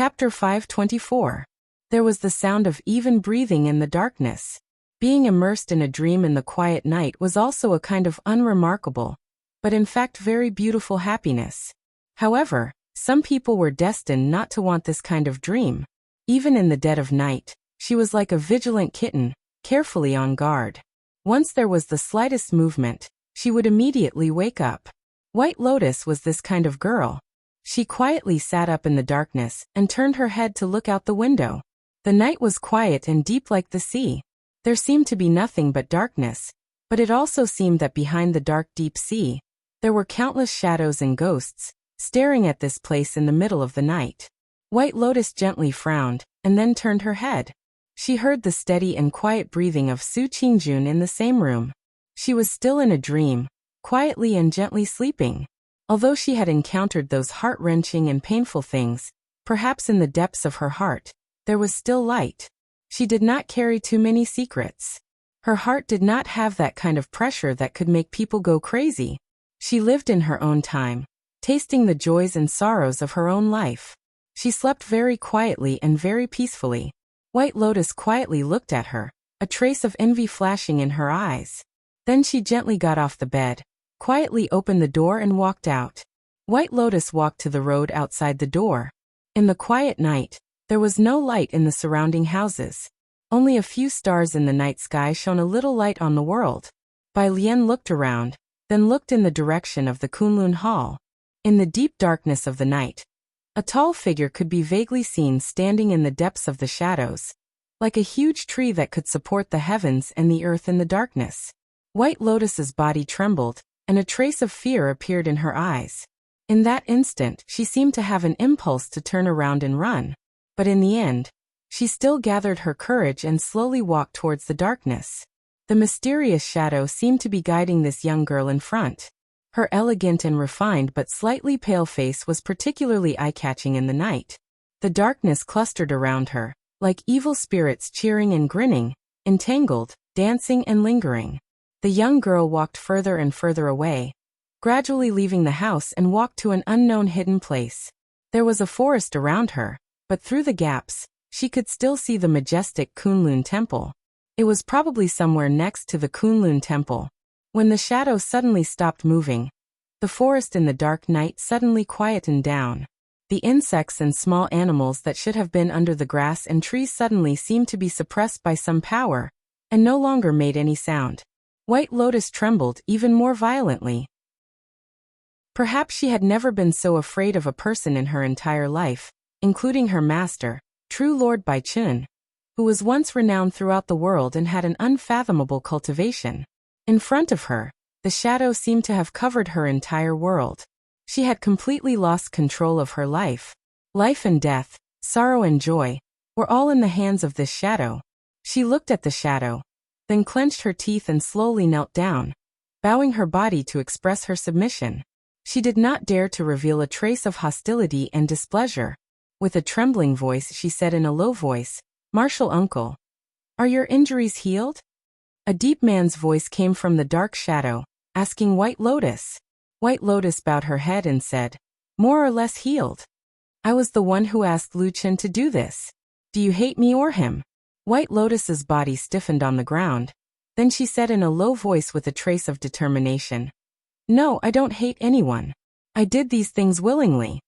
Chapter 524. There was the sound of even breathing in the darkness. Being immersed in a dream in the quiet night was also a kind of unremarkable, but in fact very beautiful happiness. However, some people were destined not to want this kind of dream. Even in the dead of night, she was like a vigilant kitten, carefully on guard. Once there was the slightest movement, she would immediately wake up. White Lotus was this kind of girl. She quietly sat up in the darkness and turned her head to look out the window. The night was quiet and deep like the sea. There seemed to be nothing but darkness, but it also seemed that behind the dark deep sea, there were countless shadows and ghosts, staring at this place in the middle of the night. White Lotus gently frowned, and then turned her head. She heard the steady and quiet breathing of Su Qingjun in the same room. She was still in a dream, quietly and gently sleeping. Although she had encountered those heart-wrenching and painful things, perhaps in the depths of her heart, there was still light. She did not carry too many secrets. Her heart did not have that kind of pressure that could make people go crazy. She lived in her own time, tasting the joys and sorrows of her own life. She slept very quietly and very peacefully. White Lotus quietly looked at her, a trace of envy flashing in her eyes. Then she gently got off the bed, quietly opened the door and walked out. White Lotus walked to the road outside the door. In the quiet night, there was no light in the surrounding houses. Only a few stars in the night sky shone a little light on the world. Bai Lian looked around, then looked in the direction of the Kunlun Hall. In the deep darkness of the night, a tall figure could be vaguely seen standing in the depths of the shadows, like a huge tree that could support the heavens and the earth in the darkness. White Lotus's body trembled, and a trace of fear appeared in her eyes. In that instant, she seemed to have an impulse to turn around and run. But in the end, she still gathered her courage and slowly walked towards the darkness. The mysterious shadow seemed to be guiding this young girl in front. Her elegant and refined but slightly pale face was particularly eye-catching in the night. The darkness clustered around her, like evil spirits cheering and grinning, entangled, dancing and lingering. The young girl walked further and further away, gradually leaving the house and walked to an unknown hidden place. There was a forest around her, but through the gaps, she could still see the majestic Kunlun Temple. It was probably somewhere next to the Kunlun Temple. When the shadow suddenly stopped moving, the forest in the dark night suddenly quietened down. The insects and small animals that should have been under the grass and trees suddenly seemed to be suppressed by some power, and no longer made any sound. White Lotus trembled even more violently. Perhaps she had never been so afraid of a person in her entire life, including her master, true Lord Bai Chun, who was once renowned throughout the world and had an unfathomable cultivation. In front of her, the shadow seemed to have covered her entire world. She had completely lost control of her life. Life and death, sorrow and joy, were all in the hands of this shadow. She looked at the shadow, then clenched her teeth and slowly knelt down, bowing her body to express her submission. She did not dare to reveal a trace of hostility and displeasure. With a trembling voice she said in a low voice, "Martial uncle, are your injuries healed?" A deep man's voice came from the dark shadow, asking White Lotus. White Lotus bowed her head and said, "More or less healed. I was the one who asked Lu Chen to do this. Do you hate me or him?" White Lotus's body stiffened on the ground. Then she said in a low voice with a trace of determination, "No, I don't hate anyone. I did these things willingly."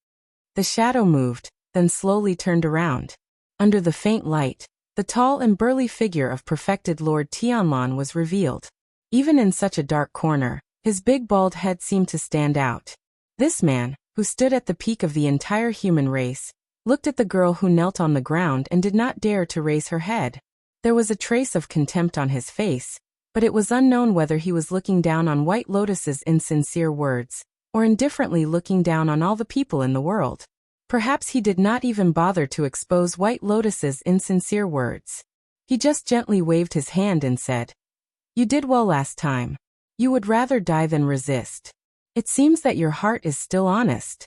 The shadow moved, then slowly turned around. Under the faint light, the tall and burly figure of perfected Lord Tianlan was revealed. Even in such a dark corner, his big bald head seemed to stand out. This man, who stood at the peak of the entire human race, looked at the girl who knelt on the ground and did not dare to raise her head. There was a trace of contempt on his face, but it was unknown whether he was looking down on White Lotus's insincere words, or indifferently looking down on all the people in the world. Perhaps he did not even bother to expose White Lotus's insincere words. He just gently waved his hand and said, "You did well last time. You would rather die than resist. It seems that your heart is still honest."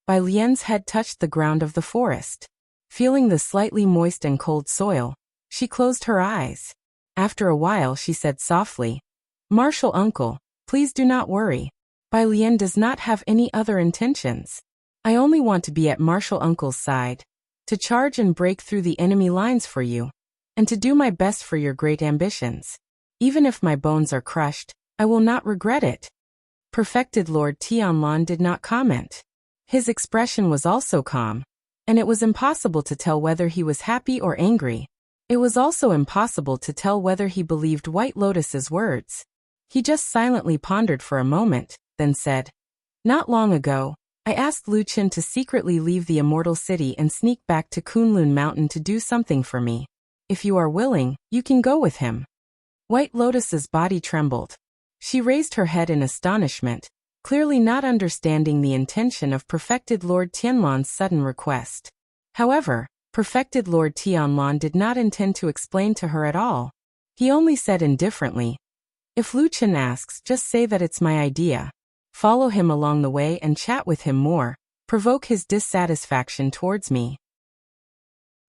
Bai Lian's head touched the ground of the forest. Feeling the slightly moist and cold soil, she closed her eyes. After a while she said softly, "Martial uncle, please do not worry. Bai Lian does not have any other intentions. I only want to be at Martial uncle's side. to charge and break through the enemy lines for you, and to do my best for your great ambitions. Even if my bones are crushed, I will not regret it. Perfected Lord Tianlan did not comment. His expression was also calm, and it was impossible to tell whether he was happy or angry. It was also impossible to tell whether he believed White Lotus's words. He just silently pondered for a moment, then said, "Not long ago, I asked Lu Qin to secretly leave the immortal city and sneak back to Kunlun Mountain to do something for me. If you are willing, you can go with him." White Lotus's body trembled. She raised her head in astonishment, clearly not understanding the intention of Perfected Lord Tianlan's sudden request. However, Perfected Lord Tianlan did not intend to explain to her at all. He only said indifferently, "If Lu Qin asks, just say that it's my idea. Follow him along the way and chat with him more, provoke his dissatisfaction towards me.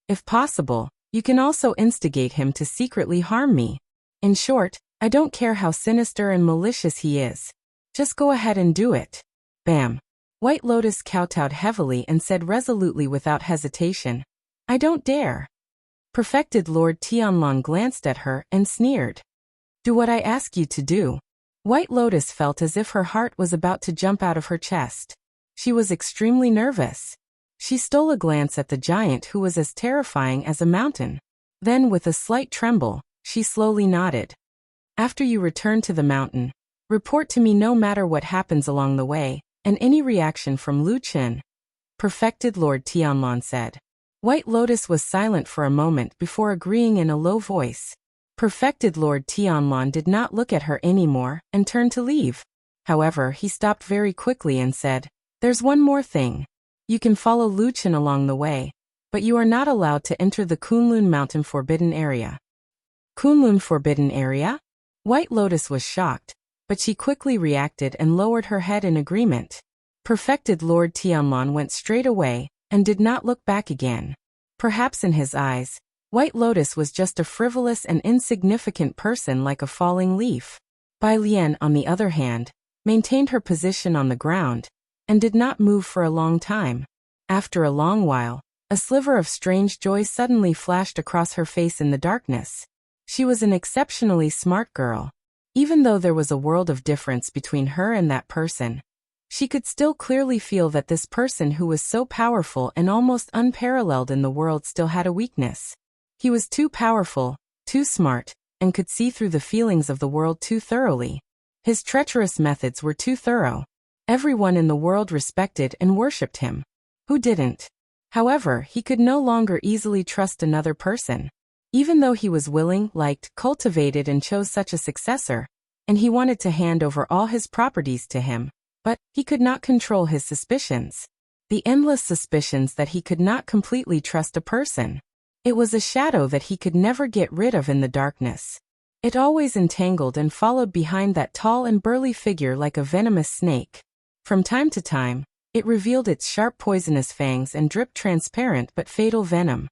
If possible, you can also instigate him to secretly harm me. In short, I don't care how sinister and malicious he is. Just go ahead and do it." Bam! White Lotus kowtowed heavily and said resolutely without hesitation, "I don't dare." Perfected Lord Tianlan glanced at her and sneered. "Do what I ask you to do." White Lotus felt as if her heart was about to jump out of her chest. She was extremely nervous. She stole a glance at the giant who was as terrifying as a mountain. Then, with a slight tremble, she slowly nodded. "After you return to the mountain, report to me no matter what happens along the way, and any reaction from Lu Qin," Perfected Lord Tianlan said. White Lotus was silent for a moment before agreeing in a low voice. Perfected Lord Tianlan did not look at her anymore and turned to leave. However, he stopped very quickly and said, "There's one more thing. You can follow Lu Qin along the way, but you are not allowed to enter the Kunlun Mountain Forbidden Area." Kunlun Forbidden Area? White Lotus was shocked, but she quickly reacted and lowered her head in agreement. Perfected Lord Tianlan went straight away and did not look back again. Perhaps in his eyes, White Lotus was just a frivolous and insignificant person like a falling leaf. Bai Lian, on the other hand, maintained her position on the ground and did not move for a long time. After a long while, a sliver of strange joy suddenly flashed across her face in the darkness. She was an exceptionally smart girl. Even though there was a world of difference between her and that person, she could still clearly feel that this person who was so powerful and almost unparalleled in the world still had a weakness. He was too powerful, too smart, and could see through the feelings of the world too thoroughly. His treacherous methods were too thorough. Everyone in the world respected and worshipped him. Who didn't? However, he could no longer easily trust another person. Even though he was willing, liked, cultivated and chose such a successor, and he wanted to hand over all his properties to him, but he could not control his suspicions. The endless suspicions that he could not completely trust a person. It was a shadow that he could never get rid of in the darkness. It always entangled and followed behind that tall and burly figure like a venomous snake. From time to time, it revealed its sharp poisonous fangs and dripped transparent but fatal venom.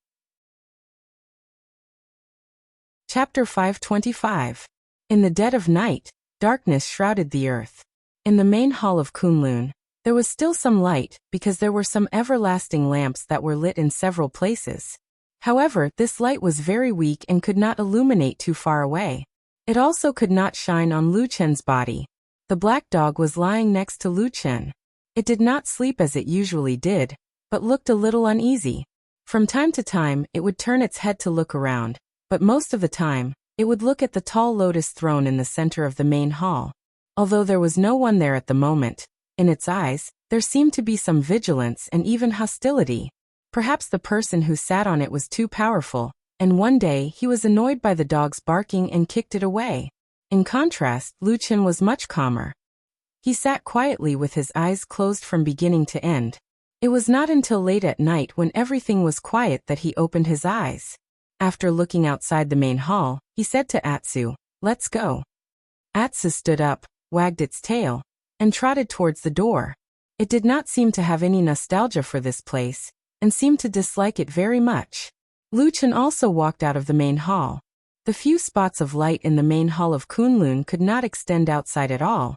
Chapter 525. In the dead of night, darkness shrouded the earth. In the main hall of Kunlun, there was still some light because there were some everlasting lamps that were lit in several places. However, this light was very weak and could not illuminate too far away. It also could not shine on Lu Qin's body. The black dog was lying next to Lu Qin. It did not sleep as it usually did, but looked a little uneasy. From time to time, it would turn its head to look around, but most of the time, it would look at the tall lotus throne in the center of the main hall. Although there was no one there at the moment, in its eyes, there seemed to be some vigilance and even hostility. Perhaps the person who sat on it was too powerful, and one day he was annoyed by the dog's barking and kicked it away. In contrast, Lu Qin was much calmer. He sat quietly with his eyes closed from beginning to end. It was not until late at night when everything was quiet that he opened his eyes. After looking outside the main hall, he said to Atsu, "Let's go." Atsu stood up, wagged its tail, and trotted towards the door. It did not seem to have any nostalgia for this place, and seemed to dislike it very much. Lu Qin also walked out of the main hall. The few spots of light in the main hall of Kunlun could not extend outside at all,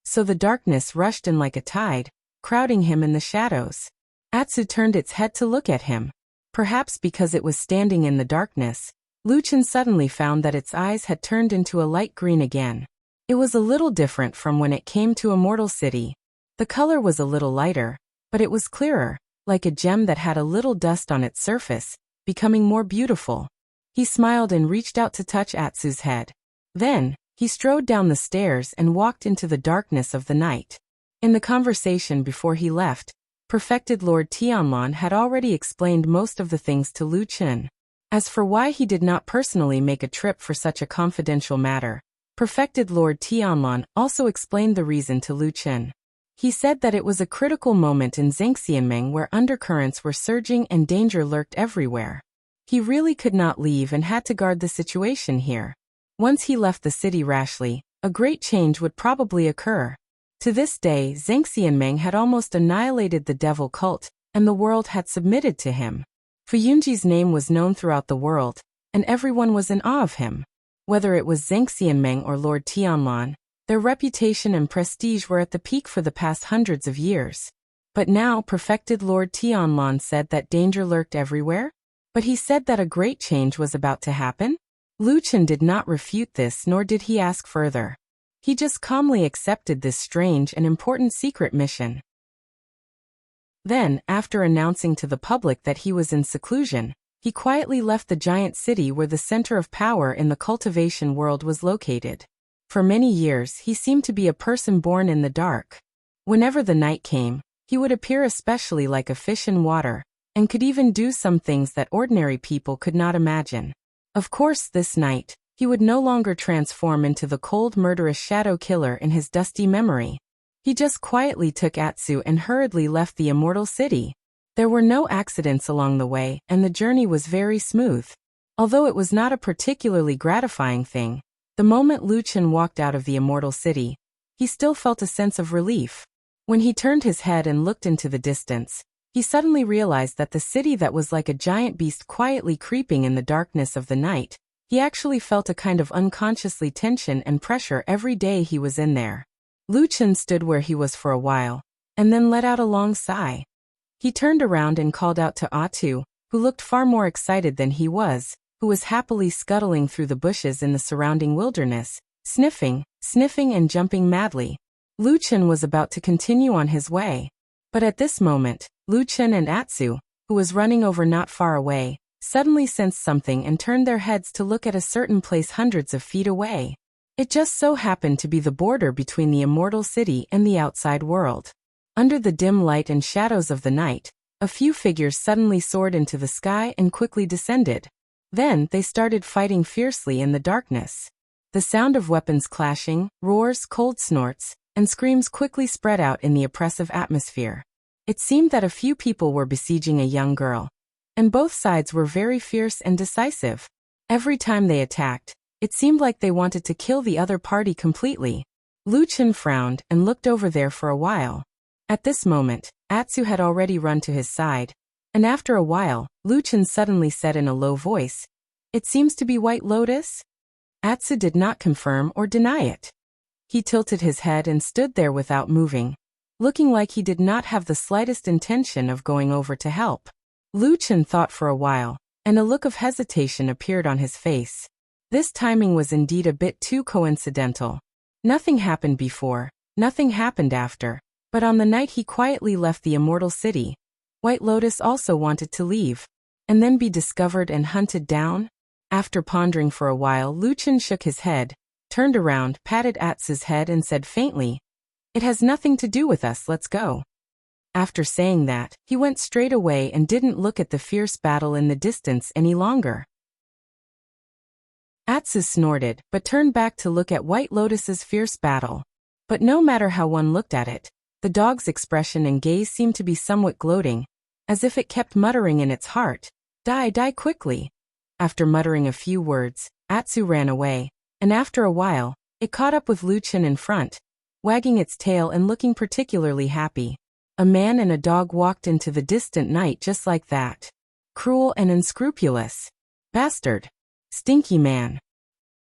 so the darkness rushed in like a tide, crowding him in the shadows. Atsu turned its head to look at him. Perhaps because it was standing in the darkness, Luchin suddenly found that its eyes had turned into a light green again. It was a little different from when it came to Immortal City. The color was a little lighter, but it was clearer, like a gem that had a little dust on its surface, becoming more beautiful. He smiled and reached out to touch Atsu's head. Then, he strode down the stairs and walked into the darkness of the night. In the conversation before he left, Perfected Lord Tianlon had already explained most of the things to Luchin. As for why he did not personally make a trip for such a confidential matter, Perfected Lord Tianlon also explained the reason to Luchin. He said that it was a critical moment in Zhengxianmeng where undercurrents were surging and danger lurked everywhere. He really could not leave and had to guard the situation here. Once he left the city rashly, a great change would probably occur. To this day, Zhengxianmeng had almost annihilated the devil cult, and the world had submitted to him. Fuyunji's name was known throughout the world, and everyone was in awe of him. Whether it was Zhengxianmeng or Lord Tianlon, their reputation and prestige were at the peak for the past hundreds of years. But now Perfected Lord Tianlon said that danger lurked everywhere? But he said that a great change was about to happen? Luchin did not refute this, nor did he ask further. He just calmly accepted this strange and important secret mission. Then, after announcing to the public that he was in seclusion, he quietly left the giant city where the center of power in the cultivation world was located. For many years, he seemed to be a person born in the dark. Whenever the night came, he would appear especially like a fish in water, and could even do some things that ordinary people could not imagine. Of course, this night, he would no longer transform into the cold, murderous shadow killer in his dusty memory. He just quietly took Atsu and hurriedly left the Immortal City. There were no accidents along the way, and the journey was very smooth. Although it was not a particularly gratifying thing, the moment Luchin walked out of the Immortal City, he still felt a sense of relief. When he turned his head and looked into the distance, he suddenly realized that the city that was like a giant beast quietly creeping in the darkness of the night, he actually felt a kind of unconsciously tension and pressure every day he was in there. Luchin stood where he was for a while, and then let out a long sigh. He turned around and called out to Atu, who looked far more excited than he was, who was happily scuttling through the bushes in the surrounding wilderness, sniffing and jumping madly. Luchin was about to continue on his way. But at this moment, Luchin and Atsu, who was running over not far away, suddenly sensed something and turned their heads to look at a certain place hundreds of feet away. It just so happened to be the border between the Immortal City and the outside world. Under the dim light and shadows of the night, a few figures suddenly soared into the sky and quickly descended. Then they started fighting fiercely in the darkness. The sound of weapons clashing, roars, cold snorts, and screams quickly spread out in the oppressive atmosphere. It seemed that a few people were besieging a young girl, and both sides were very fierce and decisive. Every time they attacked, it seemed like they wanted to kill the other party completely. Luchin frowned and looked over there for a while. At this moment, Atsu had already run to his side, and after a while, Luchin suddenly said in a low voice, "It seems to be White Lotus?" Atsu did not confirm or deny it. He tilted his head and stood there without moving, looking like he did not have the slightest intention of going over to help. Luchin thought for a while, and a look of hesitation appeared on his face. This timing was indeed a bit too coincidental. Nothing happened before, nothing happened after, but on the night he quietly left the Immortal City, White Lotus also wanted to leave, and then be discovered and hunted down. After pondering for a while, Luchin shook his head, turned around, patted Atsu's head and said faintly, "It has nothing to do with us, let's go." After saying that, he went straight away and didn't look at the fierce battle in the distance any longer. Atsu snorted, but turned back to look at White Lotus's fierce battle. But no matter how one looked at it, the dog's expression and gaze seemed to be somewhat gloating, as if it kept muttering in its heart, Die quickly." After muttering a few words, Atsu ran away, and after a while, it caught up with Luchin in front, wagging its tail and looking particularly happy. A man and a dog walked into the distant night just like that. Cruel and unscrupulous. Bastard. Stinky man.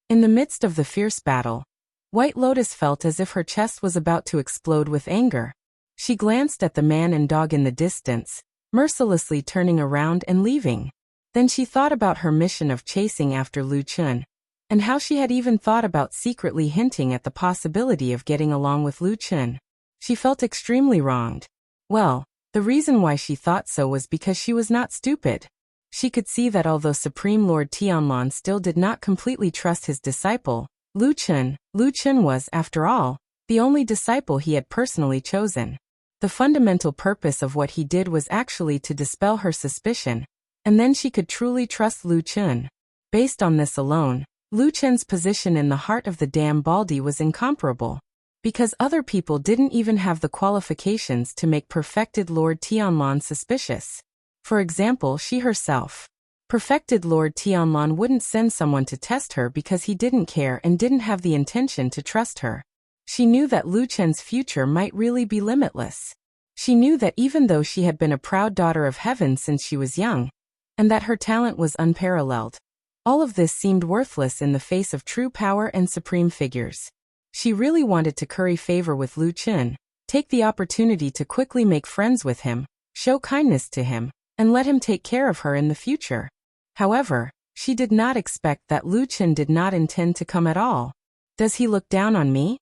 In the midst of the fierce battle, White Lotus felt as if her chest was about to explode with anger. She glanced at the man and dog in the distance, mercilessly turning around and leaving. Then she thought about her mission of chasing after Lu Chun, and how she had even thought about secretly hinting at the possibility of getting along with Lu Chun. She felt extremely wronged. Well, the reason why she thought so was because she was not stupid. She could see that although Supreme Lord Tianlan still did not completely trust his disciple, Lu Chun was, after all, the only disciple he had personally chosen. The fundamental purpose of what he did was actually to dispel her suspicion, and then she could truly trust Lu Chun. Based on this alone, Lu Chun's position in the heart of the damn Baldi was incomparable, because other people didn't even have the qualifications to make perfected Lord Tianlan suspicious. For example, she herself. Perfected Lord Tianlan wouldn't send someone to test her because he didn't care and didn't have the intention to trust her. She knew that Lu Chun's future might really be limitless. She knew that even though she had been a proud daughter of heaven since she was young, and that her talent was unparalleled, all of this seemed worthless in the face of true power and supreme figures. She really wanted to curry favor with Lu Chun, take the opportunity to quickly make friends with him, show kindness to him, and let him take care of her in the future. However, she did not expect that Lu Chun did not intend to come at all. Does he look down on me?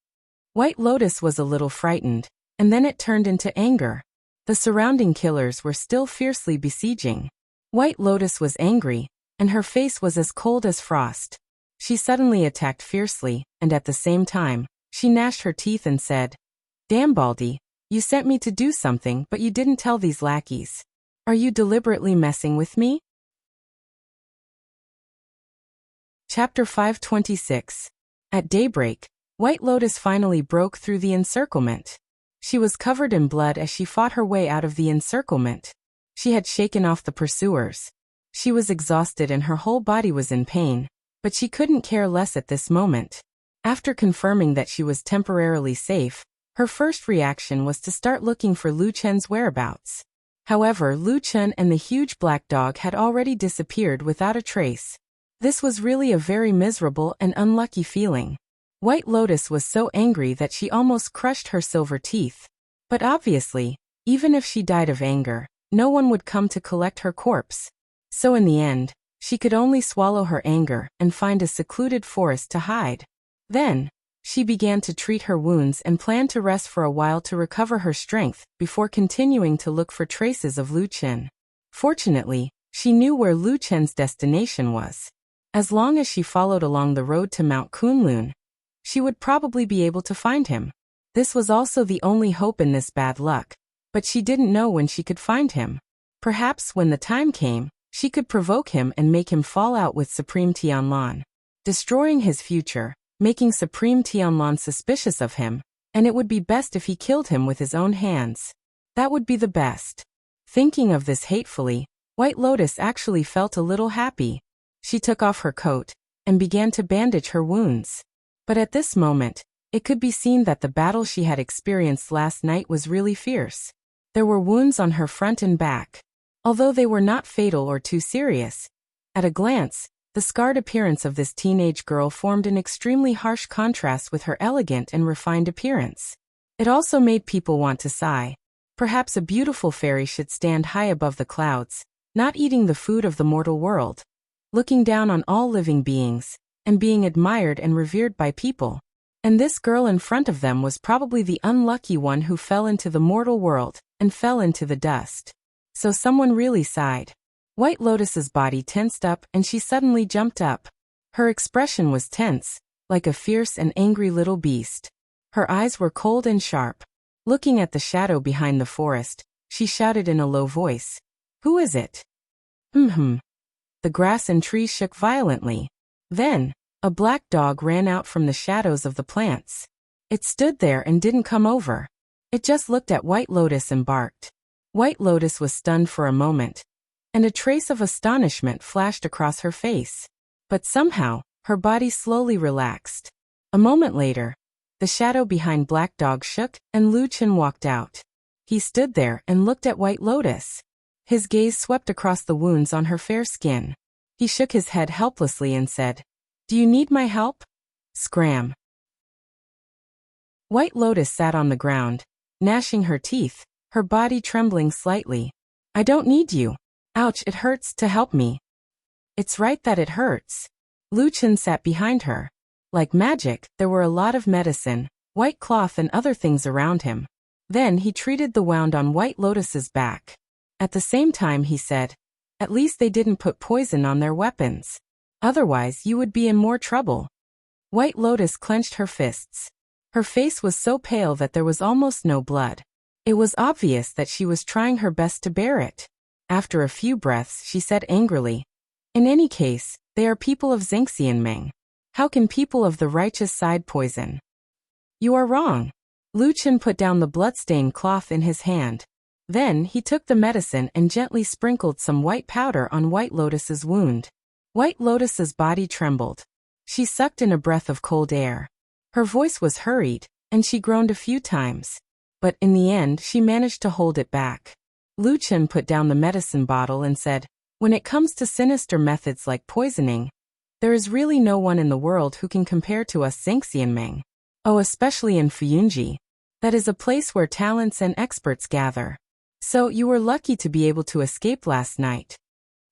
White Lotus was a little frightened, and then it turned into anger. The surrounding killers were still fiercely besieging. White Lotus was angry, and her face was as cold as frost. She suddenly attacked fiercely, and at the same time, she gnashed her teeth and said, "Damn Baldi, you sent me to do something but you didn't tell these lackeys. Are you deliberately messing with me?" Chapter 526. At daybreak, White Lotus finally broke through the encirclement. She was covered in blood as she fought her way out of the encirclement. She had shaken off the pursuers. She was exhausted and her whole body was in pain, but she couldn't care less at this moment. After confirming that she was temporarily safe, her first reaction was to start looking for Lu Chun's whereabouts. However, Lu Chun and the huge black dog had already disappeared without a trace. This was really a very miserable and unlucky feeling. White Lotus was so angry that she almost crushed her silver teeth. But obviously, even if she died of anger, no one would come to collect her corpse. So in the end, she could only swallow her anger and find a secluded forest to hide. Then, she began to treat her wounds and planned to rest for a while to recover her strength before continuing to look for traces of Lu Chun. Fortunately, she knew where Lu Chun's destination was. As long as she followed along the road to Mount Kunlun, she would probably be able to find him. This was also the only hope in this bad luck, but she didn't know when she could find him. Perhaps when the time came, she could provoke him and make him fall out with Supreme Tianlan, destroying his future, making Supreme Tianlan suspicious of him, and it would be best if he killed him with his own hands. That would be the best. Thinking of this hatefully, White Lotus actually felt a little happy. She took off her coat and began to bandage her wounds. But at this moment, it could be seen that the battle she had experienced last night was really fierce. There were wounds on her front and back. Although they were not fatal or too serious, at a glance, the scarred appearance of this teenage girl formed an extremely harsh contrast with her elegant and refined appearance. It also made people want to sigh. Perhaps a beautiful fairy should stand high above the clouds, not eating the food of the mortal world, looking down on all living beings, and being admired and revered by people. And this girl in front of them was probably the unlucky one who fell into the mortal world and fell into the dust. So someone really sighed. White Lotus's body tensed up and she suddenly jumped up. Her expression was tense, like a fierce and angry little beast. Her eyes were cold and sharp. Looking at the shadow behind the forest, she shouted in a low voice, "Who is it?" The grass and trees shook violently. Then, a black dog ran out from the shadows of the plants. It stood there and didn't come over. It just looked at White Lotus and barked. White Lotus was stunned for a moment, and a trace of astonishment flashed across her face. But somehow, her body slowly relaxed. A moment later, the shadow behind Black Dog shook, and Lu Chun walked out. He stood there and looked at White Lotus. His gaze swept across the wounds on her fair skin. He shook his head helplessly and said, "Do you need my help?" Scram. White Lotus sat on the ground, gnashing her teeth, her body trembling slightly. I don't need you. Ouch, it hurts to help me. It's right that it hurts. Lu Chen sat behind her. Like magic, there were a lot of medicine, white cloth and other things around him. Then he treated the wound on White Lotus's back. At the same time he said, at least they didn't put poison on their weapons. Otherwise you would be in more trouble. White Lotus clenched her fists. Her face was so pale that there was almost no blood. It was obvious that she was trying her best to bear it. After a few breaths she said angrily, in any case, they are people of Zhengxianmeng. How can people of the righteous side poison? You are wrong. Lu Chen put down the bloodstained cloth in his hand. Then he took the medicine and gently sprinkled some white powder on White Lotus's wound. White Lotus's body trembled. She sucked in a breath of cold air. Her voice was hurried, and she groaned a few times. But in the end she managed to hold it back. Lu Chen put down the medicine bottle and said, when it comes to sinister methods like poisoning, there is really no one in the world who can compare to us Zhengxianmeng. Oh, especially in Fuyunji. That is a place where talents and experts gather. So you were lucky to be able to escape last night.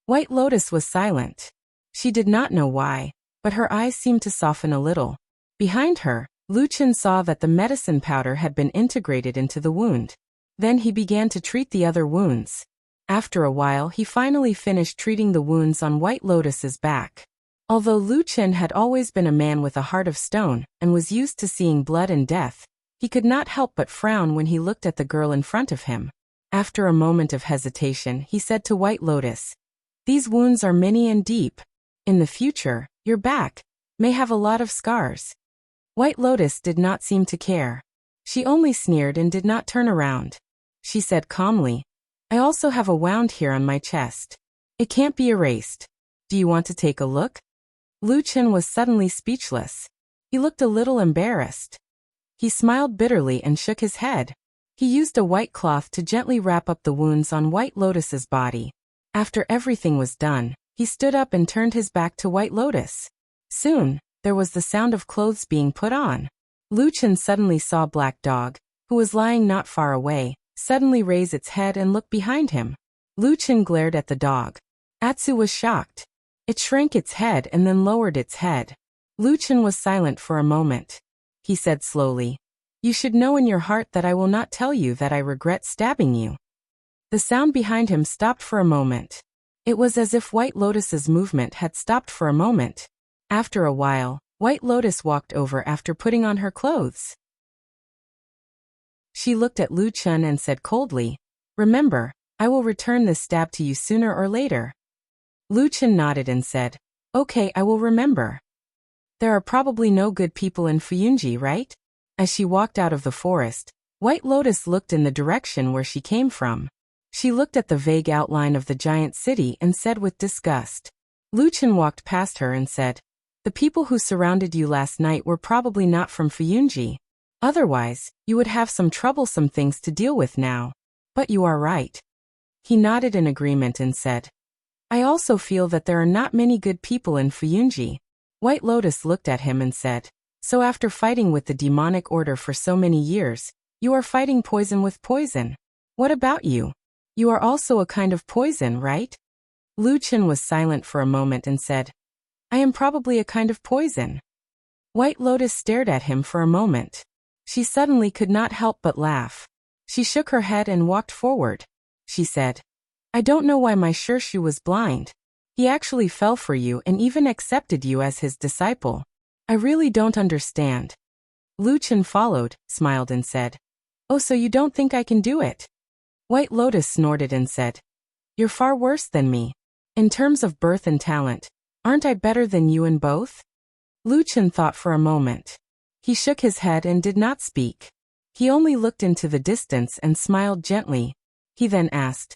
White Lotus was silent. She did not know why, but her eyes seemed to soften a little. Behind her, Lu Chen saw that the medicine powder had been integrated into the wound. Then he began to treat the other wounds. After a while he finally finished treating the wounds on White Lotus's back. Although Lu Chen had always been a man with a heart of stone and was used to seeing blood and death, he could not help but frown when he looked at the girl in front of him. After a moment of hesitation he said to White Lotus, these wounds are many and deep. In the future, your back may have a lot of scars. White Lotus did not seem to care. She only sneered and did not turn around. She said calmly, I also have a wound here on my chest. It can't be erased. Do you want to take a look? Lu Chen was suddenly speechless. He looked a little embarrassed. He smiled bitterly and shook his head. He used a white cloth to gently wrap up the wounds on White Lotus's body. After everything was done, he stood up and turned his back to White Lotus. Soon, there was the sound of clothes being put on. Lu Chen suddenly saw Black Dog, who was lying not far away, suddenly raise its head and look behind him. Lu Chen glared at the dog. Atsu was shocked. It shrank its head and then lowered its head. Lu Chen was silent for a moment. He said slowly, you should know in your heart that I will not tell you that I regret stabbing you. The sound behind him stopped for a moment. It was as if White Lotus's movement had stopped for a moment. After a while, White Lotus walked over after putting on her clothes. She looked at Lu Chen and said coldly, remember, I will return this stab to you sooner or later. Lu Chen nodded and said, okay, I will remember. There are probably no good people in Fuyunji, right? As she walked out of the forest, White Lotus looked in the direction where she came from. She looked at the vague outline of the giant city and said with disgust. Lu Chen walked past her and said, the people who surrounded you last night were probably not from Fuyunji. Otherwise, you would have some troublesome things to deal with now. But you are right. He nodded in agreement and said, I also feel that there are not many good people in Fuyunji. White Lotus looked at him and said, so after fighting with the demonic order for so many years, you are fighting poison with poison. What about you? You are also a kind of poison, right? Lu Chen was silent for a moment and said, I am probably a kind of poison. White Lotus stared at him for a moment. She suddenly could not help but laugh. She shook her head and walked forward. She said, I don't know why my Shirshu was blind. He actually fell for you and even accepted you as his disciple. I really don't understand. Lu Chen followed, smiled and said, oh, so you don't think I can do it? White Lotus snorted and said, you're far worse than me. In terms of birth and talent, aren't I better than you in both? Lu Chen thought for a moment. He shook his head and did not speak. He only looked into the distance and smiled gently. He then asked,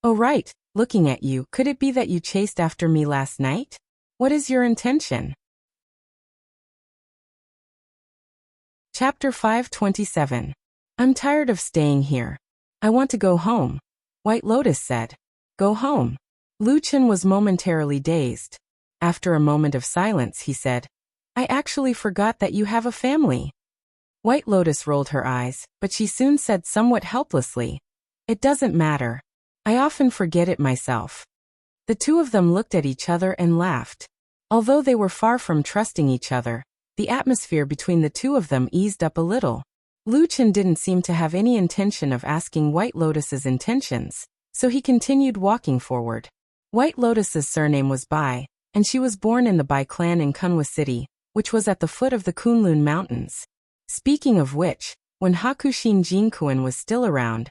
oh right, looking at you, could it be that you chased after me last night? What is your intention? Chapter 527. I'm tired of staying here. I want to go home. White Lotus said. Go home. Lu Chen was momentarily dazed. After a moment of silence he said, I actually forgot that you have a family. White Lotus rolled her eyes, but she soon said somewhat helplessly, it doesn't matter. I often forget it myself. The two of them looked at each other and laughed. Although they were far from trusting each other, the atmosphere between the two of them eased up a little. Lu Chen didn't seem to have any intention of asking White Lotus's intentions, so he continued walking forward. White Lotus's surname was Bai, and she was born in the Bai clan in Kunwa City, which was at the foot of the Kunlun Mountains. Speaking of which, when Hakushin Jinkuan was still around,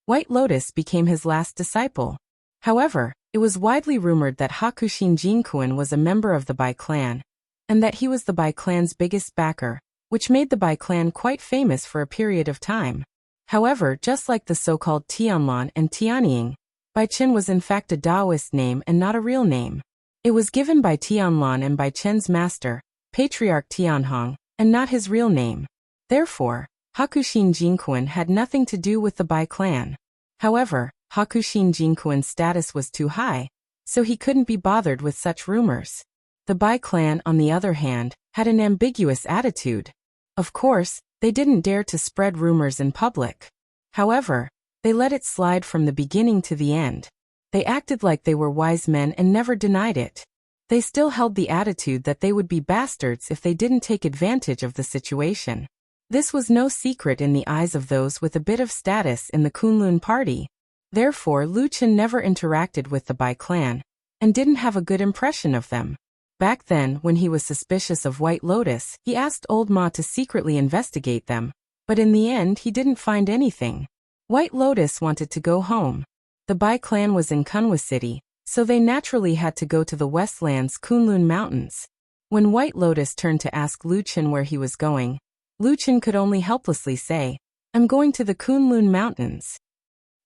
White Lotus became his last disciple. However, it was widely rumored that Hakushin Jinkuan was a member of the Bai clan, and that he was the Bai clan's biggest backer, which made the Bai clan quite famous for a period of time. However, just like the so-called Tianlan and Tianying, Bai Chen was in fact a Taoist name and not a real name. It was given by Tianlan and Bai Chen's master, Patriarch Tianhong, and not his real name. Therefore, Hakushin Jinkuan had nothing to do with the Bai clan. However, Hakushin Jinkuan's status was too high, so he couldn't be bothered with such rumors. The Bai clan, on the other hand, had an ambiguous attitude. Of course, they didn't dare to spread rumors in public. However, they let it slide from the beginning to the end. They acted like they were wise men and never denied it. They still held the attitude that they would be bastards if they didn't take advantage of the situation. This was no secret in the eyes of those with a bit of status in the Kunlun party. Therefore, Lu Chen never interacted with the Bai clan, and didn't have a good impression of them. Back then, when he was suspicious of White Lotus, he asked Old Ma to secretly investigate them, but in the end he didn't find anything. White Lotus wanted to go home. The Bai clan was in Kunwa City, so they naturally had to go to the Westland's Kunlun Mountains. When White Lotus turned to ask Lu Chen where he was going, Lu Chen could only helplessly say, "I'm going to the Kunlun Mountains."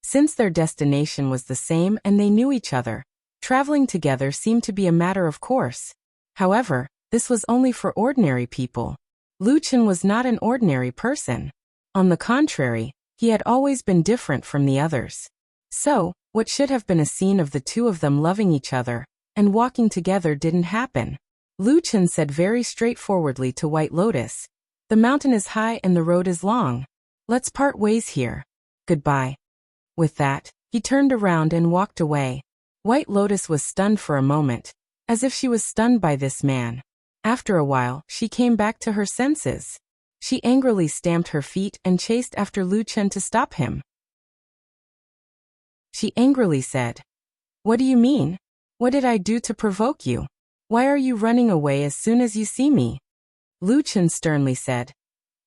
Since their destination was the same and they knew each other, traveling together seemed to be a matter of course. However, this was only for ordinary people. Lu Chen was not an ordinary person. On the contrary, he had always been different from the others. So, what should have been a scene of the two of them loving each other and walking together didn't happen. Lu Chen said very straightforwardly to White Lotus, "The mountain is high and the road is long. Let's part ways here. Goodbye." With that, he turned around and walked away. White Lotus was stunned for a moment, as if she was stunned by this man. After a while, she came back to her senses. She angrily stamped her feet and chased after Lu Chen to stop him. She angrily said, "What do you mean? What did I do to provoke you? Why are you running away as soon as you see me?" Lu Chen sternly said,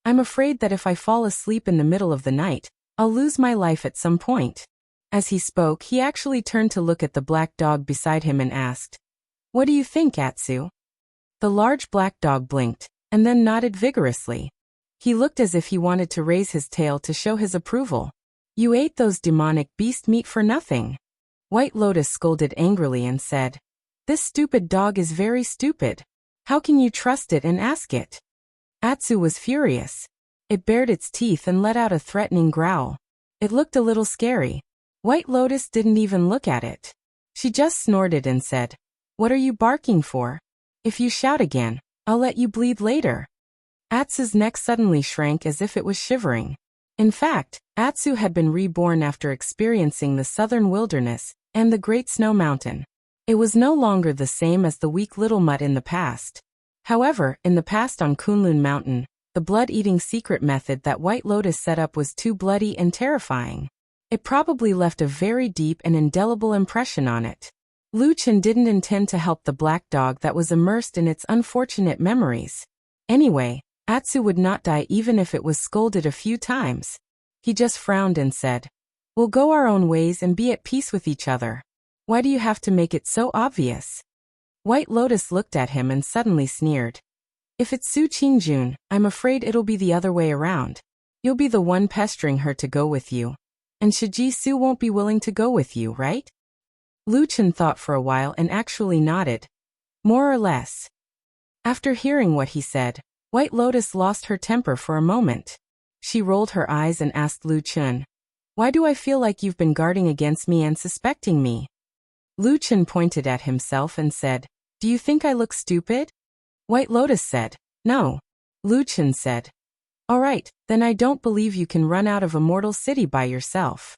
"I'm afraid that if I fall asleep in the middle of the night, I'll lose my life at some point." As he spoke, he actually turned to look at the black dog beside him and asked, "What do you think, Atsu?" The large black dog blinked, and then nodded vigorously. He looked as if he wanted to raise his tail to show his approval. "You ate those demonic beast meat for nothing." White Lotus scolded angrily and said, "This stupid dog is very stupid. How can you trust it and ask it?" Atsu was furious. It bared its teeth and let out a threatening growl. It looked a little scary. White Lotus didn't even look at it. She just snorted and said, "What are you barking for? If you shout again, I'll let you bleed later." Atsu's neck suddenly shrank as if it was shivering. In fact, Atsu had been reborn after experiencing the southern wilderness and the Great Snow Mountain. It was no longer the same as the weak little mutt in the past. However, in the past on Kunlun Mountain, the blood-eating secret method that White Lotus set up was too bloody and terrifying. It probably left a very deep and indelible impression on it. Lu Chen didn't intend to help the black dog that was immersed in its unfortunate memories. Anyway, Atsu would not die even if it was scolded a few times. He just frowned and said, "We'll go our own ways and be at peace with each other. Why do you have to make it so obvious?" White Lotus looked at him and suddenly sneered. "If it's Su Qingjun, I'm afraid it'll be the other way around. You'll be the one pestering her to go with you. And Shiji Su won't be willing to go with you, right?" Lu Chen thought for a while and actually nodded. More or less. After hearing what he said, White Lotus lost her temper for a moment. She rolled her eyes and asked Lu Chen, "Why do I feel like you've been guarding against me and suspecting me?" Lu Chen pointed at himself and said, "Do you think I look stupid?" White Lotus said, "No." Lu Chen said, "All right, then I don't believe you can run out of Immortal City by yourself."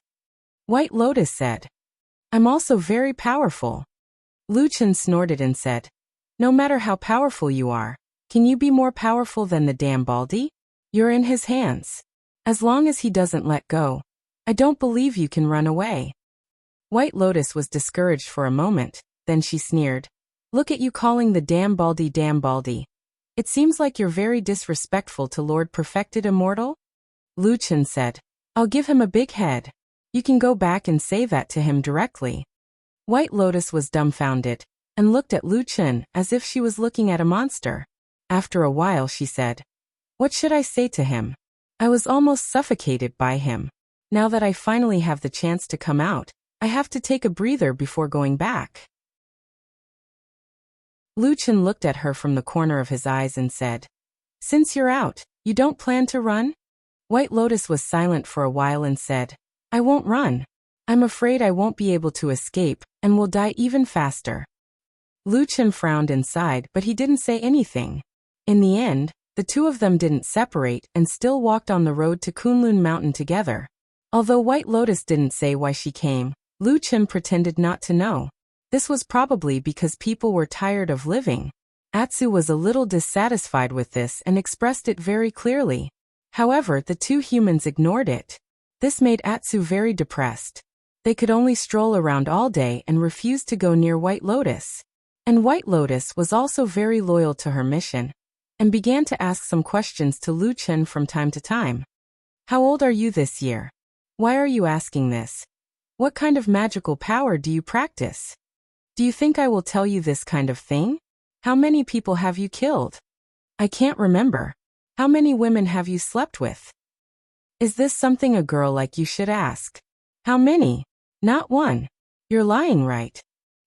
White Lotus said, I'm also very powerful. Lu Chen snorted and said, no matter how powerful you are, can you be more powerful than the damn Baldy? You're in his hands. As long as he doesn't let go, I don't believe you can run away. White Lotus was discouraged for a moment, then she sneered. Look at you calling the damn Baldy damn Baldy. It seems like you're very disrespectful to Lord Perfected Immortal? Lu Chen said, I'll give him a big head. You can go back and say that to him directly. White Lotus was dumbfounded, and looked at Lu Chen as if she was looking at a monster. After a while she said, what should I say to him? I was almost suffocated by him. Now that I finally have the chance to come out, I have to take a breather before going back. Lu Chen looked at her from the corner of his eyes and said, since you're out, you don't plan to run? White Lotus was silent for a while and said, I won't run. I'm afraid I won't be able to escape, and will die even faster. Lu Chen frowned and sighed, but he didn't say anything. In the end, the two of them didn't separate and still walked on the road to Kunlun Mountain together. Although White Lotus didn't say why she came, Lu Chen pretended not to know. This was probably because people were tired of living. Atsu was a little dissatisfied with this and expressed it very clearly. However, the two humans ignored it. This made Atsu very depressed. They could only stroll around all day and refused to go near White Lotus. And White Lotus was also very loyal to her mission, and began to ask some questions to Lu Chen from time to time. How old are you this year? Why are you asking this? What kind of magical power do you practice? Do you think I will tell you this kind of thing? How many people have you killed? I can't remember. How many women have you slept with? Is this something a girl like you should ask? How many? Not one. You're lying, right?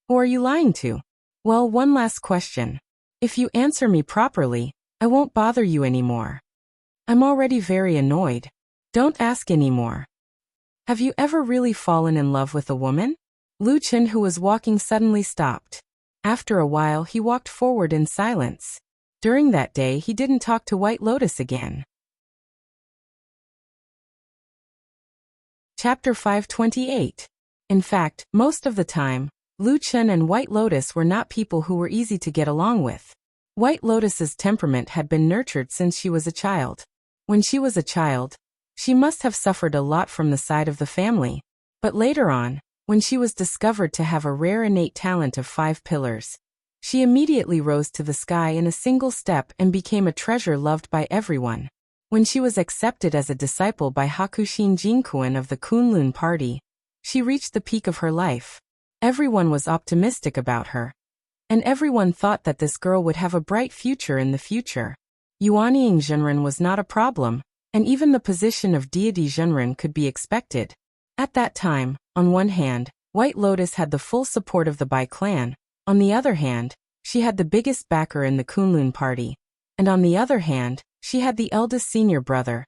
Who are you lying to? Well, one last question. If you answer me properly, I won't bother you anymore. I'm already very annoyed. Don't ask anymore. Have you ever really fallen in love with a woman? Lu Chen, who was walking, suddenly stopped. After a while he walked forward in silence. During that day he didn't talk to White Lotus again. Chapter 528. In fact, most of the time, Lu Chen and White Lotus were not people who were easy to get along with. White Lotus's temperament had been nurtured since she was a child. When she was a child, she must have suffered a lot from the side of the family. But later on, when she was discovered to have a rare innate talent of 5 pillars, she immediately rose to the sky in a single step and became a treasure loved by everyone. When she was accepted as a disciple by Hakushin Jinkuan of the Kunlun party, she reached the peak of her life. Everyone was optimistic about her, and everyone thought that this girl would have a bright future in the future. Yuanying Zhenren was not a problem, and even the position of deity Zhenren could be expected. At that time, on one hand, White Lotus had the full support of the Bai clan, on the other hand, she had the biggest backer in the Kunlun party, and on the other hand, she had the eldest senior brother,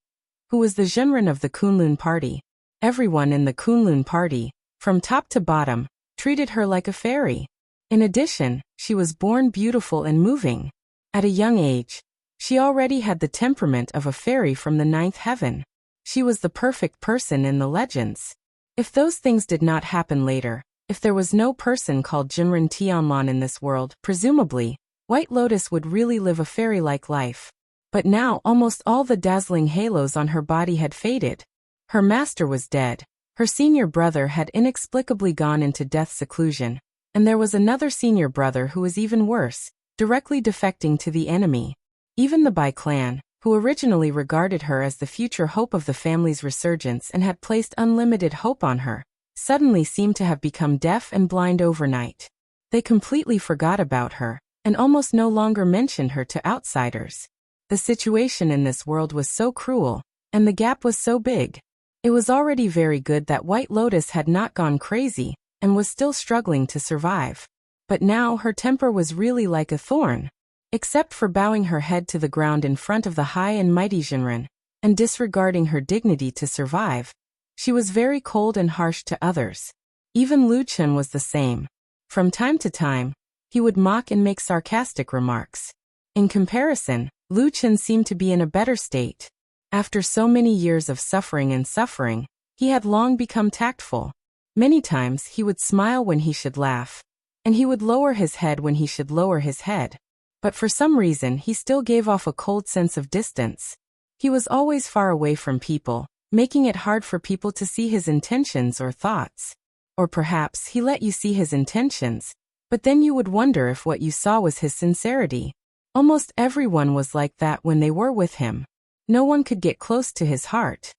who was the Zhenren of the Kunlun party. Everyone in the Kunlun party, from top to bottom, treated her like a fairy. In addition, she was born beautiful and moving. At a young age, she already had the temperament of a fairy from the 9th heaven. She was the perfect person in the legends. If those things did not happen later, if there was no person called Jinren Tianlan in this world, presumably, White Lotus would really live a fairy-like life. But now almost all the dazzling halos on her body had faded. Her master was dead. Her senior brother had inexplicably gone into death seclusion, and there was another senior brother who was even worse, directly defecting to the enemy. Even the Bai clan, who originally regarded her as the future hope of the family's resurgence and had placed unlimited hope on her, suddenly seemed to have become deaf and blind overnight. They completely forgot about her, and almost no longer mentioned her to outsiders. The situation in this world was so cruel, and the gap was so big. It was already very good that White Lotus had not gone crazy, and was still struggling to survive. But now her temper was really like a thorn. Except for bowing her head to the ground in front of the high and mighty Jinren, and disregarding her dignity to survive, she was very cold and harsh to others. Even Lu Chen was the same. From time to time, he would mock and make sarcastic remarks. In comparison, Lu Chen seemed to be in a better state. After so many years of suffering, he had long become tactful. Many times he would smile when he should laugh, and he would lower his head when he should lower his head. But for some reason he still gave off a cold sense of distance. He was always far away from people, making it hard for people to see his intentions or thoughts. Or perhaps he let you see his intentions, but then you would wonder if what you saw was his sincerity. Almost everyone was like that when they were with him. No one could get close to his heart.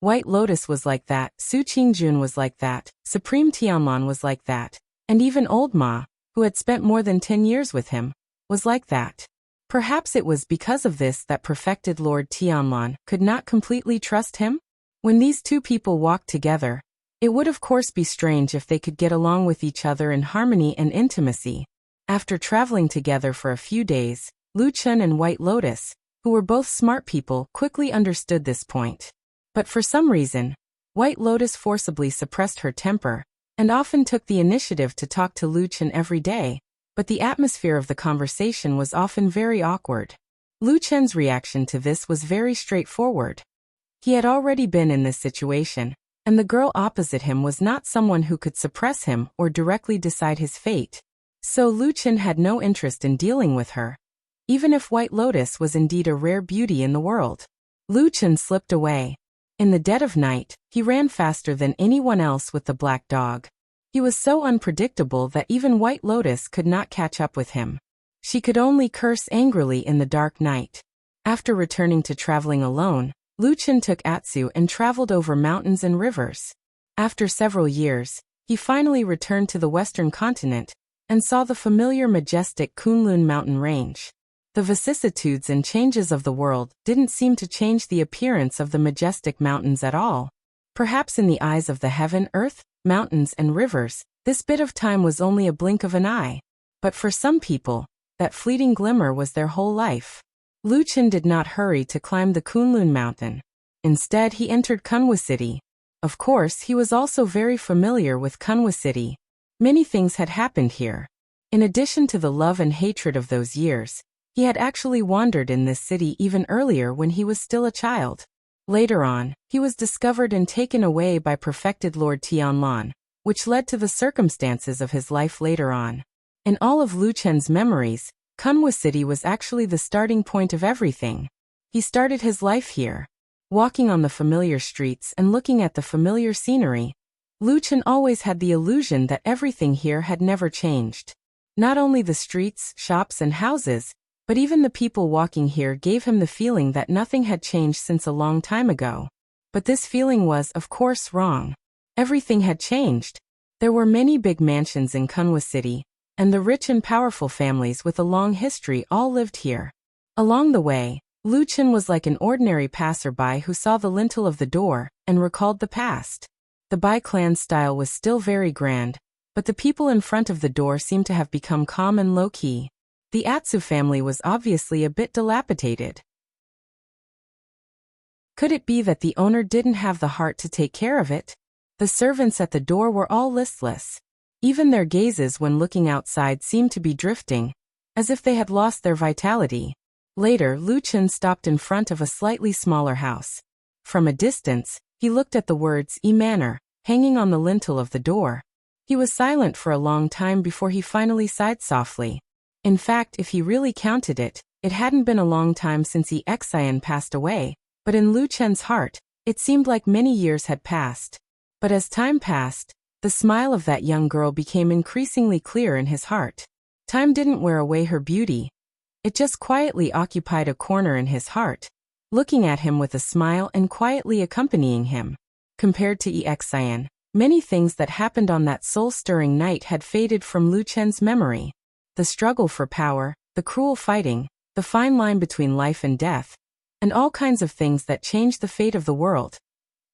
White Lotus was like that, Su Qingjun was like that, Supreme Tianlan was like that, and even Old Ma, who had spent more than 10 years with him, was like that. Perhaps it was because of this that perfected Lord Tianlan could not completely trust him? When these two people walked together, it would of course be strange if they could get along with each other in harmony and intimacy. After traveling together for a few days, Lu Chun and White Lotus, who were both smart people, quickly understood this point. But for some reason, White Lotus forcibly suppressed her temper, and often took the initiative to talk to Lu Chun every day, but the atmosphere of the conversation was often very awkward. Lu Chun's reaction to this was very straightforward. He had already been in this situation, and the girl opposite him was not someone who could suppress him or directly decide his fate. So Lu Chun had no interest in dealing with her, even if White Lotus was indeed a rare beauty in the world. Lu Chun slipped away. In the dead of night, he ran faster than anyone else with the black dog. He was so unpredictable that even White Lotus could not catch up with him. She could only curse angrily in the dark night. After returning to traveling alone, Lu Chun took Atsu and traveled over mountains and rivers. After several years, he finally returned to the western continent and saw the familiar majestic Kunlun mountain range. The vicissitudes and changes of the world didn't seem to change the appearance of the majestic mountains at all. Perhaps in the eyes of the heaven, earth, mountains and rivers, this bit of time was only a blink of an eye. But for some people, that fleeting glimmer was their whole life. Lu Chun did not hurry to climb the Kunlun mountain. Instead, he entered Kunwa City. Of course, he was also very familiar with Kunwa City. Many things had happened here. In addition to the love and hatred of those years, he had actually wandered in this city even earlier when he was still a child. Later on, he was discovered and taken away by perfected Lord Tianlan, which led to the circumstances of his life later on. In all of Lu Chun's memories, Kunwa City was actually the starting point of everything. He started his life here. Walking on the familiar streets and looking at the familiar scenery, Lu Chun always had the illusion that everything here had never changed. Not only the streets, shops and houses, but even the people walking here gave him the feeling that nothing had changed since a long time ago. But this feeling was, of course, wrong. Everything had changed. There were many big mansions in Kunwa City, and the rich and powerful families with a long history all lived here. Along the way, Lu Chun was like an ordinary passerby who saw the lintel of the door and recalled the past. The Bai clan style was still very grand, but the people in front of the door seemed to have become calm and low-key. The Atsu family was obviously a bit dilapidated. Could it be that the owner didn't have the heart to take care of it? The servants at the door were all listless. Even their gazes when looking outside seemed to be drifting, as if they had lost their vitality. Later, Lu Chun stopped in front of a slightly smaller house. From a distance, he looked at the words "E Manor" hanging on the lintel of the door. He was silent for a long time before he finally sighed softly. In fact, if he really counted it, it hadn't been a long time since Xian passed away, but in Lu Chun's heart, it seemed like many years had passed. But as time passed, the smile of that young girl became increasingly clear in his heart. Time didn't wear away her beauty. It just quietly occupied a corner in his heart, looking at him with a smile and quietly accompanying him. Compared to Xian, many things that happened on that soul-stirring night had faded from Lu Chun's memory. The struggle for power, the cruel fighting, the fine line between life and death, and all kinds of things that changed the fate of the world.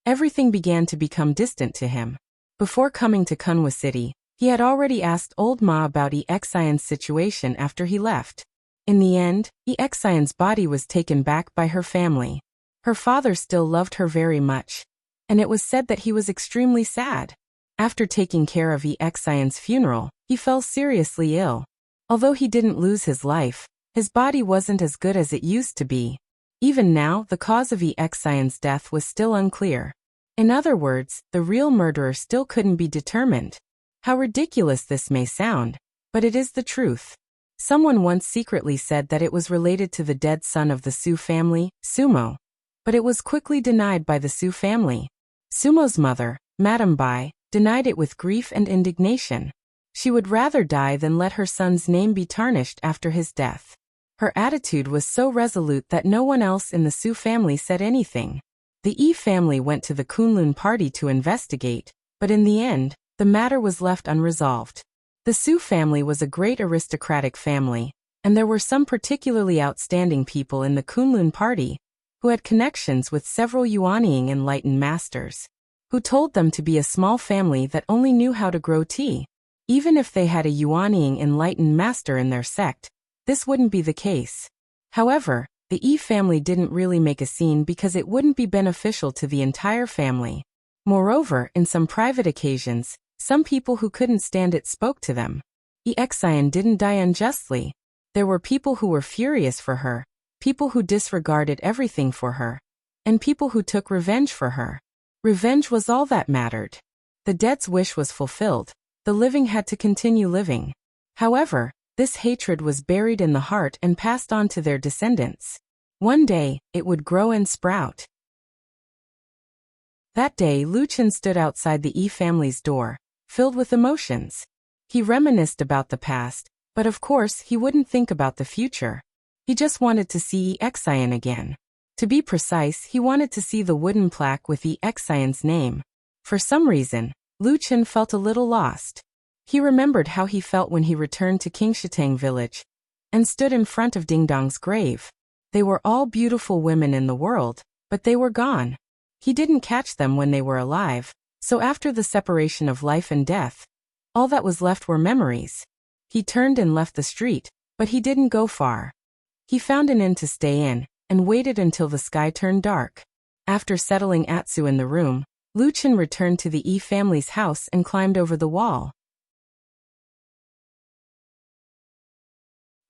Everything began to become distant to him. Before coming to Kunwa City, he had already asked Old Ma about Xian's situation after he left. In the end, Xian's body was taken back by her family. Her father still loved her very much, and it was said that he was extremely sad. After taking care of Xian's funeral, he fell seriously ill. Although he didn't lose his life, his body wasn't as good as it used to be. Even now, the cause of Xian's death was still unclear. In other words, the real murderer still couldn't be determined. How ridiculous this may sound, but it is the truth. Someone once secretly said that it was related to the dead son of the Su family, Sumo. But it was quickly denied by the Su family. Sumo's mother, Madame Bai, denied it with grief and indignation. She would rather die than let her son's name be tarnished after his death. Her attitude was so resolute that no one else in the Su family said anything. The Yi family went to the Kunlun party to investigate, but in the end, the matter was left unresolved. The Su family was a great aristocratic family, and there were some particularly outstanding people in the Kunlun party who had connections with several Yuanying enlightened masters, who told them to be a small family that only knew how to grow tea. Even if they had a Yuanying enlightened master in their sect, this wouldn't be the case. However, the Yi family didn't really make a scene because it wouldn't be beneficial to the entire family. Moreover, in some private occasions, some people who couldn't stand it spoke to them. Yi Xian didn't die unjustly. There were people who were furious for her, people who disregarded everything for her, and people who took revenge for her. Revenge was all that mattered. The dead's wish was fulfilled. The living had to continue living. However, this hatred was buried in the heart and passed on to their descendants. One day, it would grow and sprout. That day, Lu Chen stood outside the Yi family's door, filled with emotions. He reminisced about the past, but of course he wouldn't think about the future. He just wanted to see Yi Xian again. To be precise, he wanted to see the wooden plaque with Yi Xian's name. For some reason, Lu Chen felt a little lost. He remembered how he felt when he returned to Qingshitang village and stood in front of Ding Dong's grave. They were all beautiful women in the world, but they were gone. He didn't catch them when they were alive, so after the separation of life and death, all that was left were memories. He turned and left the street, but he didn't go far. He found an inn to stay in, and waited until the sky turned dark. After settling Atsu in the room, Lu Chen returned to the Yi family's house and climbed over the wall.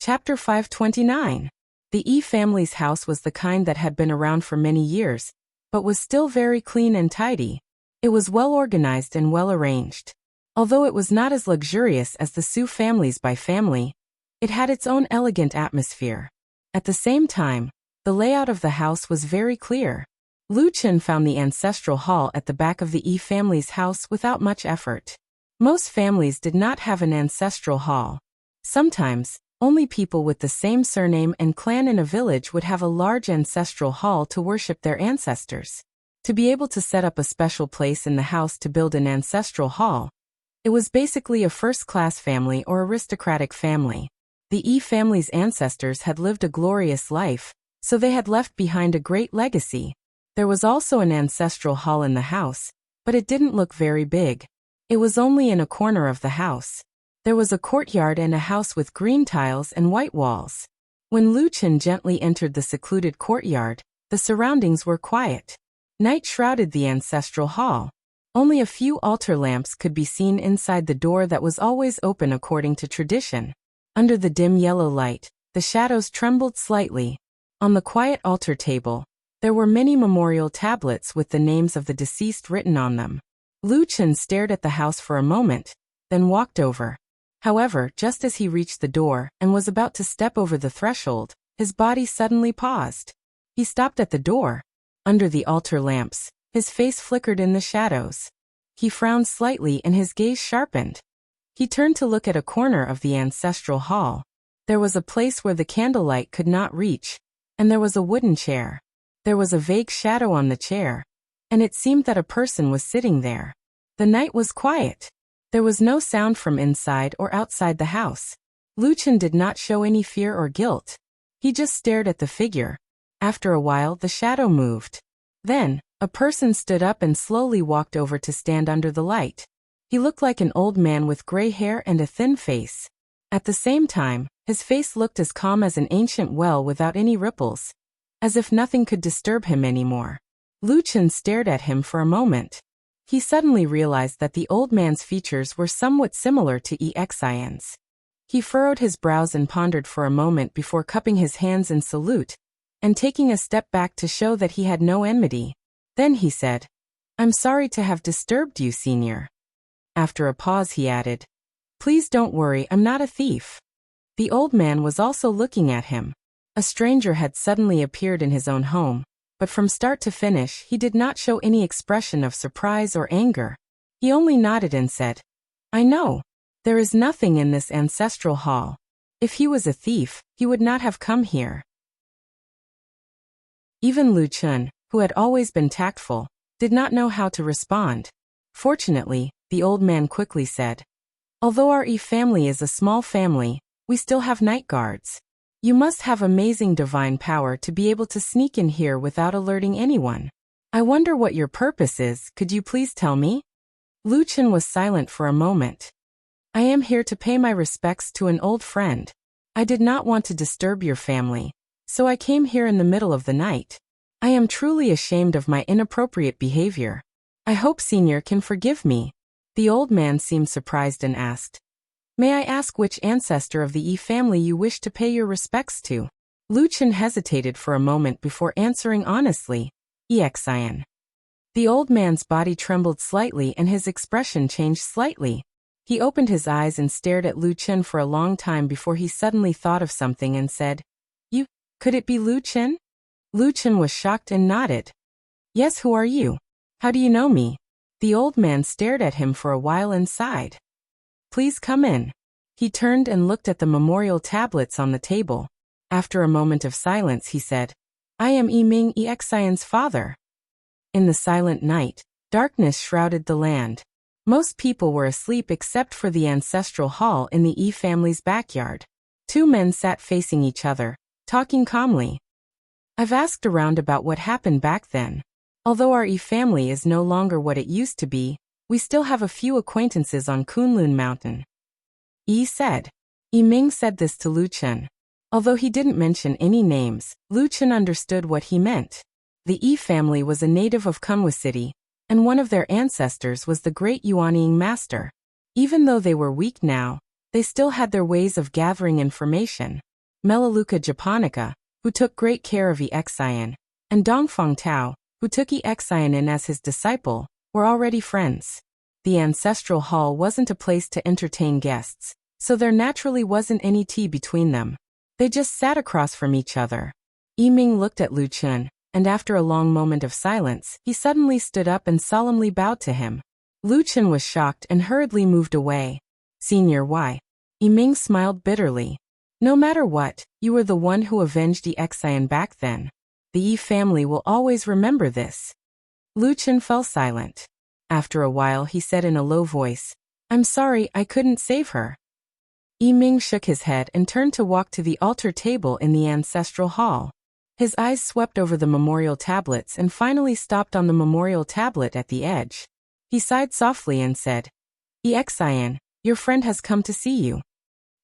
Chapter 529. The Yi family's house was the kind that had been around for many years, but was still very clean and tidy. It was well organized and well arranged. Although it was not as luxurious as the Su family's by family, it had its own elegant atmosphere. At the same time, the layout of the house was very clear. Lu Chen found the ancestral hall at the back of the Yi family's house without much effort. Most families did not have an ancestral hall. Sometimes, only people with the same surname and clan in a village would have a large ancestral hall to worship their ancestors. To be able to set up a special place in the house to build an ancestral hall, it was basically a first-class family or aristocratic family. The Yi family's ancestors had lived a glorious life, so they had left behind a great legacy. There was also an ancestral hall in the house, but it didn't look very big. It was only in a corner of the house. There was a courtyard and a house with green tiles and white walls. When Lu Chen gently entered the secluded courtyard, the surroundings were quiet. Night shrouded the ancestral hall. Only a few altar lamps could be seen inside the door that was always open according to tradition. Under the dim yellow light, the shadows trembled slightly. On the quiet altar table, there were many memorial tablets with the names of the deceased written on them. Lu Chen stared at the house for a moment, then walked over. However, just as he reached the door and was about to step over the threshold, his body suddenly paused. He stopped at the door. Under the altar lamps, his face flickered in the shadows. He frowned slightly and his gaze sharpened. He turned to look at a corner of the ancestral hall. There was a place where the candlelight could not reach, and there was a wooden chair. There was a vague shadow on the chair, and it seemed that a person was sitting there. The night was quiet. There was no sound from inside or outside the house. Lu Chen did not show any fear or guilt. He just stared at the figure. After a while, the shadow moved. Then, a person stood up and slowly walked over to stand under the light. He looked like an old man with gray hair and a thin face. At the same time, his face looked as calm as an ancient well without any ripples, as if nothing could disturb him anymore. Lu Chen stared at him for a moment. He suddenly realized that the old man's features were somewhat similar to Yi Xian's. He furrowed his brows and pondered for a moment before cupping his hands in salute, and taking a step back to show that he had no enmity. Then he said, I'm sorry to have disturbed you, Senior. After a pause he added, Please don't worry, I'm not a thief. The old man was also looking at him. A stranger had suddenly appeared in his own home, but from start to finish he did not show any expression of surprise or anger. He only nodded and said, I know. There is nothing in this ancestral hall. If he was a thief, he would not have come here. Even Lu Chun, who had always been tactful, did not know how to respond. Fortunately, the old man quickly said, Although our family is a small family, we still have night guards. You must have amazing divine power to be able to sneak in here without alerting anyone. I wonder what your purpose is, could you please tell me? Lu Chun was silent for a moment. I am here to pay my respects to an old friend. I did not want to disturb your family, so I came here in the middle of the night. I am truly ashamed of my inappropriate behavior. I hope Senior can forgive me. The old man seemed surprised and asked, May I ask which ancestor of the family you wish to pay your respects to? Lu Chun hesitated for a moment before answering honestly, Exian. The old man's body trembled slightly and his expression changed slightly. He opened his eyes and stared at Lu Chun for a long time before he suddenly thought of something and said, You, could it be Lu Chun? Lu Chun was shocked and nodded. Yes, who are you? How do you know me? The old man stared at him for a while and sighed. Please come in. He turned and looked at the memorial tablets on the table. After a moment of silence he said, I am Yiming Exian's father. In the silent night, darkness shrouded the land. Most people were asleep except for the ancestral hall in the family's backyard. Two men sat facing each other, talking calmly. I've asked around about what happened back then. Although our family is no longer what it used to be, we still have a few acquaintances on Kunlun Mountain. Said. Yiming said this to Lu Chun. Although he didn't mention any names, Lu Chun understood what he meant. The family was a native of Kunwa City, and one of their ancestors was the great Yuanying master. Even though they were weak now, they still had their ways of gathering information. Melaleuca japonica, who took great care of Exian, and Dongfang Tao, who took Exian in as his disciple, were already friends. The ancestral hall wasn't a place to entertain guests, so there naturally wasn't any tea between them. They just sat across from each other. Yiming looked at Lu Chun, and after a long moment of silence, he suddenly stood up and solemnly bowed to him. Lu Chun was shocked and hurriedly moved away. Senior, why? Yiming smiled bitterly. No matter what, you were the one who avenged Exian back then. The family will always remember this. Lu Chun fell silent. After a while he said in a low voice, I'm sorry, I couldn't save her. Yiming shook his head and turned to walk to the altar table in the ancestral hall. His eyes swept over the memorial tablets and finally stopped on the memorial tablet at the edge. He sighed softly and said, Exian, your friend has come to see you.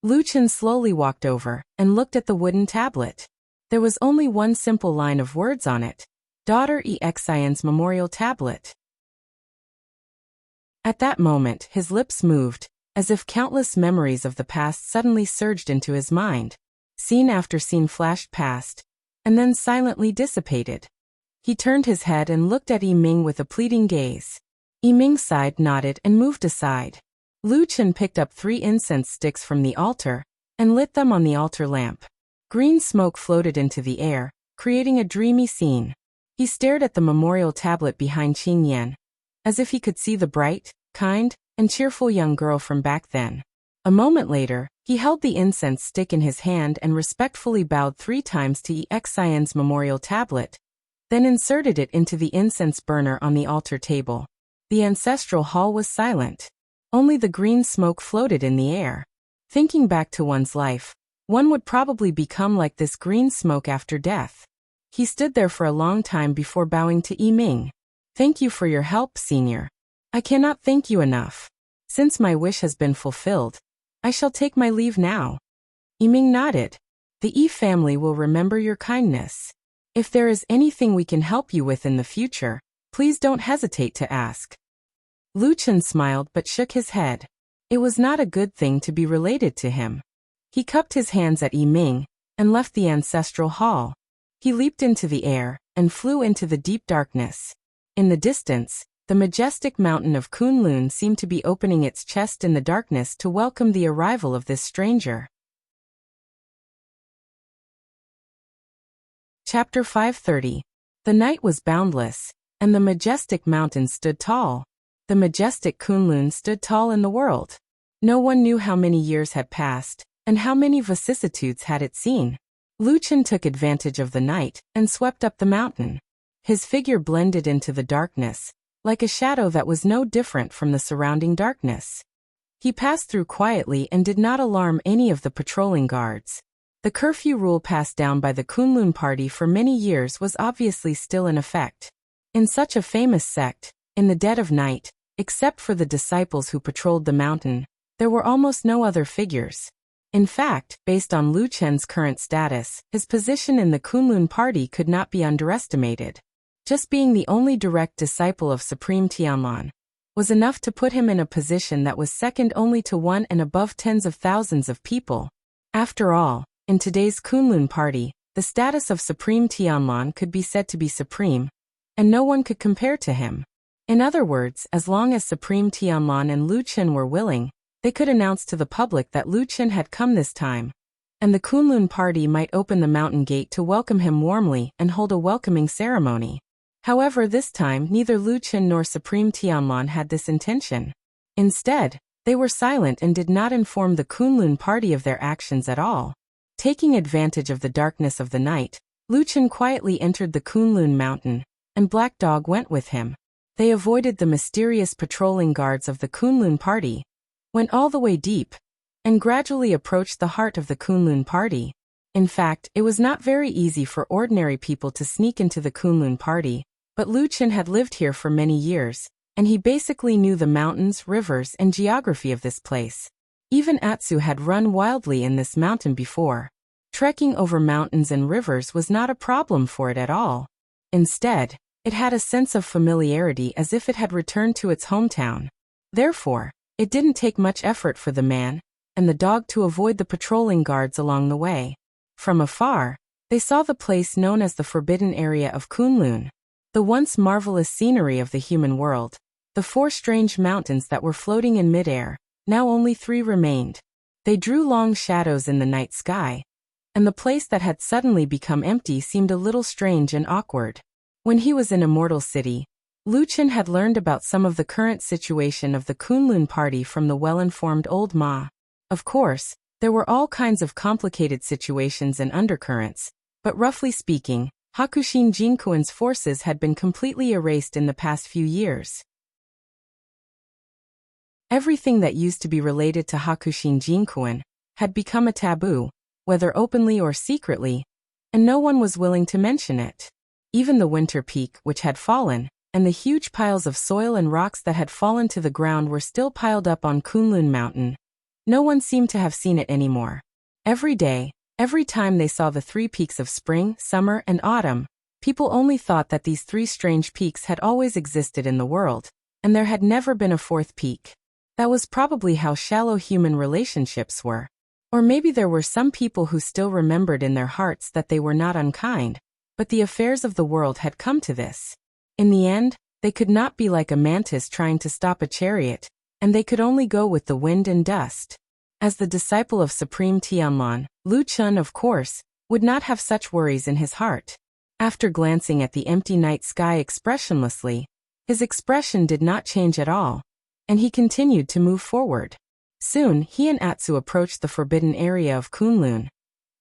Lu Chun slowly walked over and looked at the wooden tablet. There was only one simple line of words on it. Daughter Exian's memorial tablet. At that moment his lips moved, as if countless memories of the past suddenly surged into his mind. Scene after scene flashed past, and then silently dissipated. He turned his head and looked at Yiming with a pleading gaze. Yiming sighed, nodded, and moved aside. Lu Chun picked up 3 incense sticks from the altar and lit them on the altar lamp. Green smoke floated into the air, creating a dreamy scene. He stared at the memorial tablet behind Qing Yan, as if he could see the bright, kind, and cheerful young girl from back then. A moment later, he held the incense stick in his hand and respectfully bowed 3 times to Exian's memorial tablet, then inserted it into the incense burner on the altar table. The ancestral hall was silent. Only the green smoke floated in the air. Thinking back to one's life, one would probably become like this green smoke after death. He stood there for a long time before bowing to Yiming. Thank you for your help, Senior. I cannot thank you enough. Since my wish has been fulfilled, I shall take my leave now. Yiming nodded. The family will remember your kindness. If there is anything we can help you with in the future, please don't hesitate to ask. Lu Chun smiled but shook his head. It was not a good thing to be related to him. He cupped his hands at Yiming and left the ancestral hall. He leaped into the air and flew into the deep darkness. In the distance, the majestic mountain of Kunlun seemed to be opening its chest in the darkness to welcome the arrival of this stranger. Chapter 530. The night was boundless, and the majestic mountain stood tall. The majestic Kunlun stood tall in the world. No one knew how many years had passed, and how many vicissitudes had it seen. Luchan took advantage of the night, and swept up the mountain. His figure blended into the darkness, like a shadow that was no different from the surrounding darkness. He passed through quietly and did not alarm any of the patrolling guards. The curfew rule passed down by the Kunlun party for many years was obviously still in effect. In such a famous sect, in the dead of night, except for the disciples who patrolled the mountain, there were almost no other figures. In fact, based on Lu Chen's current status, his position in the Kunlun party could not be underestimated. Just being the only direct disciple of Supreme Tianlan was enough to put him in a position that was second only to one and above tens of thousands of people. After all, in today's Kunlun party, the status of Supreme Tianlan could be said to be supreme, and no one could compare to him. In other words, as long as Supreme Tianlan and Lu Chen were willing, they could announce to the public that Lu Chen had come this time, and the Kunlun party might open the mountain gate to welcome him warmly and hold a welcoming ceremony. However, this time neither Lu Chen nor Supreme Tianlan had this intention. Instead, they were silent and did not inform the Kunlun party of their actions at all. Taking advantage of the darkness of the night, Lu Chen quietly entered the Kunlun mountain, and Black Dog went with him. They avoided the mysterious patrolling guards of the Kunlun party, went all the way deep, and gradually approached the heart of the Kunlun party. In fact, it was not very easy for ordinary people to sneak into the Kunlun party, but Lu Chen had lived here for many years, and he basically knew the mountains, rivers, and geography of this place. Even Atsu had run wildly in this mountain before. Trekking over mountains and rivers was not a problem for it at all. Instead, it had a sense of familiarity as if it had returned to its hometown. Therefore, it didn't take much effort for the man and the dog to avoid the patrolling guards along the way. From afar, they saw the place known as the Forbidden Area of Kunlun, the once marvelous scenery of the human world, the 4 strange mountains that were floating in midair. Now only 3 remained. They drew long shadows in the night sky, and the place that had suddenly become empty seemed a little strange and awkward. When he was in Immortal City, Lu Chen had learned about some of the current situation of the Kunlun party from the well-informed old Ma. Of course, there were all kinds of complicated situations and undercurrents, but roughly speaking, Hakushin Jinkuan's forces had been completely erased in the past few years. Everything that used to be related to Hakushin Jinkuan had become a taboo, whether openly or secretly, and no one was willing to mention it. Even the winter peak, which had fallen, and the huge piles of soil and rocks that had fallen to the ground were still piled up on Kunlun Mountain. No one seemed to have seen it anymore. Every day, every time they saw the 3 peaks of spring, summer, and autumn, people only thought that these 3 strange peaks had always existed in the world, and there had never been a 4th peak. That was probably how shallow human relationships were. Or maybe there were some people who still remembered in their hearts that they were not unkind, but the affairs of the world had come to this. In the end, they could not be like a mantis trying to stop a chariot, and they could only go with the wind and dust. As the disciple of Supreme Tianlan, Lu Chen, of course, would not have such worries in his heart. After glancing at the empty night sky expressionlessly, his expression did not change at all, and he continued to move forward. Soon, he and Atsu approached the forbidden area of Kunlun,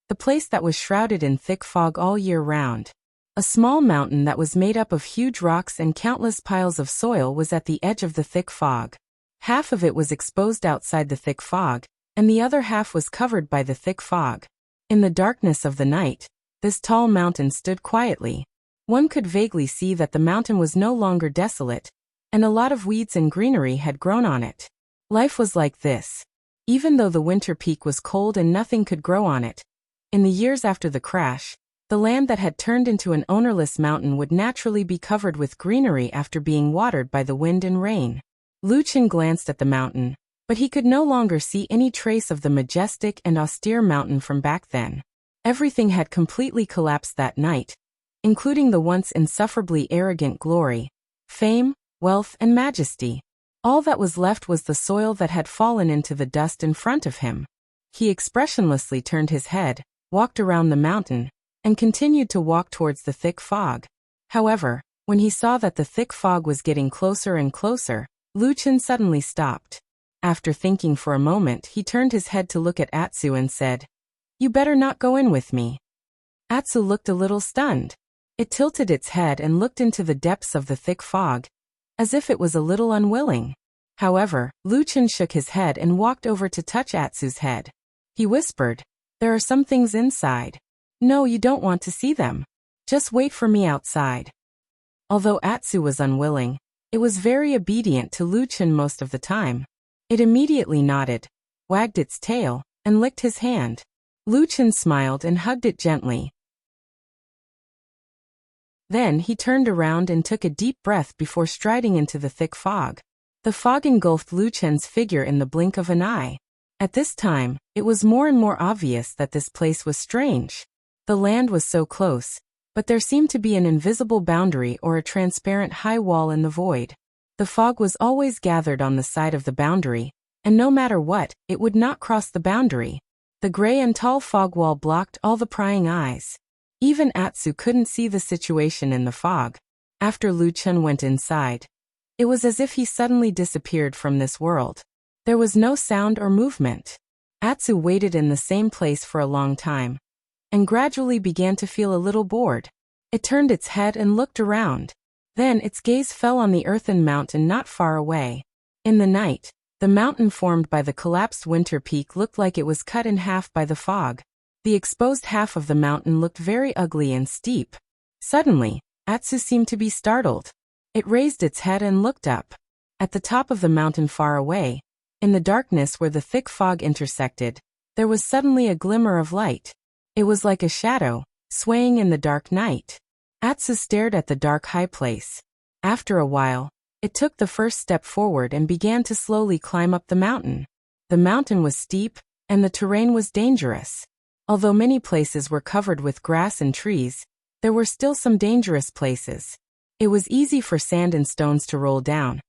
the place that was shrouded in thick fog all year round. A small mountain that was made up of huge rocks and countless piles of soil was at the edge of the thick fog. Half of it was exposed outside the thick fog, and the other half was covered by the thick fog. In the darkness of the night, this tall mountain stood quietly. One could vaguely see that the mountain was no longer desolate, and a lot of weeds and greenery had grown on it. Life was like this. Even though the winter peak was cold and nothing could grow on it, in the years after the crash, the land that had turned into an ownerless mountain would naturally be covered with greenery after being watered by the wind and rain. Lu Chen glanced at the mountain, but he could no longer see any trace of the majestic and austere mountain from back then. Everything had completely collapsed that night, including the once insufferably arrogant glory, fame, wealth, and majesty. All that was left was the soil that had fallen into the dust in front of him. He expressionlessly turned his head, walked around the mountain, and continued to walk towards the thick fog. However, when he saw that the thick fog was getting closer and closer, Lu Chen suddenly stopped. After thinking for a moment, he turned his head to look at Atsu and said, "You better not go in with me." Atsu looked a little stunned. It tilted its head and looked into the depths of the thick fog, as if it was a little unwilling. However, Lu Chen shook his head and walked over to touch Atsu's head. He whispered, "There are some things inside. No, you don't want to see them. Just wait for me outside." Although Atsu was unwilling, it was very obedient to Lu Chen most of the time. It immediately nodded, wagged its tail, and licked his hand. Lu Chen smiled and hugged it gently. Then he turned around and took a deep breath before striding into the thick fog. The fog engulfed Lu Chen's figure in the blink of an eye. At this time, it was more and more obvious that this place was strange. The land was so close, but there seemed to be an invisible boundary or a transparent high wall in the void. The fog was always gathered on the side of the boundary, and no matter what, it would not cross the boundary. The gray and tall fog wall blocked all the prying eyes. Even Atsu couldn't see the situation in the fog. After Lu Chen went inside, it was as if he suddenly disappeared from this world. There was no sound or movement. Atsu waited in the same place for a long time, and gradually began to feel a little bored. It turned its head and looked around. Then its gaze fell on the earthen mountain not far away. In the night, the mountain formed by the collapsed winter peak looked like it was cut in half by the fog. The exposed half of the mountain looked very ugly and steep. Suddenly, Atsu seemed to be startled. It raised its head and looked up. At the top of the mountain far away, in the darkness where the thick fog intersected, there was suddenly a glimmer of light. It was like a shadow, swaying in the dark night. Atsu stared at the dark high place. After a while, it took the first step forward and began to slowly climb up the mountain. The mountain was steep, and the terrain was dangerous. Although many places were covered with grass and trees, there were still some dangerous places. It was easy for sand and stones to roll down,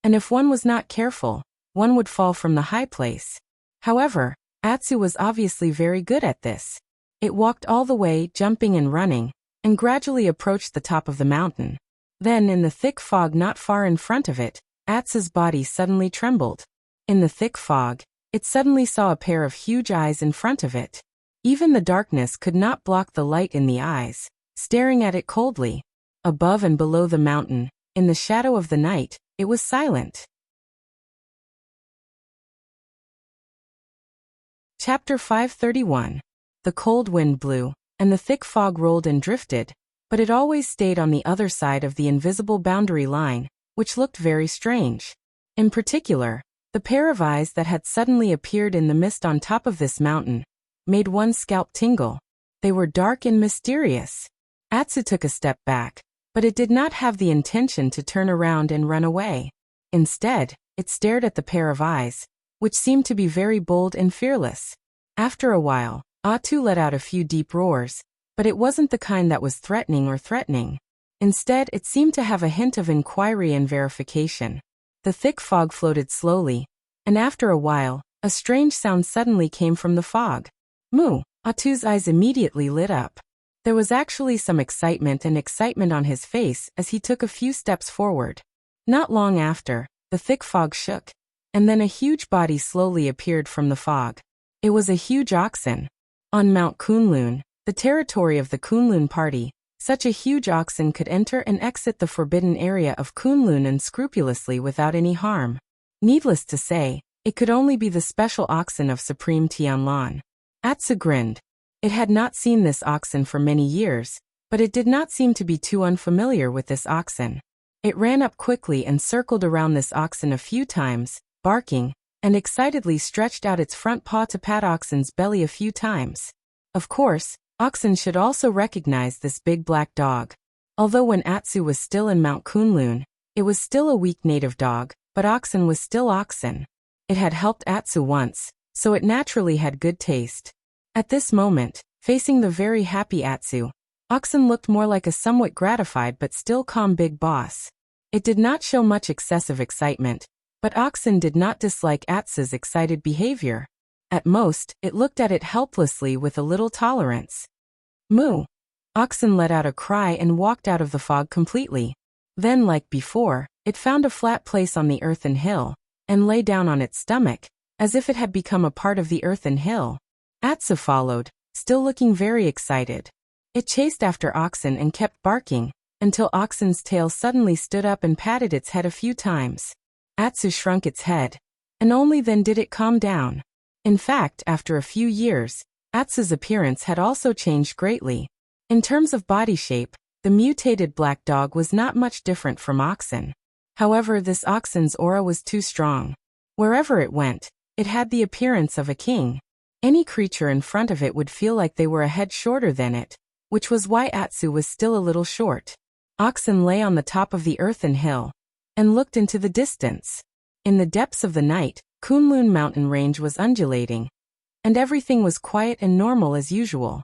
and if one was not careful, one would fall from the high place. However, Atsu was obviously very good at this. It walked all the way, jumping and running, and gradually approached the top of the mountain. Then, in the thick fog not far in front of it, Atsu's body suddenly trembled. In the thick fog, it suddenly saw a pair of huge eyes in front of it. Even the darkness could not block the light in the eyes, staring at it coldly. Above and below the mountain, in the shadow of the night, it was silent. Chapter 531. The cold wind blew, and the thick fog rolled and drifted, but it always stayed on the other side of the invisible boundary line, which looked very strange. In particular, the pair of eyes that had suddenly appeared in the mist on top of this mountain made one's scalp tingle. They were dark and mysterious. Atsu took a step back, but it did not have the intention to turn around and run away. Instead, it stared at the pair of eyes, which seemed to be very bold and fearless. After a while, Atsu let out a few deep roars, but it wasn't the kind that was threatening. Instead, it seemed to have a hint of inquiry and verification. The thick fog floated slowly, and after a while, a strange sound suddenly came from the fog. Moo! Atsu's eyes immediately lit up. There was actually some excitement on his face as he took a few steps forward. Not long after, the thick fog shook, and then a huge body slowly appeared from the fog. It was a huge oxen. On Mount Kunlun, the territory of the Kunlun party, such a huge oxen could enter and exit the forbidden area of Kunlun unscrupulously without any harm. Needless to say, it could only be the special oxen of Supreme Tianlan. Atsu grinned. It had not seen this oxen for many years, but it did not seem to be too unfamiliar with this oxen. It ran up quickly and circled around this oxen a few times, barking, and excitedly stretched out its front paw to pat oxen's belly a few times. Of course, oxen should also recognize this big black dog. Although when Atsu was still in Mount Kunlun, it was still a weak native dog, but oxen was still oxen. It had helped Atsu once, so it naturally had good taste. At this moment, facing the very happy Atsu, oxen looked more like a somewhat gratified but still calm big boss. It did not show much excessive excitement, but Oxen did not dislike Atsu's excited behavior. At most, it looked at it helplessly with a little tolerance. Moo! Oxen let out a cry and walked out of the fog completely. Then, like before, it found a flat place on the earthen hill, and lay down on its stomach, as if it had become a part of the earthen hill. Atsu followed, still looking very excited. It chased after Oxen and kept barking, until Oxen's tail suddenly stood up and patted its head a few times. Atsu shrunk its head, and only then did it calm down. In fact, after a few years, Atsu's appearance had also changed greatly. In terms of body shape, the mutated black dog was not much different from Oxen. However, this Oxen's aura was too strong. Wherever it went, it had the appearance of a king. Any creature in front of it would feel like they were a head shorter than it, which was why Atsu was still a little short. Oxen lay on the top of the earthen hill, and looked into the distance. In the depths of the night, Kunlun mountain range was undulating, and everything was quiet and normal as usual.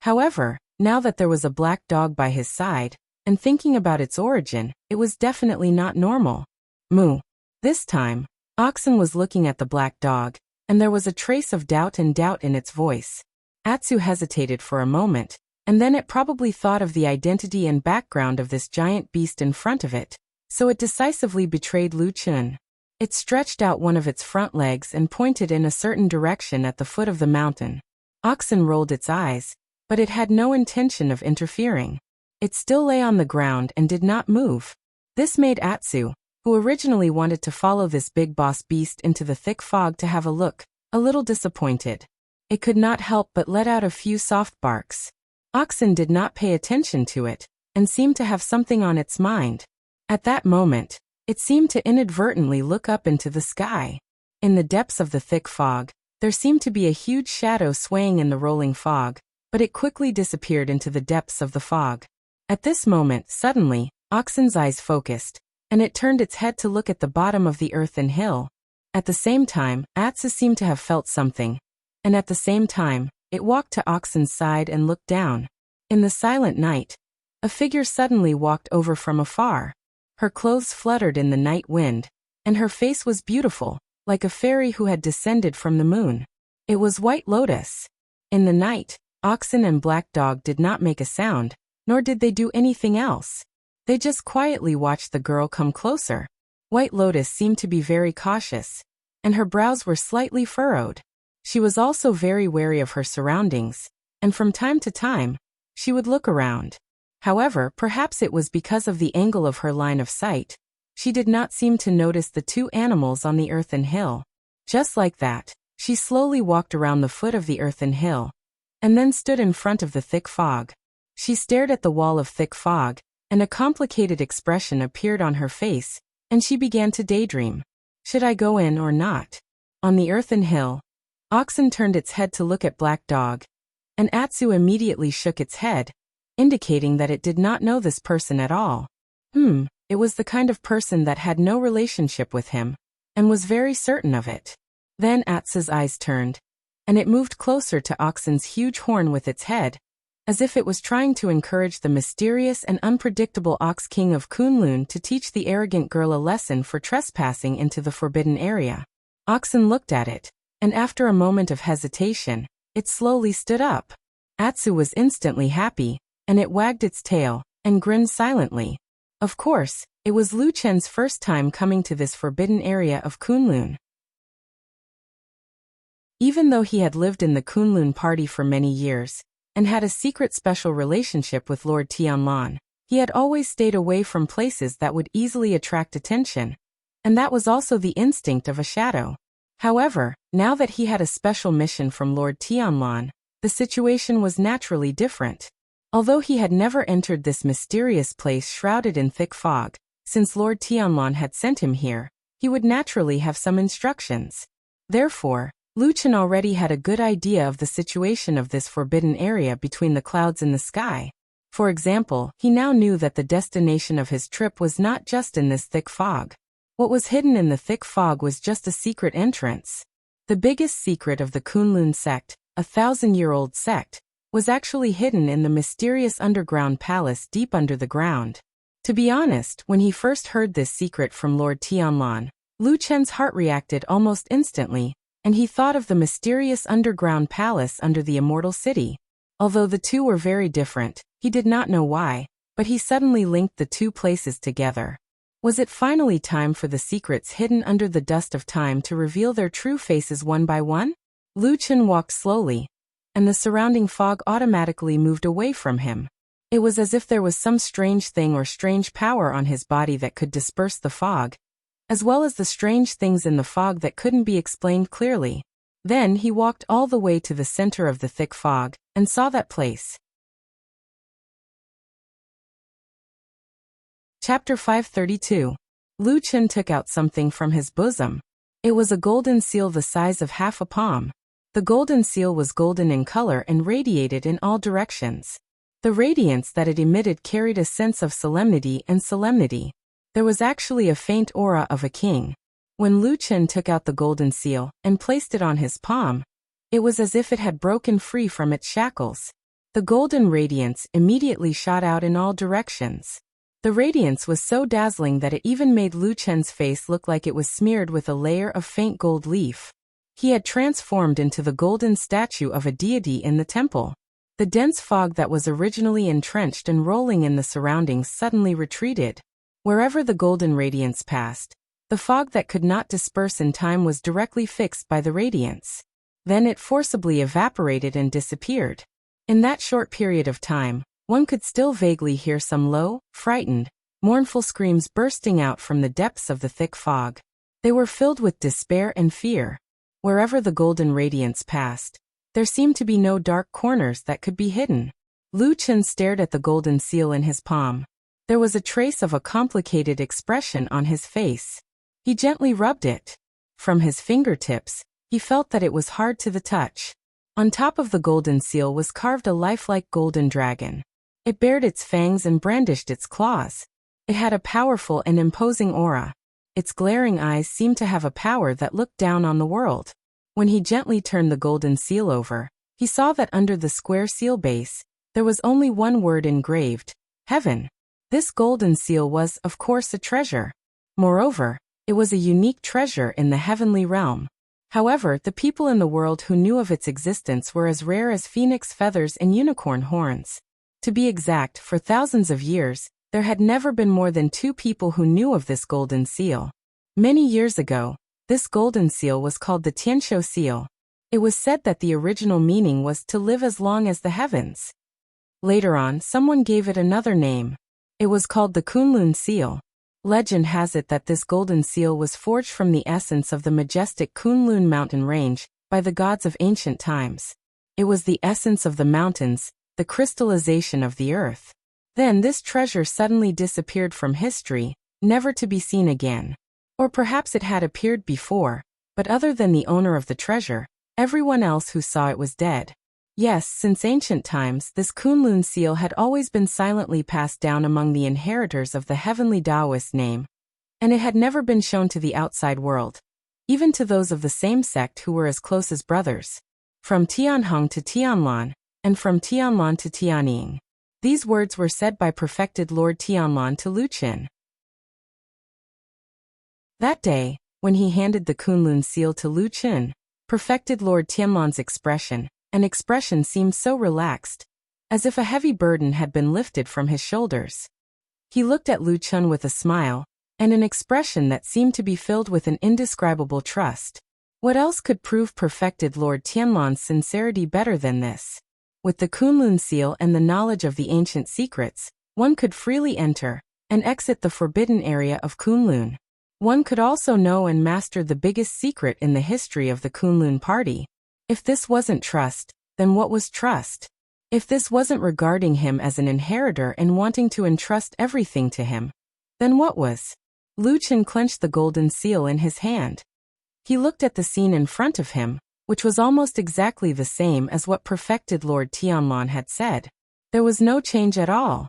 However, now that there was a black dog by his side, and thinking about its origin, it was definitely not normal. Moo! This time, Oxen was looking at the black dog, and there was a trace of doubt in its voice. Atsu hesitated for a moment, and then it probably thought of the identity and background of this giant beast in front of it, so it decisively betrayed Lu Chun. It stretched out one of its front legs and pointed in a certain direction at the foot of the mountain. Oxen rolled its eyes, but it had no intention of interfering. It still lay on the ground and did not move. This made Atsu, who originally wanted to follow this big boss beast into the thick fog to have a look, a little disappointed. It could not help but let out a few soft barks. Oxen did not pay attention to it, and seemed to have something on its mind. At that moment, it seemed to inadvertently look up into the sky. In the depths of the thick fog, there seemed to be a huge shadow swaying in the rolling fog, but it quickly disappeared into the depths of the fog. At this moment, suddenly, Oxen's eyes focused, and it turned its head to look at the bottom of the earthen hill. At the same time, Atsu seemed to have felt something, and at the same time, it walked to Oxen's side and looked down. In the silent night, a figure suddenly walked over from afar. Her clothes fluttered in the night wind, and her face was beautiful, like a fairy who had descended from the moon. It was White Lotus. In the night, Oxen and Black Dog did not make a sound, nor did they do anything else. They just quietly watched the girl come closer. White Lotus seemed to be very cautious, and her brows were slightly furrowed. She was also very wary of her surroundings, and from time to time, she would look around. However, perhaps it was because of the angle of her line of sight, she did not seem to notice the two animals on the earthen hill. Just like that, she slowly walked around the foot of the earthen hill, and then stood in front of the thick fog. She stared at the wall of thick fog, and a complicated expression appeared on her face, and she began to daydream. Should I go in or not? On the earthen hill, Oxen turned its head to look at Black Dog, and Atsu immediately shook its head, indicating that it did not know this person at all. It was the kind of person that had no relationship with him, and was very certain of it. Then Atsu's eyes turned, and it moved closer to Oxen's huge horn with its head, as if it was trying to encourage the mysterious and unpredictable Ox King of Kunlun to teach the arrogant girl a lesson for trespassing into the forbidden area. Oxen looked at it, and after a moment of hesitation, it slowly stood up. Atsu was instantly happy, and it wagged its tail, and grinned silently. Of course, it was Lu Chen's first time coming to this forbidden area of Kunlun. Even though he had lived in the Kunlun party for many years, and had a secret special relationship with Lord Tianlan, he had always stayed away from places that would easily attract attention, and that was also the instinct of a shadow. However, now that he had a special mission from Lord Tianlan, the situation was naturally different. Although he had never entered this mysterious place shrouded in thick fog, since Lord Tianlan had sent him here, he would naturally have some instructions. Therefore, Lu Chen already had a good idea of the situation of this forbidden area between the clouds and the sky. For example, he now knew that the destination of his trip was not just in this thick fog. What was hidden in the thick fog was just a secret entrance. The biggest secret of the Kunlun sect, a 1,000-year-old sect, was actually hidden in the mysterious underground palace deep under the ground. To be honest, when he first heard this secret from Lord Tianlan, Lu Chen's heart reacted almost instantly, and he thought of the mysterious underground palace under the immortal city. Although the two were very different, he did not know why, but he suddenly linked the two places together. Was it finally time for the secrets hidden under the dust of time to reveal their true faces one by one? Lu Chen walked slowly, and the surrounding fog automatically moved away from him. It was as if there was some strange thing or strange power on his body that could disperse the fog, as well as the strange things in the fog that couldn't be explained clearly. Then he walked all the way to the center of the thick fog, and saw that place. Chapter 532. Lu Chen took out something from his bosom. It was a golden seal the size of half a palm. The golden seal was golden in color and radiated in all directions. The radiance that it emitted carried a sense of solemnity and solemnity. There was actually a faint aura of a king. When Lu Chen took out the golden seal and placed it on his palm, it was as if it had broken free from its shackles. The golden radiance immediately shot out in all directions. The radiance was so dazzling that it even made Lu Chen's face look like it was smeared with a layer of faint gold leaf. He had transformed into the golden statue of a deity in the temple. The dense fog that was originally entrenched and rolling in the surroundings suddenly retreated. Wherever the golden radiance passed, the fog that could not disperse in time was directly fixed by the radiance. Then it forcibly evaporated and disappeared. In that short period of time, one could still vaguely hear some low, frightened, mournful screams bursting out from the depths of the thick fog. They were filled with despair and fear. Wherever the golden radiance passed, there seemed to be no dark corners that could be hidden. Lu Chen stared at the golden seal in his palm. There was a trace of a complicated expression on his face. He gently rubbed it. From his fingertips, he felt that it was hard to the touch. On top of the golden seal was carved a lifelike golden dragon. It bared its fangs and brandished its claws. It had a powerful and imposing aura. Its glaring eyes seemed to have a power that looked down on the world. When he gently turned the golden seal over, he saw that under the square seal base, there was only one word engraved: heaven. This golden seal was, of course, a treasure. Moreover, it was a unique treasure in the heavenly realm. However, the people in the world who knew of its existence were as rare as phoenix feathers and unicorn horns. To be exact, for thousands of years, there had never been more than 2 people who knew of this golden seal. Many years ago, this golden seal was called the Tianshou seal. It was said that the original meaning was to live as long as the heavens. Later on, someone gave it another name. It was called the Kunlun seal. Legend has it that this golden seal was forged from the essence of the majestic Kunlun mountain range by the gods of ancient times. It was the essence of the mountains, the crystallization of the earth. Then this treasure suddenly disappeared from history, never to be seen again. Or perhaps it had appeared before, but other than the owner of the treasure, everyone else who saw it was dead. Yes, since ancient times, this Kunlun seal had always been silently passed down among the inheritors of the heavenly Taoist name, and it had never been shown to the outside world, even to those of the same sect who were as close as brothers. From Tianhong to Tianlan, and from Tianlan to Tianying. These words were said by perfected Lord Tianlan to Lu Chen. That day, when he handed the Kunlun seal to Lu Chen, perfected Lord Tianlan's expression seemed so relaxed, as if a heavy burden had been lifted from his shoulders. He looked at Lu Chen with a smile, and an expression that seemed to be filled with an indescribable trust. What else could prove perfected Lord Tianlan's sincerity better than this? With the Kunlun seal and the knowledge of the ancient secrets, one could freely enter and exit the forbidden area of Kunlun. One could also know and master the biggest secret in the history of the Kunlun party. If this wasn't trust, then what was trust? If this wasn't regarding him as an inheritor and wanting to entrust everything to him, then what was? Lu Chen clenched the golden seal in his hand. He looked at the scene in front of him, which was almost exactly the same as what perfected Lord Tianlan had said. There was no change at all.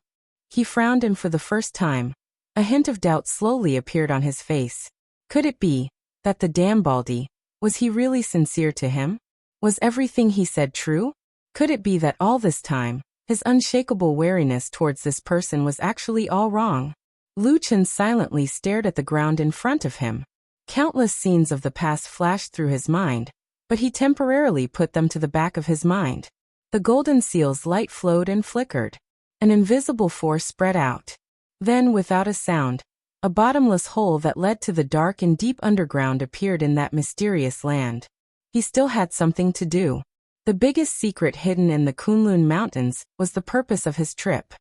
He frowned, and for the first time, a hint of doubt slowly appeared on his face. Could it be that the Dambaldi, was he really sincere to him? Was everything he said true? Could it be that all this time, his unshakable wariness towards this person was actually all wrong? Lu Chen silently stared at the ground in front of him. Countless scenes of the past flashed through his mind, but he temporarily put them to the back of his mind. The golden seal's light flowed and flickered. An invisible force spread out. Then, without a sound, a bottomless hole that led to the dark and deep underground appeared in that mysterious land. He still had something to do. The biggest secret hidden in the Kunlun Mountains was the purpose of his trip.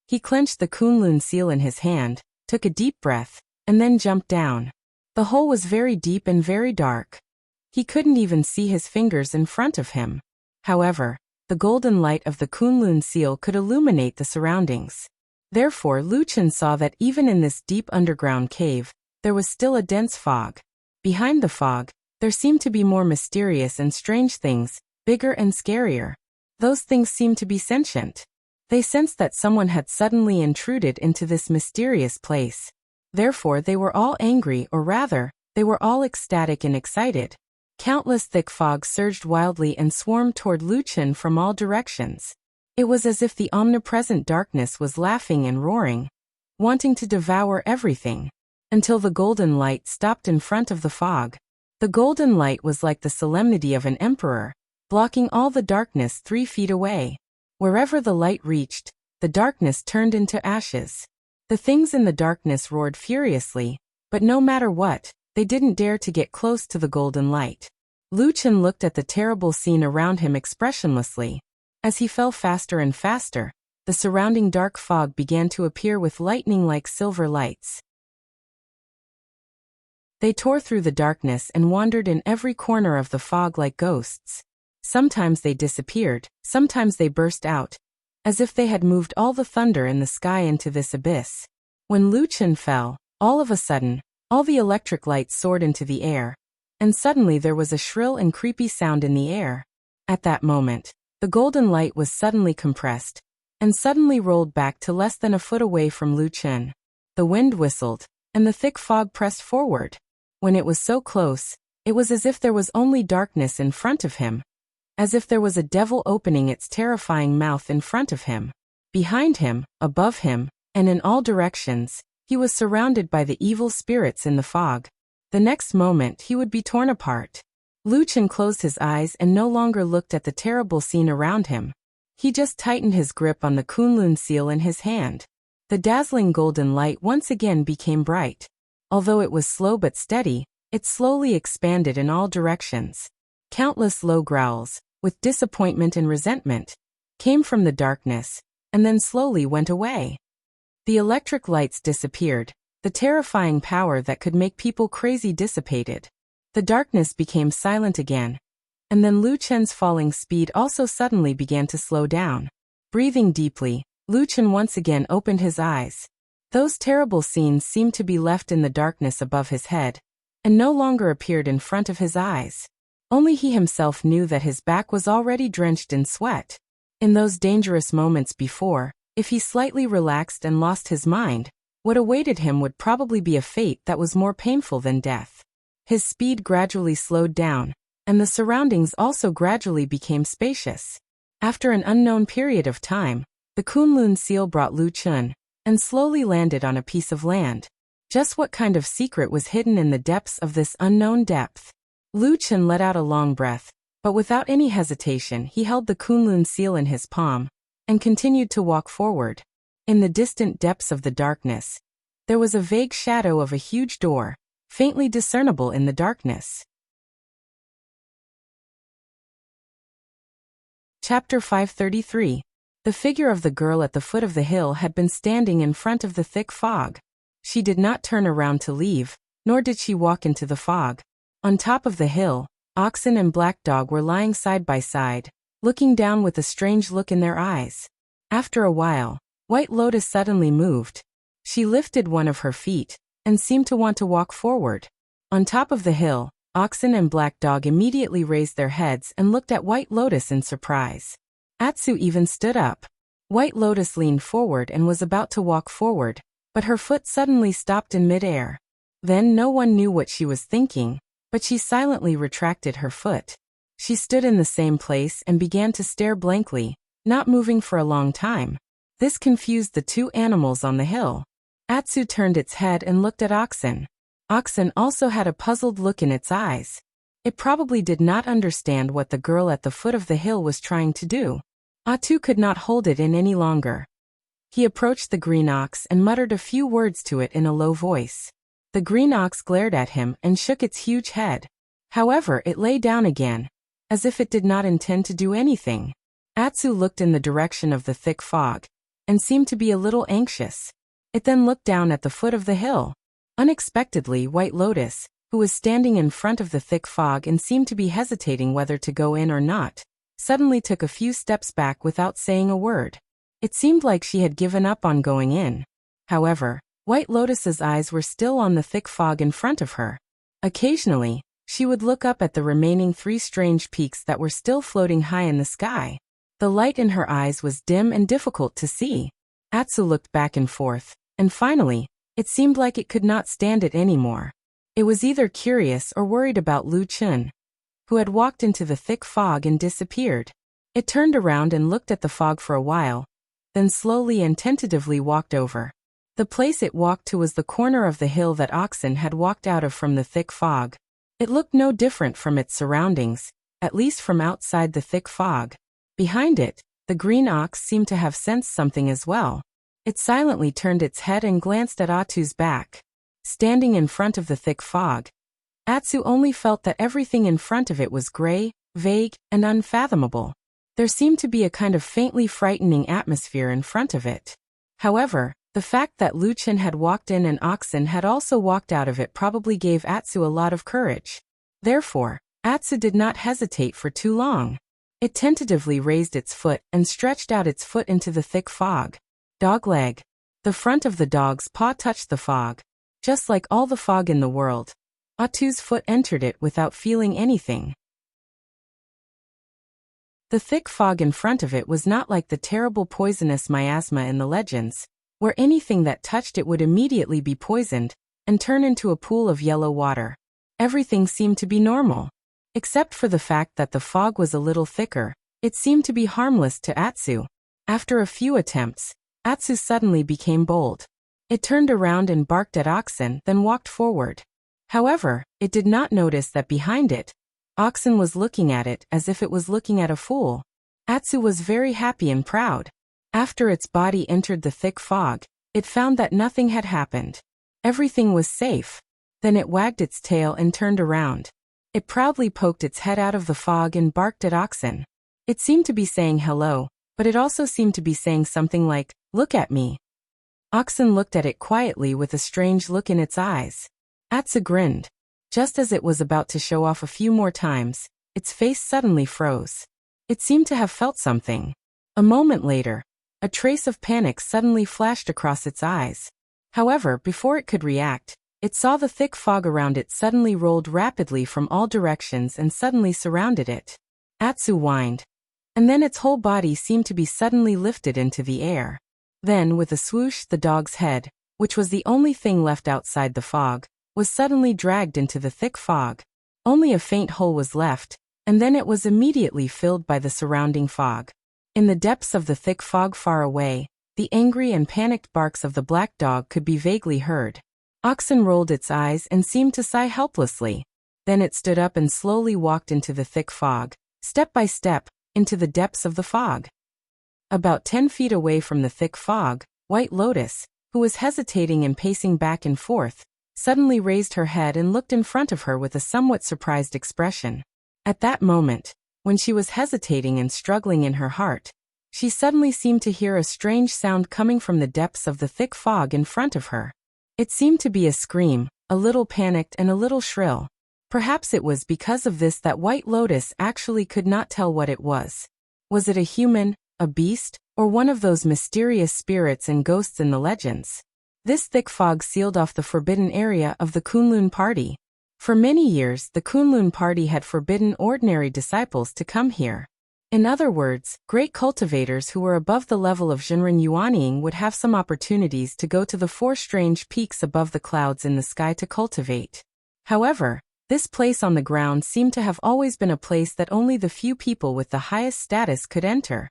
He clenched the Kunlun seal in his hand, took a deep breath, and then jumped down. The hole was very deep and very dark. He couldn't even see his fingers in front of him. However, the golden light of the Kunlun seal could illuminate the surroundings. Therefore, Lu Chen saw that even in this deep underground cave, there was still a dense fog. Behind the fog, there seemed to be more mysterious and strange things, bigger and scarier. Those things seemed to be sentient. They sensed that someone had suddenly intruded into this mysterious place. Therefore, they were all angry, or rather, they were all ecstatic and excited. Countless thick fog surged wildly and swarmed toward Lu Chen from all directions. It was as if the omnipresent darkness was laughing and roaring, wanting to devour everything, until the golden light stopped in front of the fog. The golden light was like the solemnity of an emperor, blocking all the darkness 3 feet away. Wherever the light reached, the darkness turned into ashes. The things in the darkness roared furiously, but no matter what, they didn't dare to get close to the golden light. Lu Chen looked at the terrible scene around him expressionlessly. As he fell faster and faster, the surrounding dark fog began to appear with lightning-like silver lights. They tore through the darkness and wandered in every corner of the fog like ghosts. Sometimes they disappeared, sometimes they burst out, as if they had moved all the thunder in the sky into this abyss. When Lu Chen fell, all of a sudden, all the electric lights soared into the air, and suddenly there was a shrill and creepy sound in the air. At that moment, the golden light was suddenly compressed, and suddenly rolled back to less than a foot away from Lu Chen. The wind whistled, and the thick fog pressed forward. When it was so close, it was as if there was only darkness in front of him, as if there was a devil opening its terrifying mouth in front of him. Behind him, above him, and in all directions, he was surrounded by the evil spirits in the fog. The next moment he would be torn apart. Lu Chen closed his eyes and no longer looked at the terrible scene around him. He just tightened his grip on the Kunlun seal in his hand. The dazzling golden light once again became bright. Although it was slow but steady, it slowly expanded in all directions. Countless low growls, with disappointment and resentment, came from the darkness, and then slowly went away. The electric lights disappeared, the terrifying power that could make people crazy dissipated. The darkness became silent again, and then Lu Chen's falling speed also suddenly began to slow down. Breathing deeply, Lu Chen once again opened his eyes. Those terrible scenes seemed to be left in the darkness above his head, and no longer appeared in front of his eyes. Only he himself knew that his back was already drenched in sweat. In those dangerous moments before, if he slightly relaxed and lost his mind, what awaited him would probably be a fate that was more painful than death. His speed gradually slowed down, and the surroundings also gradually became spacious. After an unknown period of time, the Kunlun seal brought Lu Chen, and slowly landed on a piece of land. Just what kind of secret was hidden in the depths of this unknown depth? Lu Chen let out a long breath, but without any hesitation he held the Kunlun seal in his palm, and continued to walk forward. In the distant depths of the darkness, there was a vague shadow of a huge door, faintly discernible in the darkness. Chapter 533. The figure of the girl at the foot of the hill had been standing in front of the thick fog. She did not turn around to leave, nor did she walk into the fog. On top of the hill, Oxen and Black Dog were lying side by side, looking down with a strange look in their eyes. After a while, White Lotus suddenly moved. She lifted one of her feet, and seemed to want to walk forward. On top of the hill, Oxen and Black Dog immediately raised their heads and looked at White Lotus in surprise. Atsu even stood up. White Lotus leaned forward and was about to walk forward, but her foot suddenly stopped in midair. Then no one knew what she was thinking, but she silently retracted her foot. She stood in the same place and began to stare blankly, not moving for a long time. This confused the two animals on the hill. Atsu turned its head and looked at Oxen. Oxen also had a puzzled look in its eyes. It probably did not understand what the girl at the foot of the hill was trying to do. Atsu could not hold it in any longer. He approached the green ox and muttered a few words to it in a low voice. The green ox glared at him and shook its huge head. However, it lay down again, as if it did not intend to do anything. Atsu looked in the direction of the thick fog, and seemed to be a little anxious. It then looked down at the foot of the hill. Unexpectedly, White Lotus, who was standing in front of the thick fog and seemed to be hesitating whether to go in or not, suddenly took a few steps back without saying a word. It seemed like she had given up on going in. However, White Lotus's eyes were still on the thick fog in front of her. Occasionally, she would look up at the remaining 3 strange peaks that were still floating high in the sky. The light in her eyes was dim and difficult to see. Atsu looked back and forth, and finally, it seemed like it could not stand it anymore. It was either curious or worried about Lu Chun, who had walked into the thick fog and disappeared. It turned around and looked at the fog for a while, then slowly and tentatively walked over. The place it walked to was the corner of the hill that Oxen had walked out of from the thick fog. It looked no different from its surroundings, at least from outside the thick fog. Behind it, the green ox seemed to have sensed something as well. It silently turned its head and glanced at Atsu's back. Standing in front of the thick fog, Atsu only felt that everything in front of it was gray, vague, and unfathomable. There seemed to be a kind of faintly frightening atmosphere in front of it. However, the fact that Lu Chun had walked in and Oxen had also walked out of it probably gave Atsu a lot of courage. Therefore, Atsu did not hesitate for too long. It tentatively raised its foot and stretched out its foot into the thick fog. Dog leg. The front of the dog's paw touched the fog. Just like all the fog in the world, Atsu's foot entered it without feeling anything. The thick fog in front of it was not like the terrible poisonous miasma in the legends, where anything that touched it would immediately be poisoned and turn into a pool of yellow water. Everything seemed to be normal. Except for the fact that the fog was a little thicker, it seemed to be harmless to Atsu. After a few attempts, Atsu suddenly became bold. It turned around and barked at Oxen, then walked forward. However, it did not notice that behind it, Oxen was looking at it as if it was looking at a fool. Atsu was very happy and proud. After its body entered the thick fog, it found that nothing had happened. Everything was safe. Then it wagged its tail and turned around. It proudly poked its head out of the fog and barked at Oxen. It seemed to be saying hello, but it also seemed to be saying something like, "Look at me." Oxen looked at it quietly with a strange look in its eyes. Atsu grinned. Just as it was about to show off a few more times, its face suddenly froze. It seemed to have felt something. A moment later, a trace of panic suddenly flashed across its eyes. However, before it could react, it saw the thick fog around it suddenly rolled rapidly from all directions and suddenly surrounded it. Atsu whined. And then its whole body seemed to be suddenly lifted into the air. Then, with a swoosh, the dog's head, which was the only thing left outside the fog, was suddenly dragged into the thick fog. Only a faint hole was left, and then it was immediately filled by the surrounding fog. In the depths of the thick fog far away, the angry and panicked barks of the black dog could be vaguely heard. Oxen rolled its eyes and seemed to sigh helplessly. Then it stood up and slowly walked into the thick fog, step by step, into the depths of the fog. About 10 feet away from the thick fog, White Lotus, who was hesitating and pacing back and forth, suddenly raised her head and looked in front of her with a somewhat surprised expression. At that moment, when she was hesitating and struggling in her heart, she suddenly seemed to hear a strange sound coming from the depths of the thick fog in front of her. It seemed to be a scream, a little panicked and a little shrill. Perhaps it was because of this that White Lotus actually could not tell what it was. Was it a human, a beast, or one of those mysterious spirits and ghosts in the legends? This thick fog sealed off the forbidden area of the Kunlun party. For many years, the Kunlun party had forbidden ordinary disciples to come here. In other words, great cultivators who were above the level of Jinren Yuanying would have some opportunities to go to the 4 strange peaks above the clouds in the sky to cultivate. However, this place on the ground seemed to have always been a place that only the few people with the highest status could enter.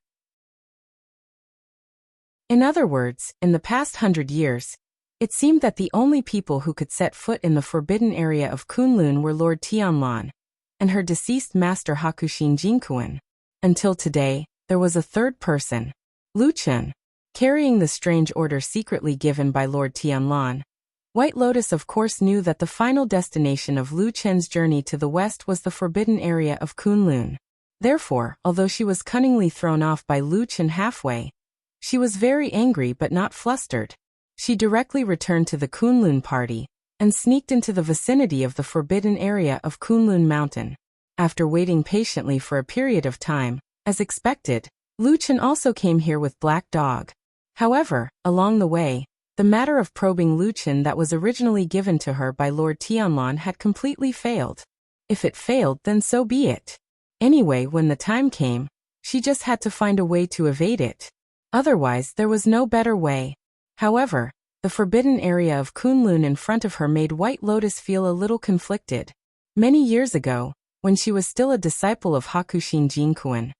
In other words, in the past 100 years, It seemed that the only people who could set foot in the forbidden area of Kunlun were Lord Tianlan and her deceased master Hakushin Jinkuan. Until today, there was a third person, Lu Chen, carrying the strange order secretly given by Lord Tianlan. White Lotus of course knew that the final destination of Lu Chen's journey to the west was the forbidden area of Kunlun. Therefore, although she was cunningly thrown off by Lu Chen halfway, she was very angry but not flustered. She directly returned to the Kunlun party and sneaked into the vicinity of the forbidden area of Kunlun Mountain. After waiting patiently for a period of time, as expected, Lu Chen also came here with Black Dog. However, along the way, the matter of probing Lu Chen that was originally given to her by Lord Tianlan had completely failed. If it failed, then so be it. Anyway, when the time came, she just had to find a way to evade it. Otherwise, there was no better way. However, the forbidden area of Kunlun in front of her made White Lotus feel a little conflicted. Many years ago, when she was still a disciple of Hakushin Jinkuan,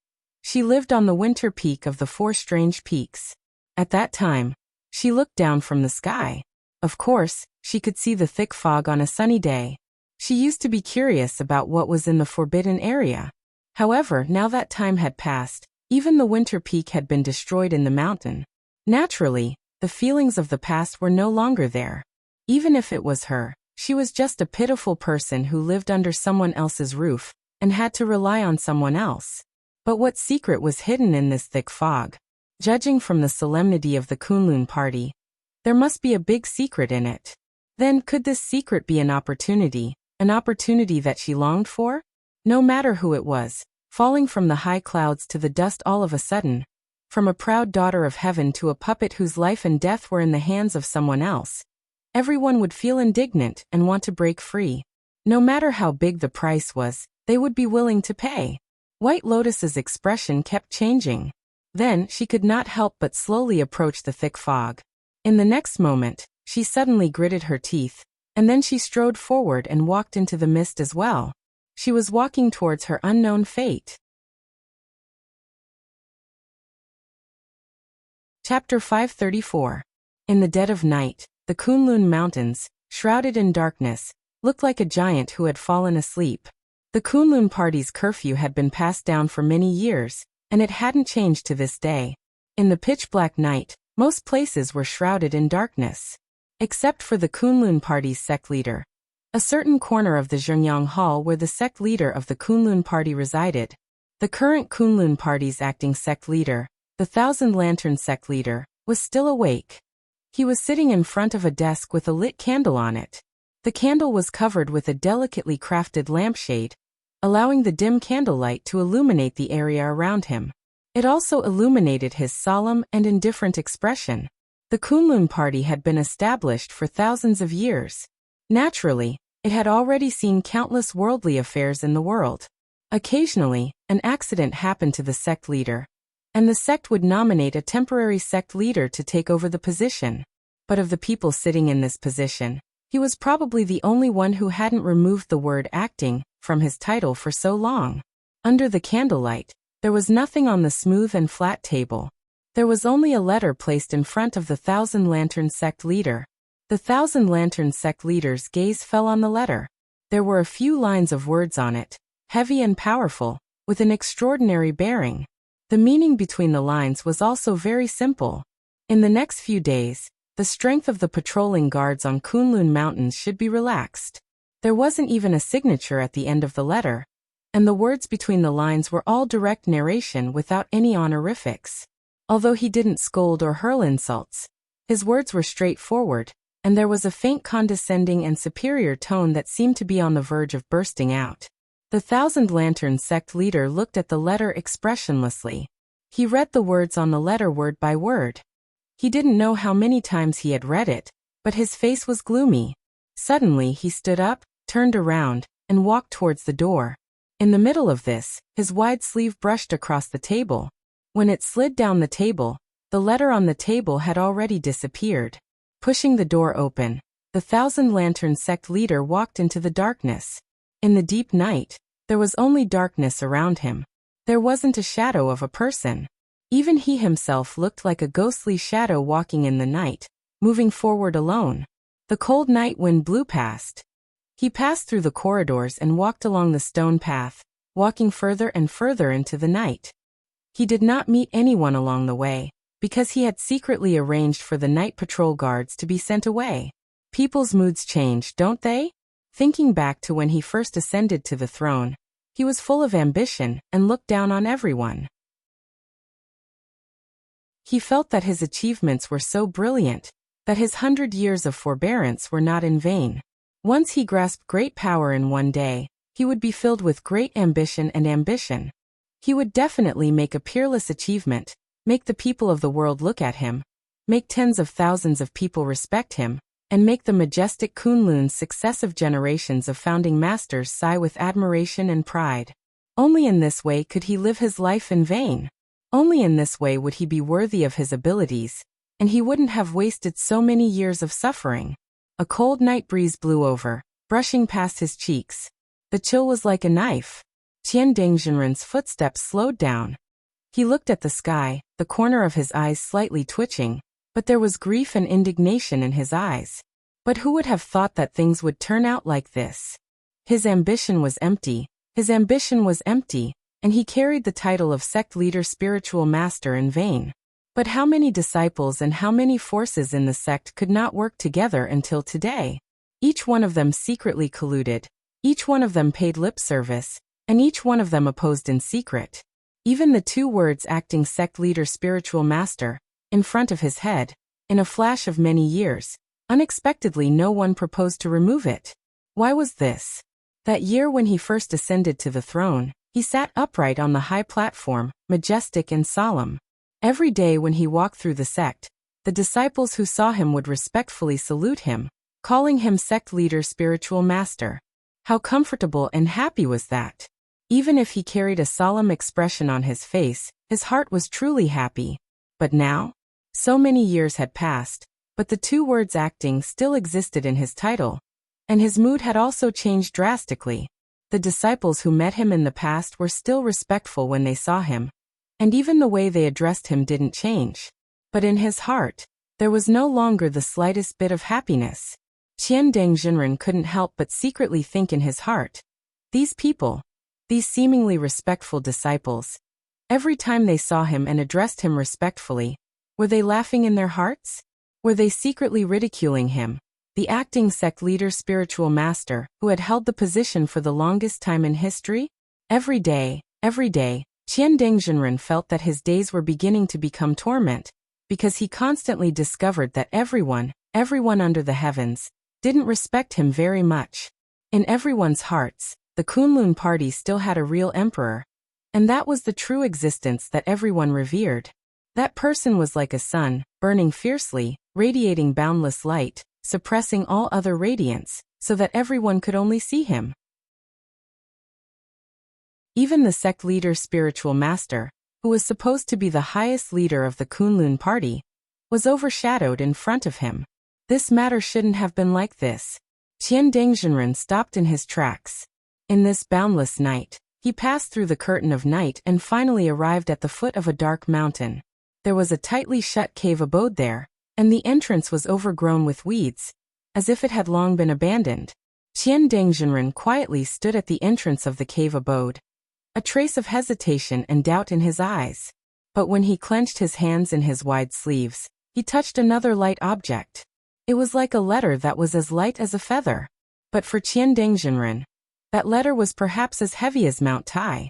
she lived on the winter peak of the Four Strange Peaks. At that time, she looked down from the sky. Of course, she could see the thick fog on a sunny day. She used to be curious about what was in the forbidden area. However, now that time had passed, even the winter peak had been destroyed in the mountain. Naturally, the feelings of the past were no longer there. Even if it was her, she was just a pitiful person who lived under someone else's roof and had to rely on someone else. But what secret was hidden in this thick fog? Judging from the solemnity of the Kunlun party, there must be a big secret in it. Then could this secret be an opportunity that she longed for? No matter who it was, falling from the high clouds to the dust all of a sudden, from a proud daughter of heaven to a puppet whose life and death were in the hands of someone else, everyone would feel indignant and want to break free. No matter how big the price was, they would be willing to pay. White Lotus's expression kept changing. Then, she could not help but slowly approach the thick fog. In the next moment, she suddenly gritted her teeth, and then she strode forward and walked into the mist as well. She was walking towards her unknown fate. Chapter 534. In the dead of night, the Kunlun Mountains, shrouded in darkness, looked like a giant who had fallen asleep. The Kunlun party's curfew had been passed down for many years, and it hadn't changed to this day. In the pitch-black night, most places were shrouded in darkness. Except for the Kunlun party's sect leader. A certain corner of the Zhengyang Hall where the sect leader of the Kunlun party resided. The current Kunlun party's acting sect leader, the Thousand Lantern sect leader, was still awake. He was sitting in front of a desk with a lit candle on it. The candle was covered with a delicately crafted lampshade, allowing the dim candlelight to illuminate the area around him. It also illuminated his solemn and indifferent expression. The Kunlun party had been established for thousands of years. Naturally, it had already seen countless worldly affairs in the world. Occasionally, an accident happened to the sect leader, and the sect would nominate a temporary sect leader to take over the position. But of the people sitting in this position, he was probably the only one who hadn't removed the word acting from his title for so long. Under the candlelight, there was nothing on the smooth and flat table. There was only a letter placed in front of the Thousand Lantern sect leader. The Thousand Lantern sect leader's gaze fell on the letter. There were a few lines of words on it, heavy and powerful, with an extraordinary bearing. The meaning between the lines was also very simple. In the next few days, the strength of the patrolling guards on Kunlun Mountains should be relaxed. There wasn't even a signature at the end of the letter, and the words between the lines were all direct narration without any honorifics. Although he didn't scold or hurl insults, his words were straightforward, and there was a faint condescending and superior tone that seemed to be on the verge of bursting out. The Thousand Lantern sect leader looked at the letter expressionlessly. He read the words on the letter word by word. He didn't know how many times he had read it, but his face was gloomy. Suddenly he stood up, turned around, and walked towards the door. In the middle of this, his wide sleeve brushed across the table. When it slid down the table, the letter on the table had already disappeared. Pushing the door open, the Thousand Lantern sect leader walked into the darkness. In the deep night, there was only darkness around him. There wasn't a shadow of a person. Even he himself looked like a ghostly shadow walking in the night, moving forward alone. The cold night wind blew past. He passed through the corridors and walked along the stone path, walking further and further into the night. He did not meet anyone along the way, because he had secretly arranged for the night patrol guards to be sent away. People's moods change, don't they? Thinking back to when he first ascended to the throne, he was full of ambition and looked down on everyone. He felt that his achievements were so brilliant, that his 100 years of forbearance were not in vain. Once he grasped great power in one day, he would be filled with great ambition and ambition. He would definitely make a peerless achievement, make the people of the world look at him, make tens of thousands of people respect him, and make the majestic Kunlun's successive generations of founding masters sigh with admiration and pride. Only in this way could he live his life in vain. Only in this way would he be worthy of his abilities, and he wouldn't have wasted so many years of suffering. A cold night breeze blew over, brushing past his cheeks. The chill was like a knife. Qian Dengzhenren's footsteps slowed down. He looked at the sky, the corner of his eyes slightly twitching, but there was grief and indignation in his eyes. But who would have thought that things would turn out like this? His ambition was empty. His ambition was empty, and he carried the title of sect leader spiritual master in vain. But how many disciples and how many forces in the sect could not work together until today? Each one of them secretly colluded, each one of them paid lip service, and each one of them opposed in secret. Even the two words acting sect leader spiritual master, in front of his head, in a flash of many years, unexpectedly no one proposed to remove it. Why was this? That year when he first ascended to the throne, he sat upright on the high platform, majestic and solemn. Every day when he walked through the sect, the disciples who saw him would respectfully salute him, calling him sect leader spiritual master. How comfortable and happy was that? Even if he carried a solemn expression on his face, his heart was truly happy. But now? So many years had passed, but the two words acting still existed in his title, and his mood had also changed drastically. The disciples who met him in the past were still respectful when they saw him, and even the way they addressed him didn't change. But in his heart, there was no longer the slightest bit of happiness. Qian Dengzhenren couldn't help but secretly think in his heart, these people, these seemingly respectful disciples, every time they saw him and addressed him respectfully, were they laughing in their hearts? Were they secretly ridiculing him, the acting sect leader spiritual master who had held the position for the longest time in history? Every day, Qian Dengzhenren felt that his days were beginning to become torment, because he constantly discovered that everyone under the heavens, didn't respect him very much. In everyone's hearts, the Kunlun party still had a real emperor, and that was the true existence that everyone revered. That person was like a sun, burning fiercely, radiating boundless light, suppressing all other radiance, so that everyone could only see him. Even the sect leader spiritual master, who was supposed to be the highest leader of the Kunlun party, was overshadowed in front of him. This matter shouldn't have been like this. Qian Dengzhenren stopped in his tracks. In this boundless night, he passed through the curtain of night and finally arrived at the foot of a dark mountain. There was a tightly shut cave abode there, and the entrance was overgrown with weeds, as if it had long been abandoned. Qian Dengzhenren quietly stood at the entrance of the cave abode, a trace of hesitation and doubt in his eyes. But when he clenched his hands in his wide sleeves, he touched another light object. It was like a letter that was as light as a feather. But for Qian Dengzhenren, that letter was perhaps as heavy as Mount Tai.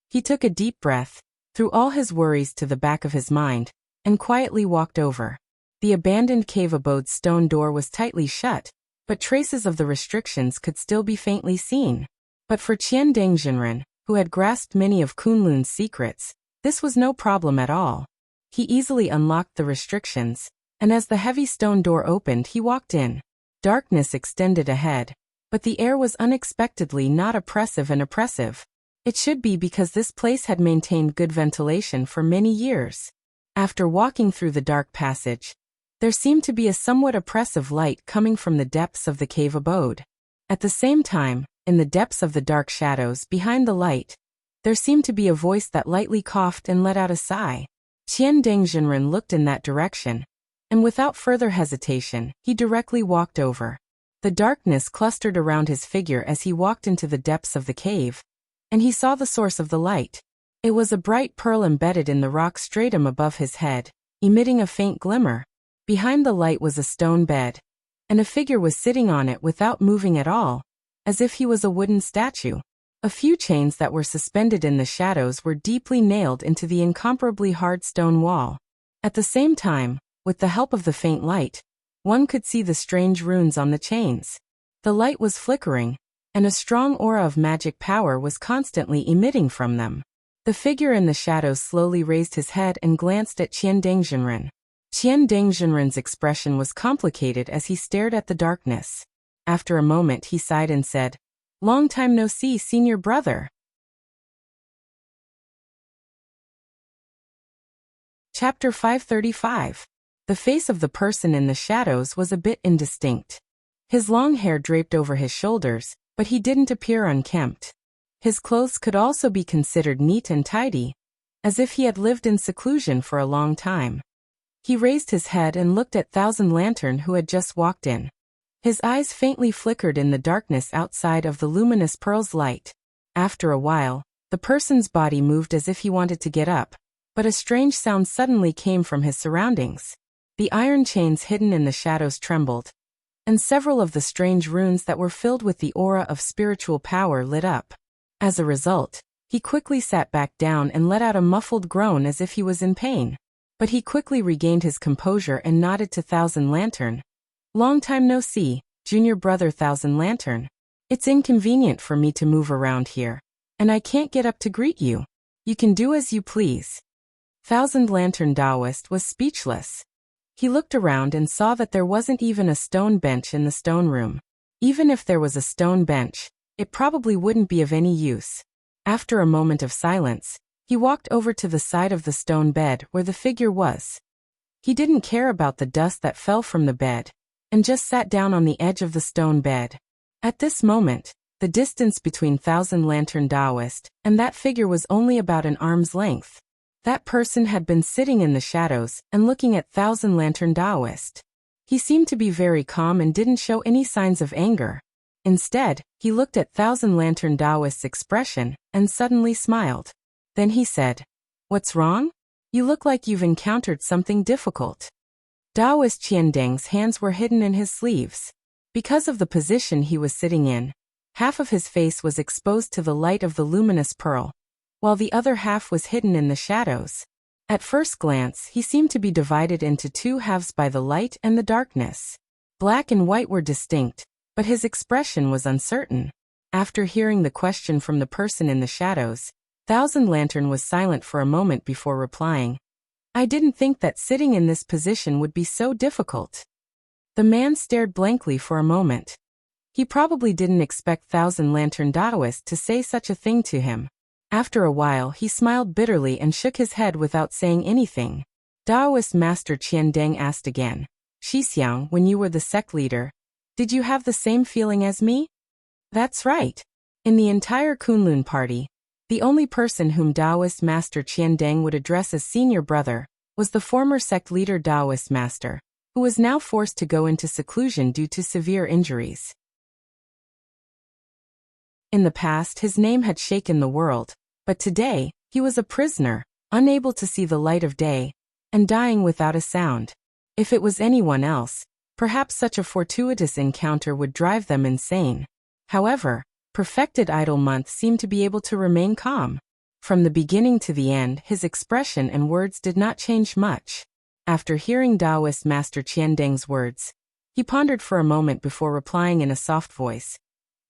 He took a deep breath, threw all his worries to the back of his mind, and quietly walked over. The abandoned cave abode's stone door was tightly shut, but traces of the restrictions could still be faintly seen. But for Qian Dengzhenren, who had grasped many of Kunlun's secrets, this was no problem at all. He easily unlocked the restrictions, and as the heavy stone door opened he walked in. Darkness extended ahead, but the air was unexpectedly not oppressive and oppressive. It should be because this place had maintained good ventilation for many years. After walking through the dark passage, there seemed to be a somewhat oppressive light coming from the depths of the cave abode. At the same time, in the depths of the dark shadows behind the light, there seemed to be a voice that lightly coughed and let out a sigh. Qian Dengzhenren looked in that direction, and without further hesitation, he directly walked over. The darkness clustered around his figure as he walked into the depths of the cave, and he saw the source of the light. It was a bright pearl embedded in the rock stratum above his head, emitting a faint glimmer. Behind the light was a stone bed, and a figure was sitting on it without moving at all, as if he was a wooden statue. A few chains that were suspended in the shadows were deeply nailed into the incomparably hard stone wall. At the same time, with the help of the faint light, one could see the strange runes on the chains. The light was flickering, and a strong aura of magic power was constantly emitting from them. The figure in the shadows slowly raised his head and glanced at Qian Dengzhenren. Qian Dengzhenren's expression was complicated as he stared at the darkness. After a moment he sighed and said, "Long time no see, senior brother." Chapter 535. The face of the person in the shadows was a bit indistinct. His long hair draped over his shoulders, but he didn't appear unkempt. His clothes could also be considered neat and tidy, as if he had lived in seclusion for a long time. He raised his head and looked at Thousand Lantern, who had just walked in. His eyes faintly flickered in the darkness outside of the luminous pearl's light. After a while, the person's body moved as if he wanted to get up, but a strange sound suddenly came from his surroundings. The iron chains hidden in the shadows trembled, and several of the strange runes that were filled with the aura of spiritual power lit up. As a result, he quickly sat back down and let out a muffled groan as if he was in pain. But he quickly regained his composure and nodded to Thousand Lantern. "Long time no see, junior brother Thousand Lantern. It's inconvenient for me to move around here, and I can't get up to greet you. You can do as you please." Thousand Lantern Taoist was speechless. He looked around and saw that there wasn't even a stone bench in the stone room. Even if there was a stone bench, it probably wouldn't be of any use. After a moment of silence, he walked over to the side of the stone bed where the figure was. He didn't care about the dust that fell from the bed, and just sat down on the edge of the stone bed. At this moment, the distance between Thousand Lantern Taoist and that figure was only about an arm's length. That person had been sitting in the shadows and looking at Thousand Lantern Taoist. He seemed to be very calm and didn't show any signs of anger. Instead, he looked at Thousand Lantern Taoist's expression and suddenly smiled. Then he said, "What's wrong? You look like you've encountered something difficult." Taoist Qiandeng's hands were hidden in his sleeves. Because of the position he was sitting in, half of his face was exposed to the light of the luminous pearl, while the other half was hidden in the shadows. At first glance, he seemed to be divided into two halves by the light and the darkness. Black and white were distinct, but his expression was uncertain. After hearing the question from the person in the shadows, Thousand Lantern was silent for a moment before replying, "I didn't think that sitting in this position would be so difficult." The man stared blankly for a moment. He probably didn't expect Thousand Lantern Taoist to say such a thing to him. After a while he smiled bitterly and shook his head without saying anything. Taoist Master Qiandeng asked again, "Shixiang, when you were the sect leader, did you have the same feeling as me?" "That's right. In the entire Kunlun party, the only person whom Taoist Master Qiandeng would address as senior brother was the former sect leader Taoist Master, who was now forced to go into seclusion due to severe injuries. In the past his name had shaken the world, but today, he was a prisoner, unable to see the light of day, and dying without a sound. If it was anyone else, perhaps such a fortuitous encounter would drive them insane. However, Perfected Idol Month seemed to be able to remain calm. From the beginning to the end, his expression and words did not change much. After hearing Taoist Master Qiandeng's words, he pondered for a moment before replying in a soft voice,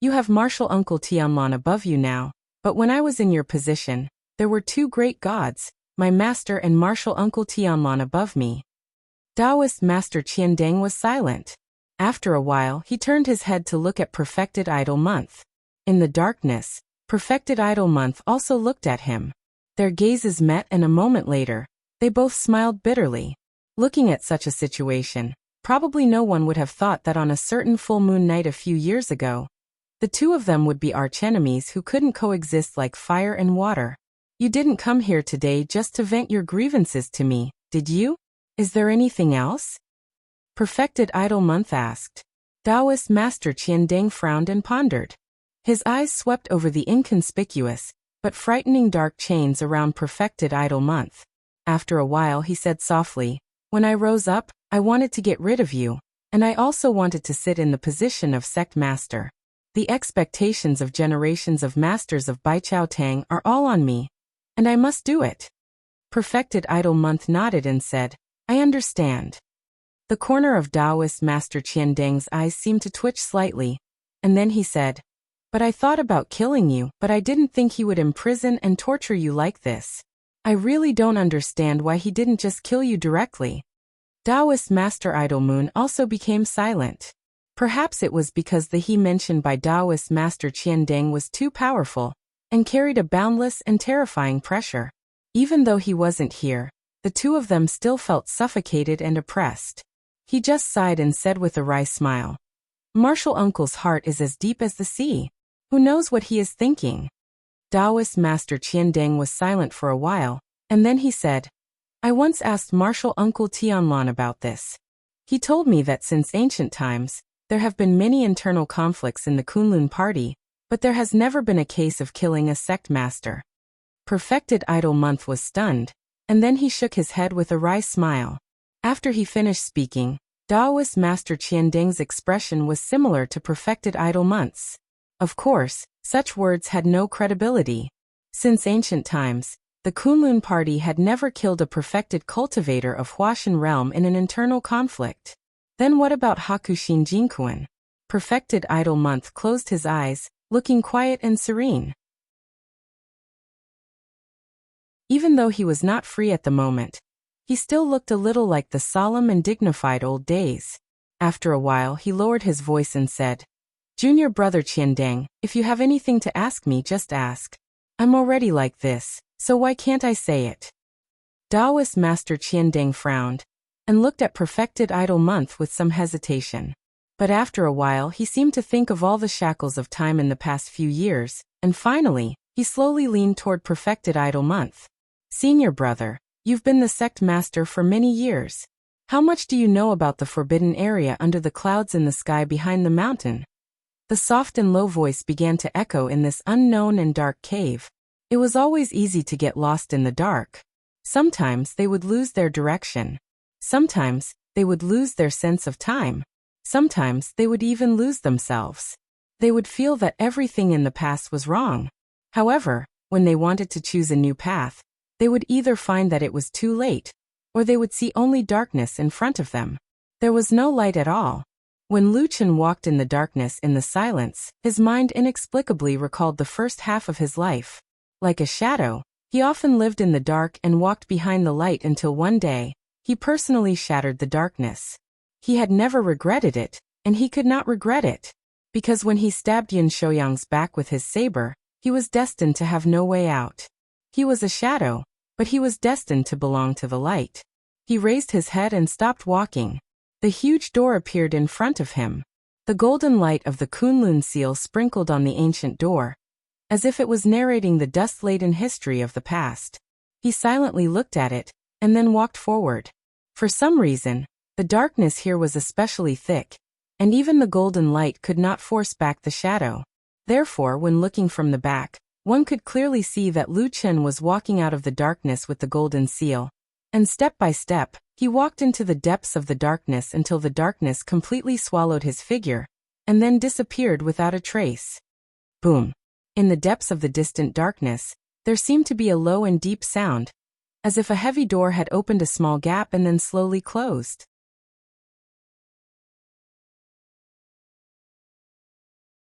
"You have martial uncle Tianlan above you now, but when I was in your position, there were two great gods, my master and martial uncle Tianlan above me." Taoist Master Qiandeng was silent. After a while, he turned his head to look at Perfected Idol Month. In the darkness, Perfected Idol Month also looked at him. Their gazes met and a moment later, they both smiled bitterly. Looking at such a situation, probably no one would have thought that on a certain full moon night a few years ago, the two of them would be archenemies who couldn't coexist like fire and water. "You didn't come here today just to vent your grievances to me, did you? Is there anything else?" Perfected Idol Month asked. Taoist Master Qiandeng frowned and pondered. His eyes swept over the inconspicuous, but frightening dark chains around Perfected Idol Month. After a while he said softly, "When I rose up, I wanted to get rid of you, and I also wanted to sit in the position of sect master. The expectations of generations of masters of Baichao Tang are all on me, and I must do it." Perfected Idol Month nodded and said, "I understand." The corner of Taoist Master Qiandeng's eyes seemed to twitch slightly, and then he said, "But I thought about killing you, but I didn't think he would imprison and torture you like this. I really don't understand why he didn't just kill you directly." Taoist Master Idol Moon also became silent. Perhaps it was because the he mentioned by Taoist Master Qiandeng was too powerful and carried a boundless and terrifying pressure. Even though he wasn't here, the two of them still felt suffocated and oppressed. He just sighed and said with a wry smile, "Martial Uncle's heart is as deep as the sea. Who knows what he is thinking?" Taoist Master Qiandeng was silent for a while, and then he said, "I once asked Martial Uncle Tianlan about this. He told me that since ancient times, there have been many internal conflicts in the Kunlun party, but there has never been a case of killing a sect master." Perfected Idol Month was stunned, and then he shook his head with a wry smile. After he finished speaking, Taoist Master Qiandeng's expression was similar to Perfected Idol Month's. Of course, such words had no credibility. Since ancient times, the Kunlun party had never killed a perfected cultivator of Huashan realm in an internal conflict. Then what about Hakushin Jinkuan? Perfected Idol Month closed his eyes, looking quiet and serene. Even though he was not free at the moment, he still looked a little like the solemn and dignified old days. After a while he lowered his voice and said, "Junior brother Qiandeng, if you have anything to ask me, just ask. I'm already like this, so why can't I say it?" Taoist Master Qiandeng frowned and looked at Perfected Idol Month with some hesitation. But after a while he seemed to think of all the shackles of time in the past few years, and finally, he slowly leaned toward Perfected Idol Month. "Senior brother, you've been the sect master for many years. How much do you know about the forbidden area under the clouds in the sky behind the mountain?" The soft and low voice began to echo in this unknown and dark cave. It was always easy to get lost in the dark. Sometimes they would lose their direction. Sometimes they would lose their sense of time. Sometimes they would even lose themselves. They would feel that everything in the past was wrong. However, when they wanted to choose a new path, they would either find that it was too late, or they would see only darkness in front of them. There was no light at all. When Lu Chen walked in the darkness in the silence, his mind inexplicably recalled the first half of his life. Like a shadow, he often lived in the dark and walked behind the light until one day, he personally shattered the darkness. He had never regretted it, and he could not regret it. Because when he stabbed Yin Shouyang's back with his saber, he was destined to have no way out. He was a shadow, but he was destined to belong to the light. He raised his head and stopped walking. The huge door appeared in front of him. The golden light of the Kunlun seal sprinkled on the ancient door, as if it was narrating the dust-laden history of the past. He silently looked at it, and then walked forward. For some reason, the darkness here was especially thick, and even the golden light could not force back the shadow. Therefore, when looking from the back, one could clearly see that Lu Chen was walking out of the darkness with the golden seal. And step by step, he walked into the depths of the darkness until the darkness completely swallowed his figure, and then disappeared without a trace. Boom! In the depths of the distant darkness, there seemed to be a low and deep sound, as if a heavy door had opened a small gap and then slowly closed.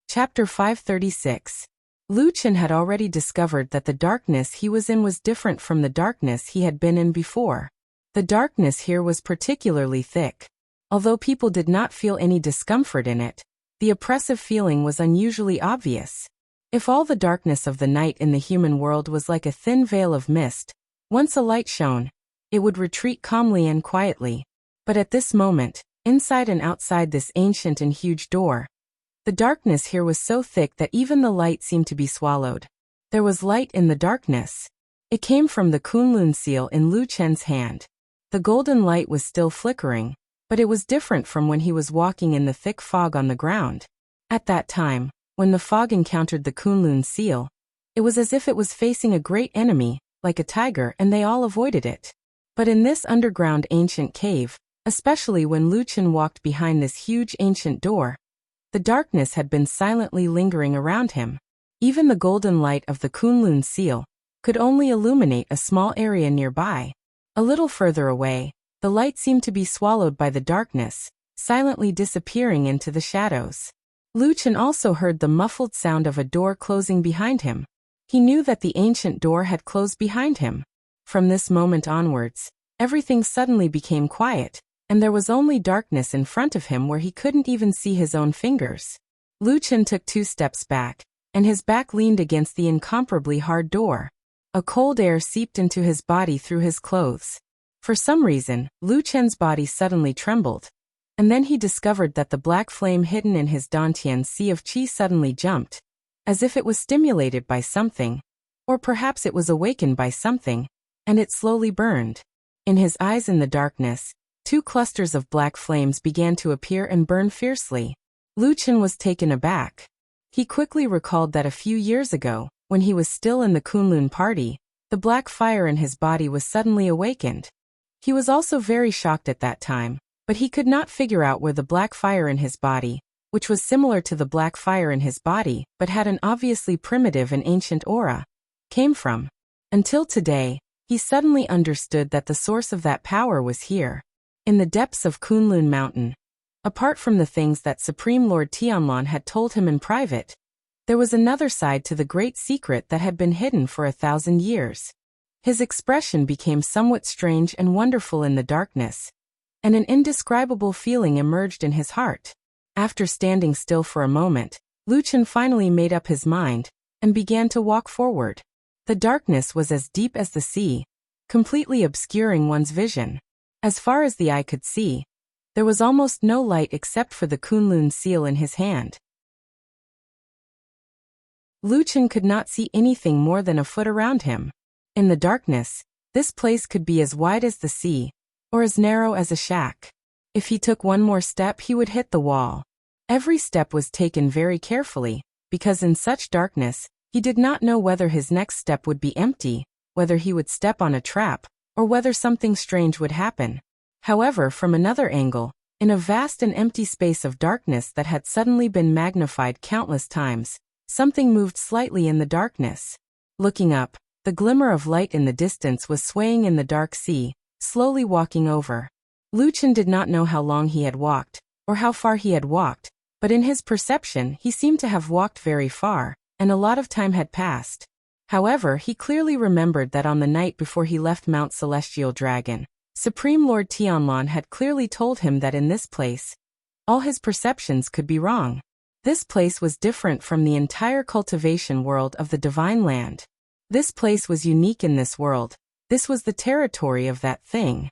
Chapter 536. Lu Chen had already discovered that the darkness he was in was different from the darkness he had been in before. The darkness here was particularly thick. Although people did not feel any discomfort in it, the oppressive feeling was unusually obvious. If all the darkness of the night in the human world was like a thin veil of mist, once a light shone, it would retreat calmly and quietly. But at this moment, inside and outside this ancient and huge door, the darkness here was so thick that even the light seemed to be swallowed. There was light in the darkness. It came from the Kunlun seal in Lu Chen's hand. The golden light was still flickering, But it was different from when he was walking in the thick fog on the ground. At that time, when the fog encountered the Kunlun seal, it was as if it was facing a great enemy, like a tiger, and they all avoided it. But in this underground ancient cave, especially when Luchin walked behind this huge ancient door, the darkness had been silently lingering around him. Even the golden light of the Kunlun seal could only illuminate a small area nearby. A little further away, the light seemed to be swallowed by the darkness, silently disappearing into the shadows. Luchin also heard the muffled sound of a door closing behind him. He knew that the ancient door had closed behind him. From this moment onwards, everything suddenly became quiet, and there was only darkness in front of him where he couldn't even see his own fingers. Luchin took 2 steps back, and his back leaned against the incomparably hard door. A cold air seeped into his body through his clothes. For some reason, Luchin's body suddenly trembled, and then he discovered that the black flame hidden in his Dantian sea of qi suddenly jumped, as if it was stimulated by something, or perhaps it was awakened by something, and it slowly burned. In his eyes in the darkness, 2 clusters of black flames began to appear and burn fiercely. Luchin was taken aback. He quickly recalled that a few years ago, when he was still in the Kunlun party, the black fire in his body was suddenly awakened. He was also very shocked at that time, but he could not figure out where the black fire in his body, which was similar to the black fire in his body but had an obviously primitive and ancient aura, came from. Until today, he suddenly understood that the source of that power was here, in the depths of Kunlun Mountain. Apart from the things that Supreme Lord Tianlan had told him in private, there was another side to the great secret that had been hidden for 1,000 years. His expression became somewhat strange and wonderful in the darkness, and an indescribable feeling emerged in his heart. After standing still for a moment, Luchin finally made up his mind, and began to walk forward. The darkness was as deep as the sea, completely obscuring one's vision. As far as the eye could see, there was almost no light except for the Kunlun seal in his hand. Luchin could not see anything more than a foot around him. In the darkness, this place could be as wide as the sea, or as narrow as a shack. If he took one more step, he would hit the wall. Every step was taken very carefully, because in such darkness, he did not know whether his next step would be empty, whether he would step on a trap, or whether something strange would happen. However, from another angle, in a vast and empty space of darkness that had suddenly been magnified countless times, something moved slightly in the darkness. Looking up, the glimmer of light in the distance was swaying in the dark sea, slowly walking over. Luchin did not know how long he had walked, or how far he had walked, but in his perception he seemed to have walked very far, and a lot of time had passed. However, he clearly remembered that on the night before he left Mount Celestial Dragon, Supreme Lord Tianlan had clearly told him that in this place, all his perceptions could be wrong. This place was different from the entire cultivation world of the Divine Land. This place was unique in this world. This was the territory of that thing.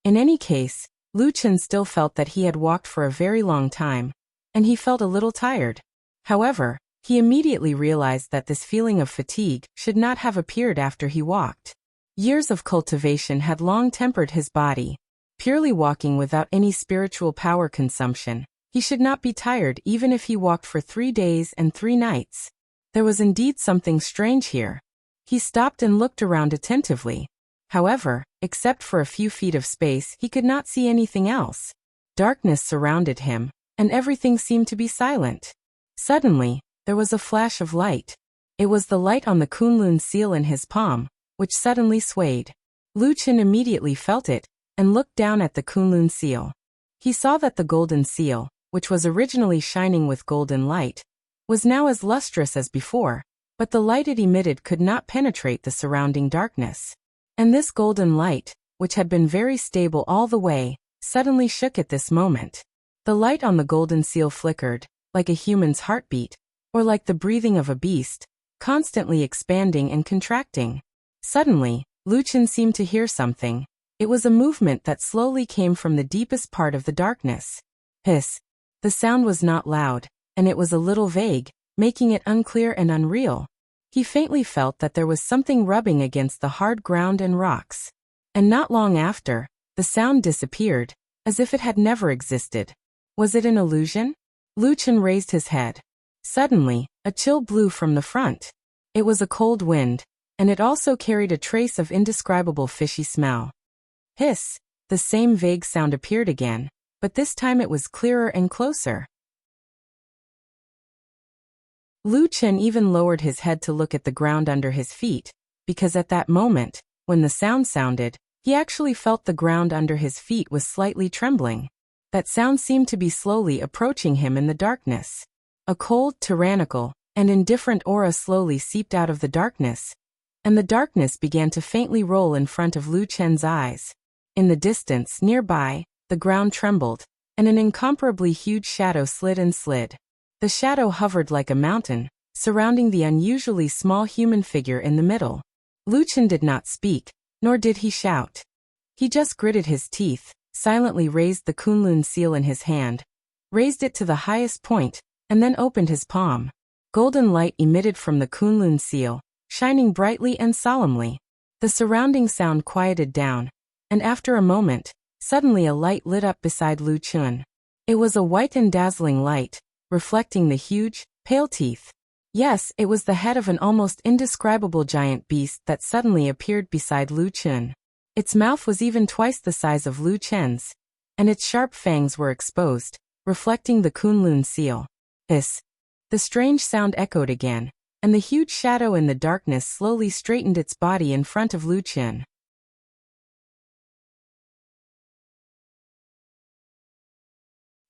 In any case, Luchin still felt that he had walked for a very long time, and he felt a little tired. However, he immediately realized that this feeling of fatigue should not have appeared after he walked. Years of cultivation had long tempered his body. Purely walking without any spiritual power consumption, he should not be tired even if he walked for 3 days and 3 nights. There was indeed something strange here. He stopped and looked around attentively. However, except for a few feet of space, he could not see anything else. Darkness surrounded him, and everything seemed to be silent. Suddenly, there was a flash of light. It was the light on the Kunlun seal in his palm, which suddenly swayed. Luchin immediately felt it, and looked down at the Kunlun seal. He saw that the golden seal, which was originally shining with golden light, was now as lustrous as before, but the light it emitted could not penetrate the surrounding darkness. And this golden light, which had been very stable all the way, suddenly shook at this moment. The light on the golden seal flickered, like a human's heartbeat, or like the breathing of a beast, constantly expanding and contracting. Suddenly, Luchin seemed to hear something. It was a movement that slowly came from the deepest part of the darkness. Hiss. The sound was not loud, and it was a little vague, making it unclear and unreal. He faintly felt that there was something rubbing against the hard ground and rocks. And not long after, the sound disappeared, as if it had never existed. Was it an illusion? Lu Chen raised his head. Suddenly, a chill blew from the front. It was a cold wind, and it also carried a trace of indescribable fishy smell. Hiss! The same vague sound appeared again, but this time it was clearer and closer. Lu Chen even lowered his head to look at the ground under his feet, because at that moment, when the sound sounded, he actually felt the ground under his feet was slightly trembling. That sound seemed to be slowly approaching him in the darkness. A cold, tyrannical, and indifferent aura slowly seeped out of the darkness, and the darkness began to faintly roll in front of Lu Chen's eyes. In the distance, nearby, the ground trembled, and an incomparably huge shadow slid and slid. The shadow hovered like a mountain, surrounding the unusually small human figure in the middle. Lu Chen did not speak, nor did he shout. He just gritted his teeth, silently raised the Kunlun seal in his hand, raised it to the highest point, and then opened his palm. Golden light emitted from the Kunlun seal, shining brightly and solemnly. The surrounding sound quieted down, and after a moment, suddenly a light lit up beside Lu Chen. It was a white and dazzling light, reflecting the huge, pale teeth. Yes, it was the head of an almost indescribable giant beast that suddenly appeared beside Lu Chen. Its mouth was even twice the size of Lu Chen's, and its sharp fangs were exposed, reflecting the Kunlun seal. Hiss! The strange sound echoed again, and the huge shadow in the darkness slowly straightened its body in front of Lu Chen.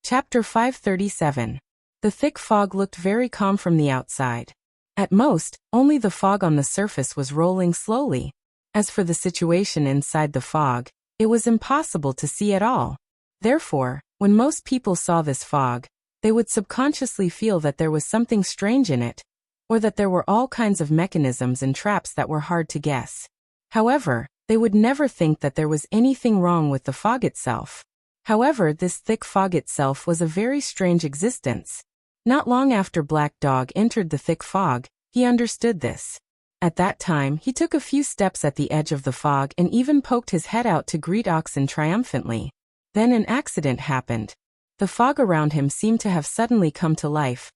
Chapter 537. The thick fog looked very calm from the outside. At most, only the fog on the surface was rolling slowly. As for the situation inside the fog, it was impossible to see at all. Therefore, when most people saw this fog, they would subconsciously feel that there was something strange in it, or that there were all kinds of mechanisms and traps that were hard to guess. However, they would never think that there was anything wrong with the fog itself. However, this thick fog itself was a very strange existence. Not long after Black Dog entered the thick fog, he understood this. At that time, he took a few steps at the edge of the fog and even poked his head out to greet Oxen triumphantly. Then an accident happened. The fog around him seemed to have suddenly come to life,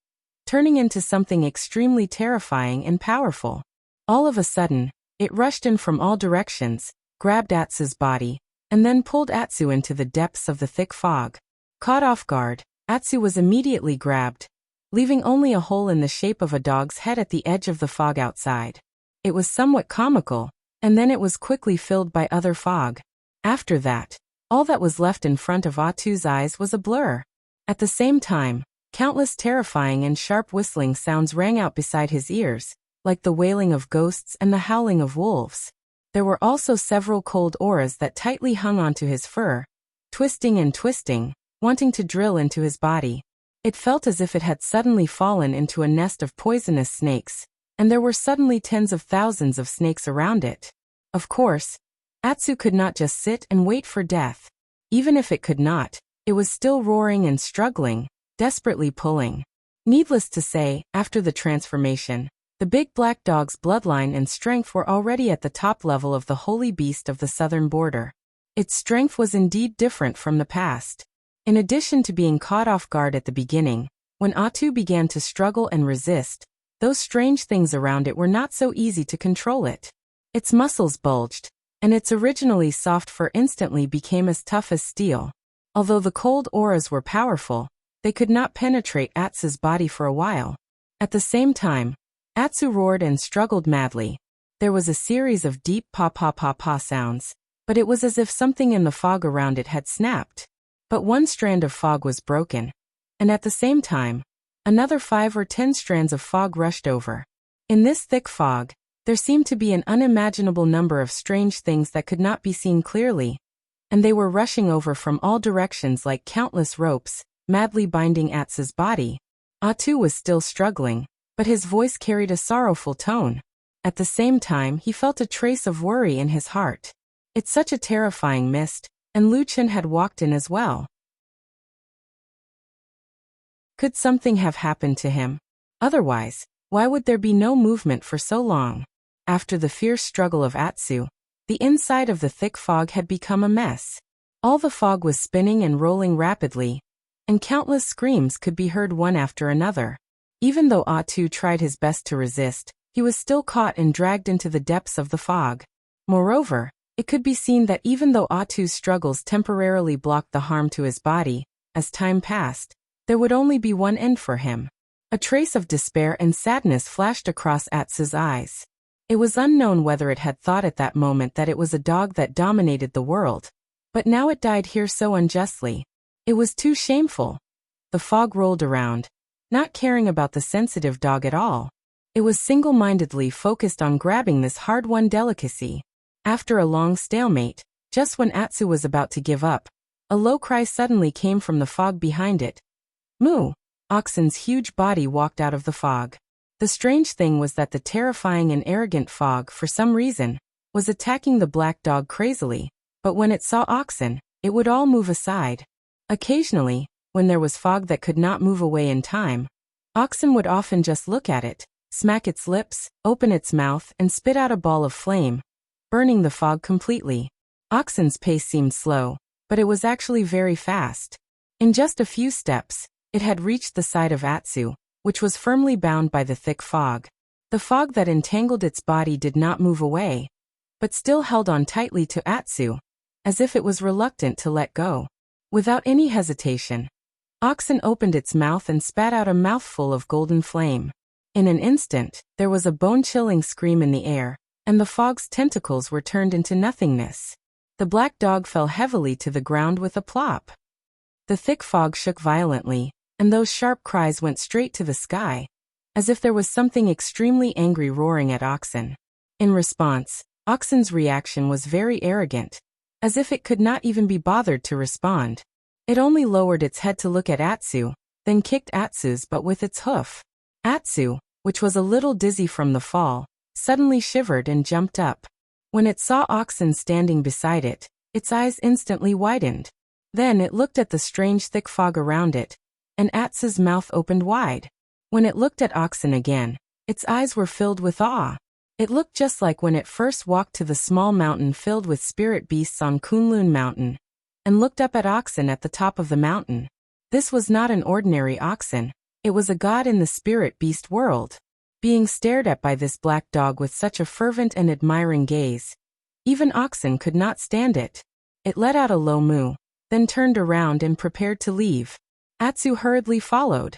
turning into something extremely terrifying and powerful. All of a sudden, it rushed in from all directions, grabbed Atsu's body, and then pulled Atsu into the depths of the thick fog. Caught off guard, Atsu was immediately grabbed, leaving only a hole in the shape of a dog's head at the edge of the fog outside. It was somewhat comical, and then it was quickly filled by other fog. After that, all that was left in front of Atsu's eyes was a blur. At the same time, countless terrifying and sharp whistling sounds rang out beside his ears, like the wailing of ghosts and the howling of wolves. There were also several cold auras that tightly hung onto his fur, twisting and twisting, wanting to drill into his body. It felt as if it had suddenly fallen into a nest of poisonous snakes, and there were suddenly tens of thousands of snakes around it. Of course, Atsu could not just sit and wait for death. Even if it could not, it was still roaring and struggling, desperately pulling. Needless to say, after the transformation, the big black dog's bloodline and strength were already at the top level of the holy beast of the southern border. Its strength was indeed different from the past. In addition to being caught off guard at the beginning, when Atsu began to struggle and resist, those strange things around it were not so easy to control it. Its muscles bulged, and its originally soft fur instantly became as tough as steel. Although the cold auras were powerful, they could not penetrate Atsu's body for a while. At the same time, Atsu roared and struggled madly. There was a series of deep pa-pa-pa-pa sounds, but it was as if something in the fog around it had snapped. But one strand of fog was broken, and at the same time, another 5 or 10 strands of fog rushed over. In this thick fog, there seemed to be an unimaginable number of strange things that could not be seen clearly, and they were rushing over from all directions like countless ropes, madly binding Atsu's body. Atsu was still struggling, but his voice carried a sorrowful tone. At the same time, he felt a trace of worry in his heart. It's such a terrifying mist, and Lu Chen had walked in as well. Could something have happened to him? Otherwise, why would there be no movement for so long? After the fierce struggle of Atsu, the inside of the thick fog had become a mess. All the fog was spinning and rolling rapidly, and countless screams could be heard one after another. Even though Atu tried his best to resist, he was still caught and dragged into the depths of the fog. Moreover, it could be seen that even though Atu's struggles temporarily blocked the harm to his body, as time passed, there would only be one end for him. A trace of despair and sadness flashed across Atsu's eyes. It was unknown whether it had thought at that moment that it was a dog that dominated the world, but now it died here so unjustly. It was too shameful. The fog rolled around, not caring about the sensitive dog at all. It was single-mindedly focused on grabbing this hard-won delicacy. After a long stalemate, just when Atsu was about to give up, a low cry suddenly came from the fog behind it. Moo! Oxen's huge body walked out of the fog. The strange thing was that the terrifying and arrogant fog, for some reason, was attacking the black dog crazily, but when it saw Oxen, it would all move aside. Occasionally, when there was fog that could not move away in time, Oxen would often just look at it, smack its lips, open its mouth, and spit out a ball of flame, burning the fog completely. Oxen's pace seemed slow, but it was actually very fast. In just a few steps, it had reached the side of Atsu, which was firmly bound by the thick fog. The fog that entangled its body did not move away, but still held on tightly to Atsu, as if it was reluctant to let go. Without any hesitation, Oxen opened its mouth and spat out a mouthful of golden flame. In an instant, there was a bone-chilling scream in the air, and the fog's tentacles were turned into nothingness. The black dog fell heavily to the ground with a plop. The thick fog shook violently, and those sharp cries went straight to the sky, as if there was something extremely angry roaring at Oxen. In response, Oxen's reaction was very arrogant, as if it could not even be bothered to respond. It only lowered its head to look at Atsu, then kicked Atsu's butt with its hoof. Atsu, which was a little dizzy from the fall, suddenly shivered and jumped up. When it saw Oxen standing beside it, its eyes instantly widened. Then it looked at the strange thick fog around it, and Atsu's mouth opened wide. When it looked at Oxen again, its eyes were filled with awe. It looked just like when it first walked to the small mountain filled with spirit beasts on Kunlun Mountain, and looked up at Oxen at the top of the mountain. This was not an ordinary Oxen. It was a god in the spirit beast world. Being stared at by this black dog with such a fervent and admiring gaze, even Oxen could not stand it. It let out a low moo, then turned around and prepared to leave. Atsu hurriedly followed.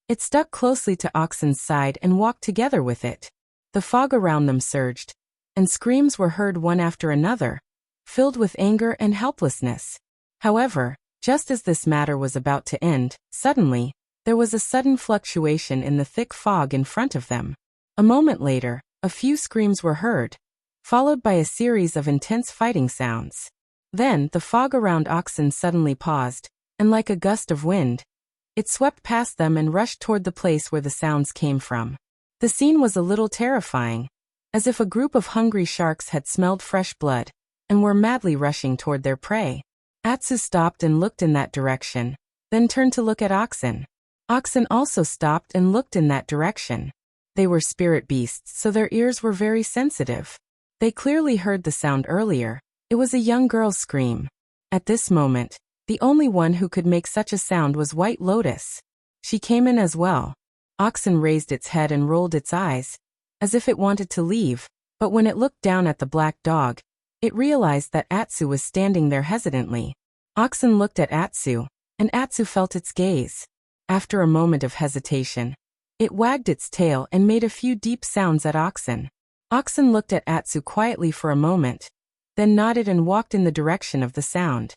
It stuck closely to Oxen's side and walked together with it. The fog around them surged, and screams were heard one after another, filled with anger and helplessness. However, just as this matter was about to end, suddenly, there was a sudden fluctuation in the thick fog in front of them. A moment later, a few screams were heard, followed by a series of intense fighting sounds. Then, the fog around Oxen suddenly paused, and like a gust of wind, it swept past them and rushed toward the place where the sounds came from. The scene was a little terrifying, as if a group of hungry sharks had smelled fresh blood, and were madly rushing toward their prey. Atsu stopped and looked in that direction, then turned to look at Oxen. Oxen also stopped and looked in that direction. They were spirit beasts, so their ears were very sensitive. They clearly heard the sound earlier. It was a young girl's scream. At this moment, the only one who could make such a sound was White Lotus. She came in as well. Oxen raised its head and rolled its eyes, as if it wanted to leave, but when it looked down at the black dog, it realized that Atsu was standing there hesitantly. Oxen looked at Atsu, and Atsu felt its gaze. After a moment of hesitation, it wagged its tail and made a few deep sounds at Oxen. Oxen looked at Atsu quietly for a moment, then nodded and walked in the direction of the sound.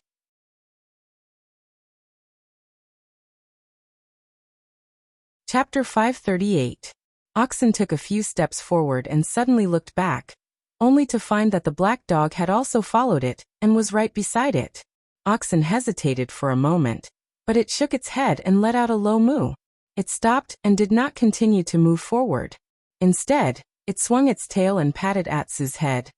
Chapter 538. Oxen took a few steps forward and suddenly looked back, only to find that the black dog had also followed it and was right beside it. Oxen hesitated for a moment, but it shook its head and let out a low moo. It stopped and did not continue to move forward. Instead, it swung its tail and patted Atsu's head,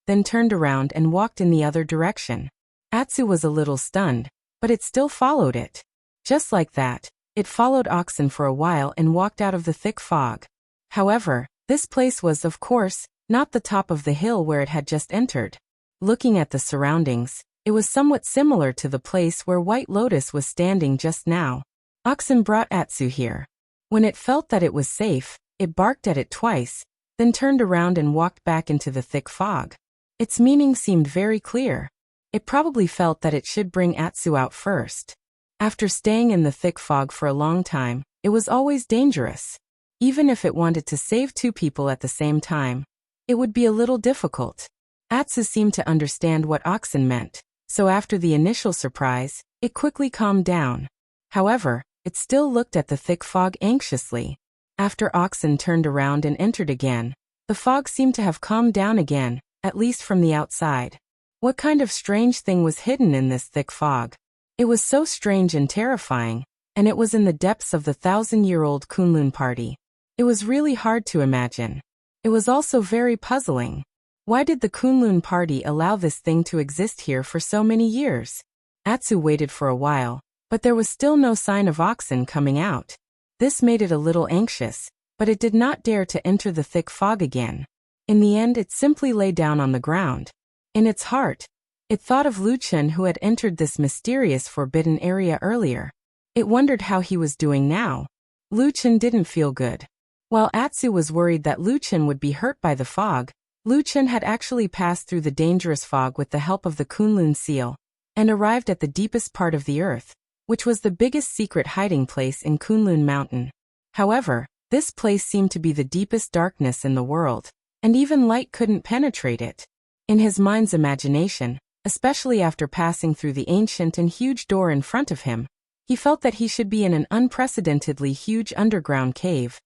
then turned around and walked in the other direction. Atsu was a little stunned, but it still followed it. Just like that, it followed Oxen for a while and walked out of the thick fog. However, this place was, of course, not the top of the hill where it had just entered. Looking at the surroundings, it was somewhat similar to the place where White Lotus was standing just now. Oxen brought Atsu here. When it felt that it was safe, it barked at it twice, then turned around and walked back into the thick fog. Its meaning seemed very clear. It probably felt that it should bring Atsu out first. After staying in the thick fog for a long time, it was always dangerous. Even if it wanted to save two people at the same time, it would be a little difficult. Atsu seemed to understand what Oxen meant, so after the initial surprise, it quickly calmed down. However, it still looked at the thick fog anxiously. After Oxen turned around and entered again, the fog seemed to have calmed down again, at least from the outside. What kind of strange thing was hidden in this thick fog? It was so strange and terrifying, and it was in the depths of the 1,000-year-old Kunlun party. It was really hard to imagine. It was also very puzzling. Why did the Kunlun party allow this thing to exist here for so many years? Atsu waited for a while, but there was still no sign of Oxen coming out. This made it a little anxious, but it did not dare to enter the thick fog again. In the end, it simply lay down on the ground. In its heart, it thought of Lu Chen, who had entered this mysterious forbidden area earlier. It wondered how he was doing now. Lu Chen didn't feel good. While Atsu was worried that Lu Chen would be hurt by the fog, Lu Chen had actually passed through the dangerous fog with the help of the Kunlun seal, and arrived at the deepest part of the earth, which was the biggest secret hiding place in Kunlun Mountain. However, this place seemed to be the deepest darkness in the world, and even light couldn't penetrate it. In his mind's imagination, especially after passing through the ancient and huge door in front of him, he felt that he should be in an unprecedentedly huge underground cave,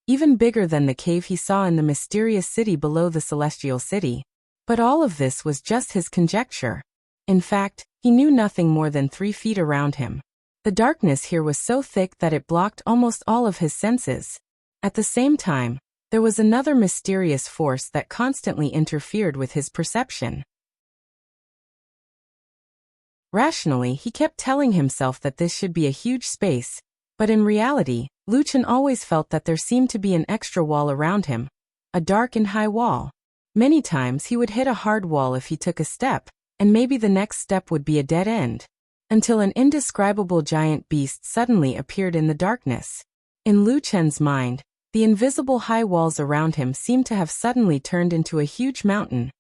even bigger than the cave he saw in the mysterious city below the Celestial City. But all of this was just his conjecture. In fact, he knew nothing more than 3 feet around him. The darkness here was so thick that it blocked almost all of his senses. At the same time, there was another mysterious force that constantly interfered with his perception. Rationally, he kept telling himself that this should be a huge space, but in reality, Lu Chen always felt that there seemed to be an extra wall around him, a dark and high wall. Many times he would hit a hard wall if he took a step, and maybe the next step would be a dead end, until an indescribable giant beast suddenly appeared in the darkness. In Lu Chen's mind, the invisible high walls around him seemed to have suddenly turned into a huge mountain,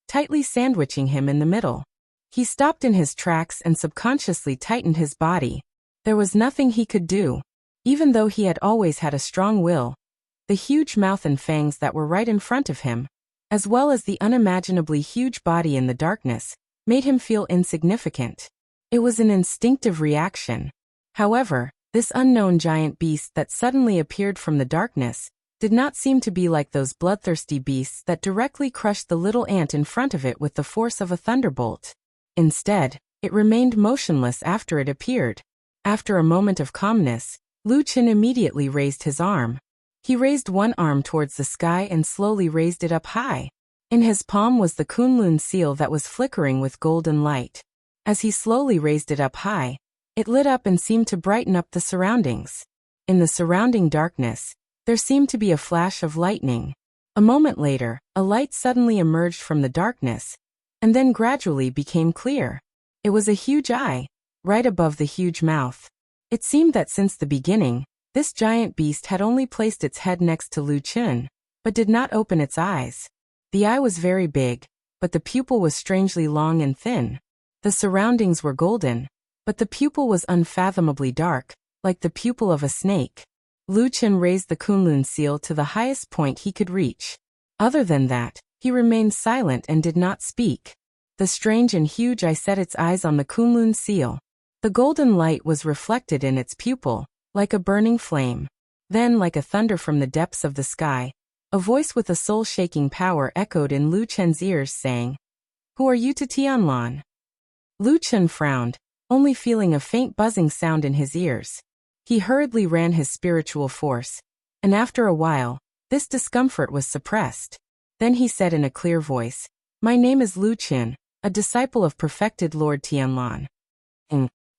tightly sandwiching him in the middle. He stopped in his tracks and subconsciously tightened his body. There was nothing he could do. Even though he had always had a strong will, the huge mouth and fangs that were right in front of him, as well as the unimaginably huge body in the darkness, made him feel insignificant. It was an instinctive reaction. However, this unknown giant beast that suddenly appeared from the darkness did not seem to be like those bloodthirsty beasts that directly crushed the little ant in front of it with the force of a thunderbolt. Instead, it remained motionless after it appeared. After a moment of calmness, Lu Chen immediately raised his arm. He raised one arm towards the sky and slowly raised it up high. In his palm was the Kunlun seal that was flickering with golden light. As he slowly raised it up high, it lit up and seemed to brighten up the surroundings. In the surrounding darkness, there seemed to be a flash of lightning. A moment later, a light suddenly emerged from the darkness, and then gradually became clear. It was a huge eye, right above the huge mouth. It seemed that since the beginning, this giant beast had only placed its head next to Lu Chen, but did not open its eyes. The eye was very big, but the pupil was strangely long and thin. The surroundings were golden, but the pupil was unfathomably dark, like the pupil of a snake. Lu Chen raised the Kunlun seal to the highest point he could reach. Other than that, he remained silent and did not speak. The strange and huge eye set its eyes on the Kunlun seal. The golden light was reflected in its pupil, like a burning flame. Then, like a thunder from the depths of the sky, a voice with a soul-shaking power echoed in Lu Chen's ears, saying, "Who are you to Tianlan?" Lu Chen frowned, only feeling a faint buzzing sound in his ears. He hurriedly ran his spiritual force, and after a while, this discomfort was suppressed. Then he said in a clear voice, "My name is Lu Chen, a disciple of perfected Lord Tianlan."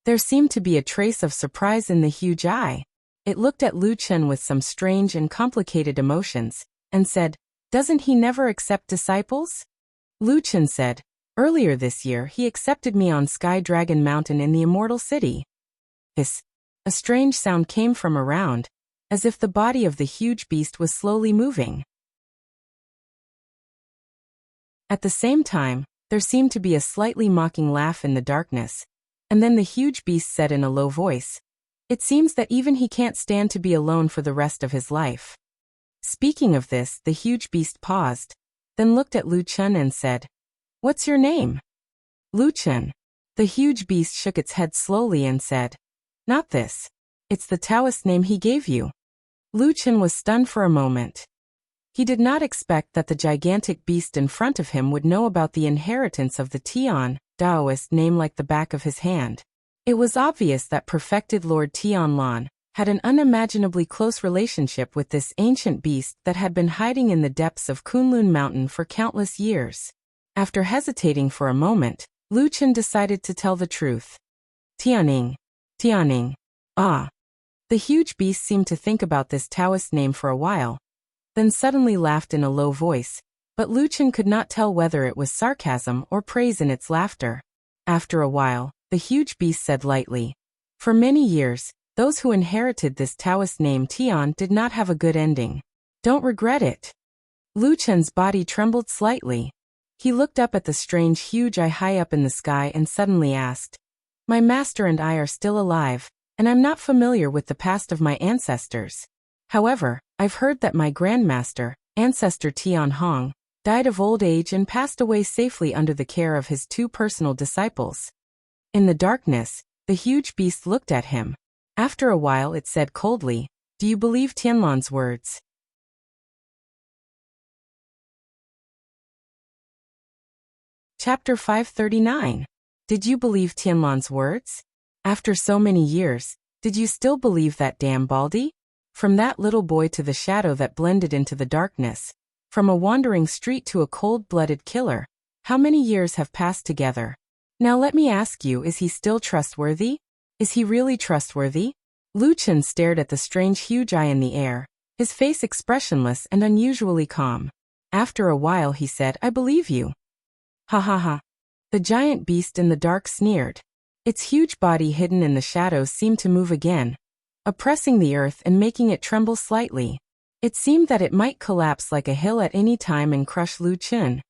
There seemed to be a trace of surprise in the huge eye. It looked at Lu Chen with some strange and complicated emotions, and said, "Doesn't he never accept disciples?" Lu Chen said, Earlier this year he accepted me on Sky Dragon Mountain in the Immortal City. Hiss. A strange sound came from around, as if the body of the huge beast was slowly moving. At the same time, there seemed to be a slightly mocking laugh in the darkness, and then the huge beast said in a low voice, "It seems that even he can't stand to be alone for the rest of his life." Speaking of this, the huge beast paused, then looked at Lu Chun and said, "What's your name?" "Lu Chun." The huge beast shook its head slowly and said, "Not this. It's the Taoist name he gave you." Lu Chun was stunned for a moment. He did not expect that the gigantic beast in front of him would know about the inheritance of the Tian, Taoist name like the back of his hand. It was obvious that perfected Lord Tianlan had an unimaginably close relationship with this ancient beast that had been hiding in the depths of Kunlun Mountain for countless years. After hesitating for a moment, Lu Chun decided to tell the truth. "Tianing. Tianing. Ah." The huge beast seemed to think about this Taoist name for a while, then suddenly laughed in a low voice, but Lu Chun could not tell whether it was sarcasm or praise in its laughter. After a while, the huge beast said lightly, "For many years, those who inherited this Taoist name Tian did not have a good ending. Don't regret it." Lu Chun's body trembled slightly. He looked up at the strange huge eye high up in the sky and suddenly asked, "My master and I are still alive, and I'm not familiar with the past of my ancestors. However, I've heard that my grandmaster, ancestor Tian Hong, died of old age and passed away safely under the care of his two personal disciples." In the darkness, the huge beast looked at him. After a while it said coldly, "Do you believe Tianlan's words?" Chapter 539. Did you believe Tianlan's words? After so many years, did you still believe that damn Baldy? From that little boy to the shadow that blended into the darkness, from a wandering street to a cold-blooded killer, how many years have passed together? Now let me ask you, is he still trustworthy? Is he really trustworthy? Lu Chun stared at the strange huge eye in the air, his face expressionless and unusually calm. After a while he said, "I believe you." "Ha ha ha." The giant beast in the dark sneered. Its huge body hidden in the shadows seemed to move again, oppressing the earth and making it tremble slightly. It seemed that it might collapse like a hill at any time and crush Lu Chun,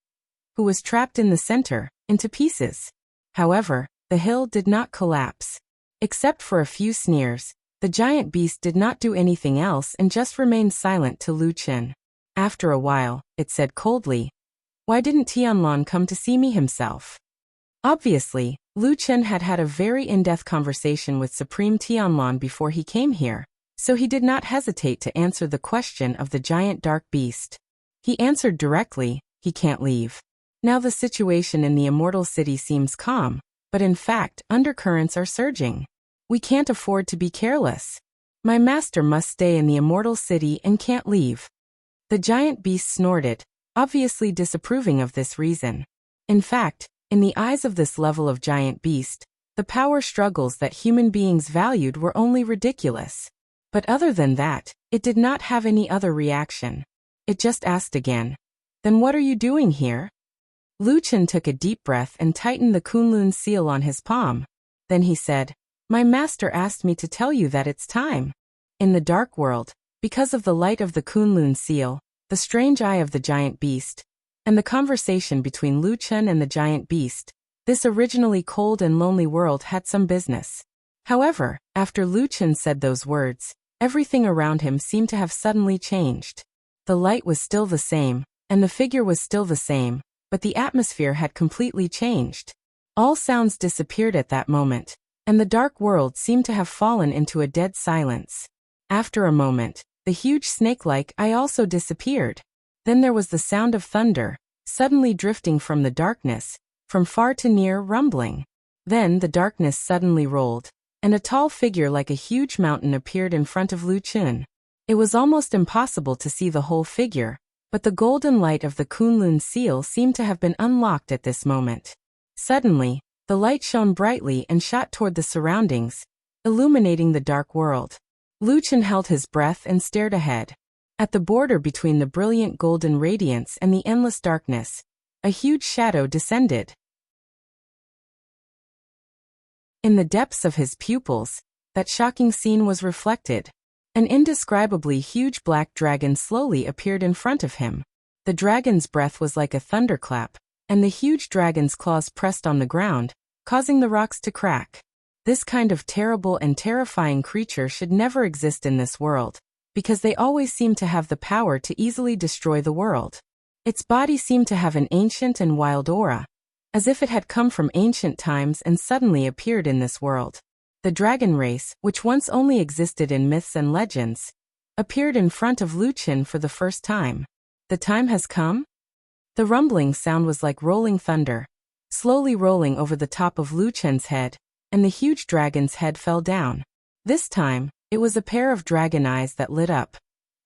who was trapped in the center, into pieces. However, the hill did not collapse. Except for a few sneers, the giant beast did not do anything else and just remained silent to Lu Chun. After a while, it said coldly, "Why didn't Tianlan come to see me himself?" Obviously, Lu Chun had had a very in-depth conversation with Supreme Tianlan before he came here, so he did not hesitate to answer the question of the giant dark beast. He answered directly, "He can't leave." Now the situation in the Immortal City seems calm, but in fact, undercurrents are surging. We can't afford to be careless. My master must stay in the Immortal City and can't leave. The giant beast snorted, obviously disapproving of this reason. In fact, in the eyes of this level of giant beast, the power struggles that human beings valued were only ridiculous. But other than that, it did not have any other reaction. It just asked again, "Then what are you doing here?" Lu Chun took a deep breath and tightened the Kunlun seal on his palm. Then he said, "My master asked me to tell you that it's time." In the dark world, because of the light of the Kunlun seal, the strange eye of the giant beast, and the conversation between Lu Chun and the giant beast, this originally cold and lonely world had some business. However, after Lu Chun said those words, everything around him seemed to have suddenly changed. The light was still the same, and the figure was still the same, but the atmosphere had completely changed. All sounds disappeared at that moment, and the dark world seemed to have fallen into a dead silence. After a moment, the huge snake-like eye also disappeared. Then there was the sound of thunder, suddenly drifting from the darkness, from far to near, rumbling. Then the darkness suddenly rolled, and a tall figure like a huge mountain appeared in front of Lu Chun. It was almost impossible to see the whole figure, but the golden light of the Kunlun seal seemed to have been unlocked at this moment. Suddenly, the light shone brightly and shot toward the surroundings, illuminating the dark world. Lu Chun held his breath and stared ahead. At the border between the brilliant golden radiance and the endless darkness, a huge shadow descended. In the depths of his pupils, that shocking scene was reflected. An indescribably huge black dragon slowly appeared in front of him. The dragon's breath was like a thunderclap, and the huge dragon's claws pressed on the ground, causing the rocks to crack. This kind of terrible and terrifying creature should never exist in this world, because they always seem to have the power to easily destroy the world. Its body seemed to have an ancient and wild aura, as if it had come from ancient times and suddenly appeared in this world. The dragon race, which once only existed in myths and legends, appeared in front of Lu Qin for the first time. The time has come? The rumbling sound was like rolling thunder, slowly rolling over the top of Lu Qin's head, and the huge dragon's head fell down. This time, it was a pair of dragon eyes that lit up,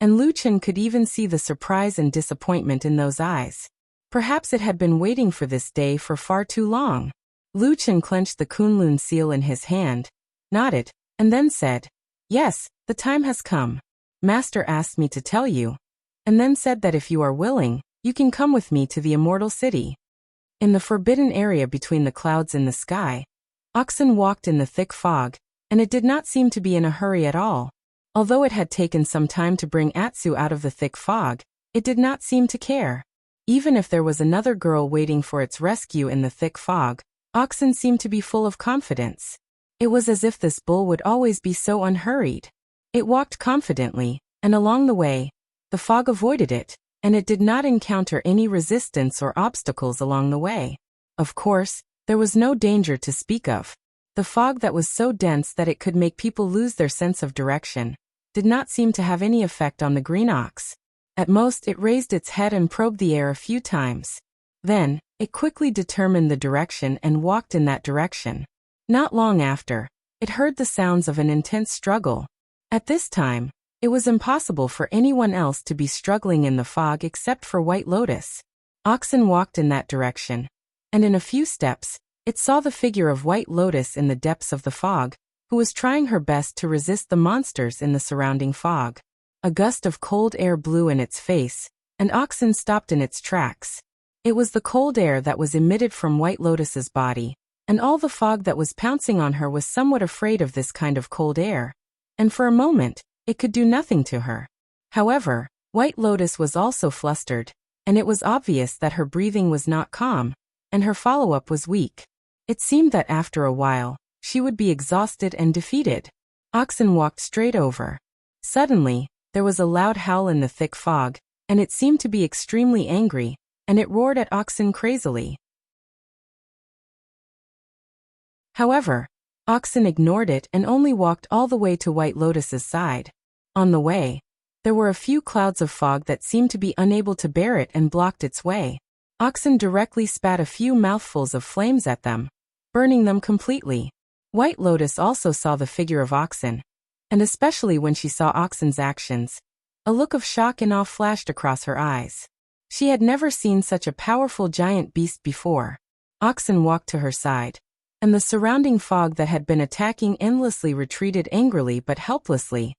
and Lu Qin could even see the surprise and disappointment in those eyes. Perhaps it had been waiting for this day for far too long. Lu Qin clenched the Kunlun seal in his hand, nodded, and then said, "Yes, the time has come. Master asked me to tell you," and then said that if you are willing, you can come with me to the immortal city. In the forbidden area between the clouds in the sky, oxen walked in the thick fog, and it did not seem to be in a hurry at all. Although it had taken some time to bring Atsu out of the thick fog, it did not seem to care. Even if there was another girl waiting for its rescue in the thick fog, oxen seemed to be full of confidence. It was as if this bull would always be so unhurried. It walked confidently, and along the way, the fog avoided it, and it did not encounter any resistance or obstacles along the way. Of course, there was no danger to speak of. The fog that was so dense that it could make people lose their sense of direction did not seem to have any effect on the green ox. At most, it raised its head and probed the air a few times. Then, it quickly determined the direction and walked in that direction. Not long after, it heard the sounds of an intense struggle. At this time, it was impossible for anyone else to be struggling in the fog except for White Lotus. Oxen walked in that direction, and in a few steps, it saw the figure of White Lotus in the depths of the fog, who was trying her best to resist the monsters in the surrounding fog. A gust of cold air blew in its face, and Oxen stopped in its tracks. It was the cold air that was emitted from White Lotus's body, and all the fog that was pouncing on her was somewhat afraid of this kind of cold air, and for a moment, it could do nothing to her. However, White Lotus was also flustered, and it was obvious that her breathing was not calm, and her follow-up was weak. It seemed that after a while, she would be exhausted and defeated. Oxen walked straight over. Suddenly, there was a loud howl in the thick fog, and it seemed to be extremely angry, and it roared at Oxen crazily. However, Oxen ignored it and only walked all the way to White Lotus's side. On the way, there were a few clouds of fog that seemed to be unable to bear it and blocked its way. Oxen directly spat a few mouthfuls of flames at them, burning them completely. White Lotus also saw the figure of Oxen, and especially when she saw Oxen's actions, a look of shock and awe flashed across her eyes. She had never seen such a powerful giant beast before. Oxen walked to her side, and the surrounding fog that had been attacking endlessly retreated angrily but helplessly,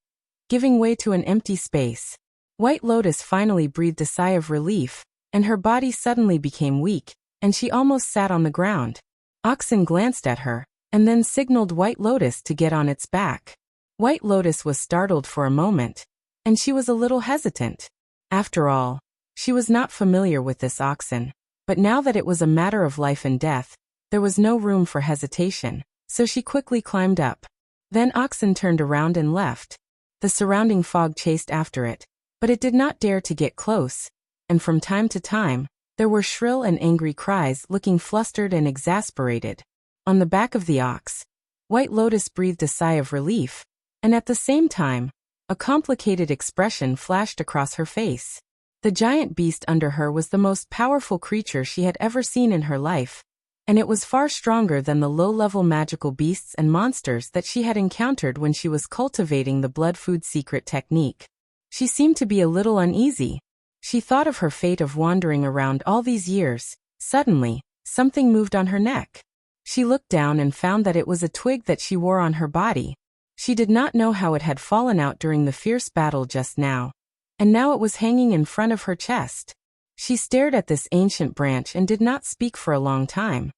giving way to an empty space. White Lotus finally breathed a sigh of relief, and her body suddenly became weak, and she almost sat on the ground. Oxen glanced at her, and then signaled White Lotus to get on its back. White Lotus was startled for a moment, and she was a little hesitant. After all, she was not familiar with this oxen, but now that it was a matter of life and death, there was no room for hesitation, so she quickly climbed up. Then Oxen turned around and left. The surrounding fog chased after it, but it did not dare to get close, and from time to time, there were shrill and angry cries looking flustered and exasperated. On the back of the ox, White Lotus breathed a sigh of relief, and at the same time, a complicated expression flashed across her face. The giant beast under her was the most powerful creature she had ever seen in her life, and it was far stronger than the low-level magical beasts and monsters that she had encountered when she was cultivating the blood food secret technique. She seemed to be a little uneasy. She thought of her fate of wandering around all these years. Suddenly, something moved on her neck. She looked down and found that it was a twig that she wore on her body. She did not know how it had fallen out during the fierce battle just now, and now it was hanging in front of her chest. She stared at this ancient branch and did not speak for a long time.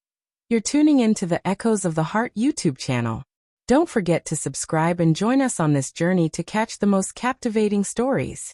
You're tuning into the Echoes of the Heart YouTube channel. Don't forget to subscribe and join us on this journey to catch the most captivating stories.